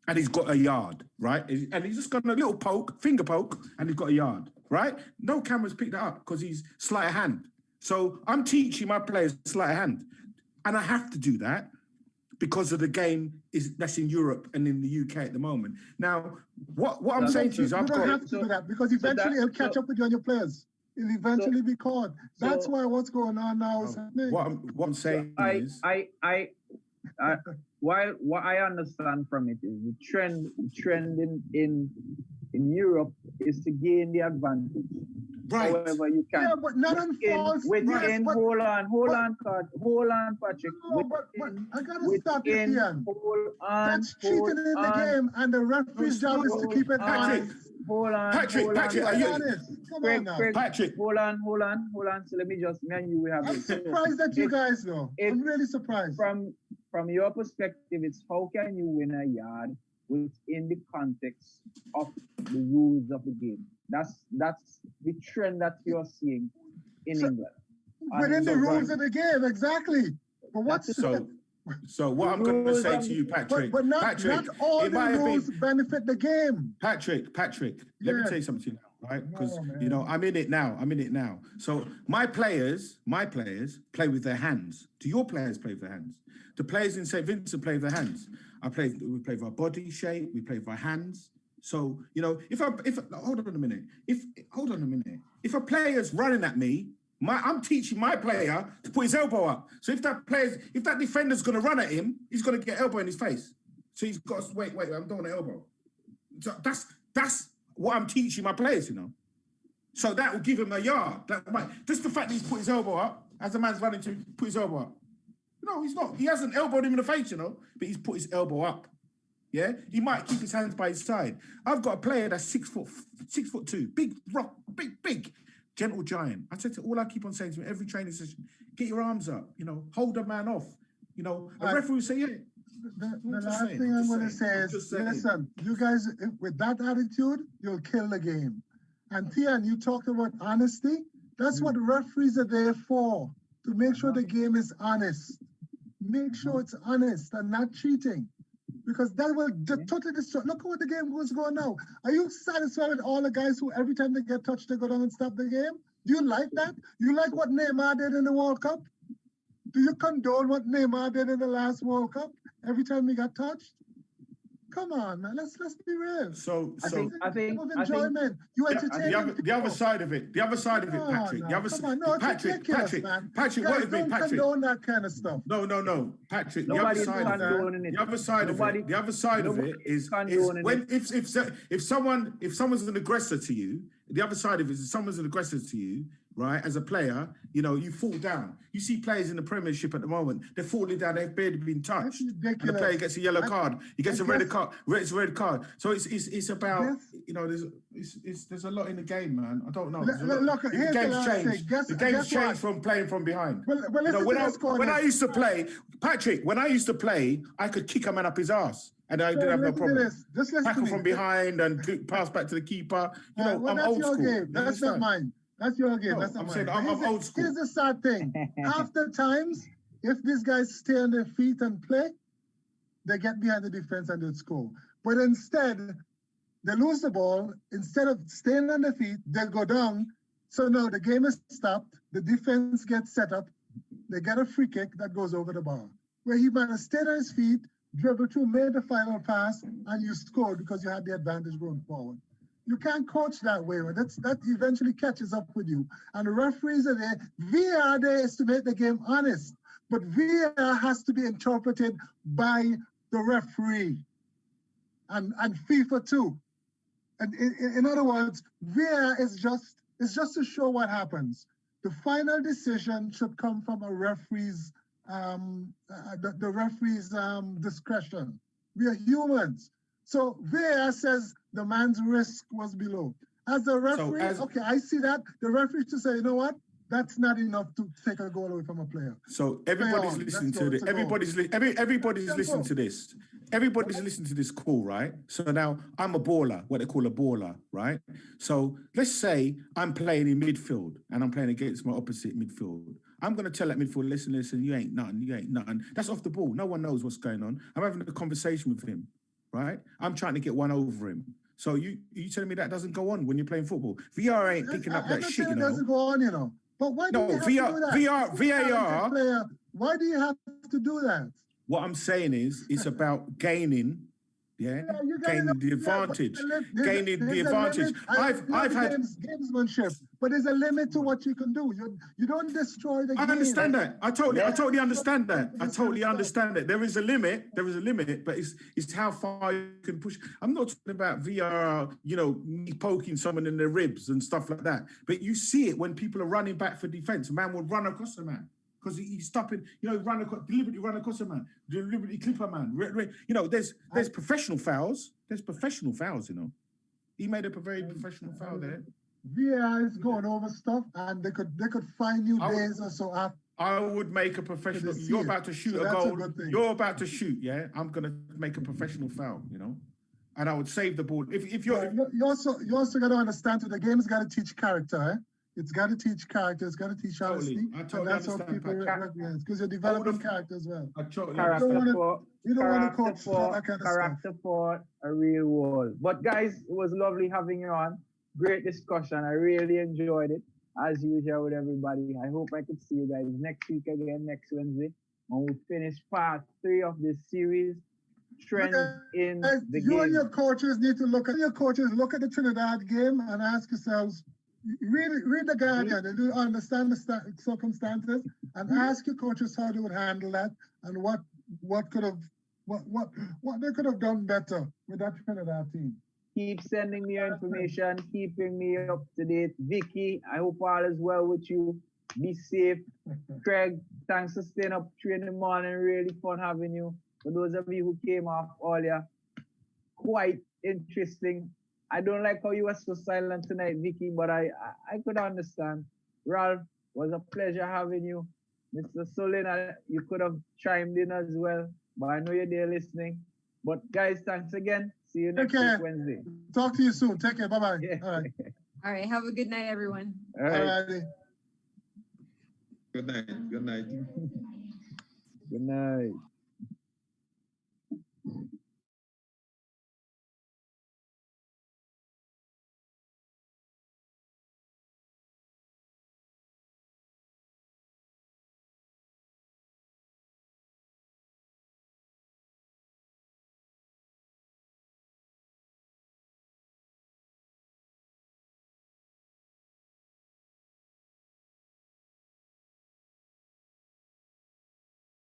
and he's got a yard, right? And he's just got a little finger poke, and he's got a yard, right? No cameras picked that up because he's sleight of hand. So I'm teaching my players sleight of hand, and I have to do that because of the game that's in Europe and in the UK at the moment. Now, what I'm saying to you is you don't have to do that because eventually it'll catch up with you and your players. It'll eventually be caught. That's why what's going on now is happening. What I'm saying is... While what I understand from it is the trend in Europe is to gain the advantage. Right. However you can. Yeah, but not on Within, hold on, Patrick. No, but I gotta stop you, Theon. That's cheating in the game, and the referee's job is to keep it honest. Hold on. Patrick, are you honest? Come Craig, on now. Craig, Patrick? hold on. So let me just, me and you, we have I'm this. surprised that you guys know. I'm really surprised. From your perspective, it's how can you win a yard within the context of the rules of the game. That's the trend that you're seeing in England. Within the rules of the game, exactly. But what's so what I'm going to say to you, Patrick, but not all the rules benefit the game. Patrick, let me tell you something to you now, right? Because I'm in it now. So my players play with their hands. Do your players play with their hands? The players in St. Vincent play with their hands. We play with our body shape. We play with our hands. So if hold on a minute. If a player's running at me, I'm teaching my player to put his elbow up. So if that defender's going to run at him, he's going to get elbow in his face. So he's got to wait. I'm doing an elbow. So that's what I'm teaching my players. So that will give him a yard. Just the fact that he's put his elbow up as the man's running to put his elbow up. No, he's not. He hasn't elbowed him in the face, but he's put his elbow up. Yeah, he might keep his hands by his side. I've got a player that's 6'2", big rock, big, gentle giant. I said to all I keep on saying to him every training session, get your arms up, hold a man off. A referee will say, yeah. The last thing I'm going to say is, listen, you guys, with that attitude, you'll kill the game. And Theon, you talked about honesty. That's what referees are there for, to make sure the game is honest. Make sure it's honest and not cheating. Because that will totally destroy. Look at what the game was going now. Are you satisfied with all the guys who every time they get touched, they go down and stop the game? Do you like that? You like what Neymar did in the World Cup? Do you condone what Neymar did in the last World Cup? Every time he got touched? Come on, man. Let's be real. I think enjoyment. You entertain the other side of it, Patrick. No. The other side. No, Patrick, what is it, Patrick? Don't that kind of stuff. No, Patrick. The other side of it is when if someone's an aggressor to you, the other side of it is if someone's an aggressor to you, right? As a player, you fall down. You see players in the Premiership at the moment, they're falling down, they've barely been touched. And the player gets a yellow card. He gets a red card. It's a red card. So it's about, there's a lot in the game, man. I don't know. Look, the game's changed. The game's changed from playing from behind. When I used to play, Patrick, I could kick a man up his ass. And I didn't have no problem. Tackle from behind and pass back to the keeper. I'm old school. Game. That's not mine. That's your game. That's not mine. I'm old school. Here's the sad thing. Half the times, if these guys stay on their feet and play, they get behind the defense and they score. But instead, they lose the ball. Instead of staying on their feet, they go down. So now the game is stopped. The defense gets set up. They get a free kick that goes over the bar. Where he might have stayed on his feet, dribbled through, made the final pass, and you scored because you had the advantage going forward. You can't coach that way. That eventually catches up with you. And the referees are there. VAR there is to make the game honest. But VAR has to be interpreted by the referee and FIFA too. And in other words, VAR is just to show what happens. The final decision should come from a referee's the referee's discretion. We are humans. So VAR says the man's risk was below. As a referee, okay, I see that. The referee to say, you know what? That's not enough to take a goal away from a player. So everybody's listening to this. Everybody's listening to this. Everybody's listening to this call, right? So now I'm a baller, what they call a baller, right? So let's say I'm playing in midfield and I'm playing against my opposite midfield. I'm going to tell that midfield, listen, you ain't nothing. That's off the ball. No one knows what's going on. I'm having a conversation with him, right? I'm trying to get one over him. So you telling me that doesn't go on when you're playing football? VR ain't picking up that shit, it doesn't go on, But why do you have to do that? VAR. Why do you have to do that? What I'm saying is, it's about gaining Yeah, you gotta gaining know- the yeah, but advantage. there's Gaining the a advantage. limit. I love I've the had. gamesmanship, but there's a limit to what you can do. You don't destroy the I game. understand that. I totally understand that. I This totally kind of understand that. There is a limit. There is a limit, but it's how far you can push. I'm not talking about VR, me poking someone in the ribs and stuff like that. But you see it when people are running back for defense. A man will run across a man because he's stopping. Deliberately run across a man, deliberately clip a man. There's professional fouls. There's professional fouls. He made up a very professional foul there. VR is going over stuff, and they could find you days or so after. I would make a professional. see You're it. about to shoot So a that's a goal. good thing. You're about to shoot. Yeah, I'm gonna make a professional foul. And I would save the ball. If you're, You also got to understand that the game's got to teach character. Eh? It's got to teach character. It's got to teach honesty. I totally and that's how understand, people Pat. recognize, because you're developing character as well. I totally Character understand. You don't want to coach for that kind of character for a real world. But guys, it was lovely having you on. Great discussion. I really enjoyed it. As usual with everybody. I hope I could see you guys next week again, next Wednesday, when we finish part 3 of this series, Trends in the You Game. and your coaches need to look at the Trinidad game and ask yourselves, read the Guardian and understand the circumstances, and ask your coaches how they would handle that and what they could have done better with that Trinidad team. Keep sending me your information, keeping me up to date. Vicky, I hope all is well with you. Be safe. Craig, thanks for staying up 3 in the morning. Really fun having you. For those of you who came off earlier, quite interesting. I don't like how you were so silent tonight, Vicky, but I could understand. Ralph, was a pleasure having you. Mr. Solina, you could have chimed in as well, but I know you're there listening. But guys, thanks again. See you next week, Wednesday. Talk to you soon. Take care. Bye-bye. Yeah. All right. All right. Have a good night, everyone. All right. All righty. Good night. Good night. Good night.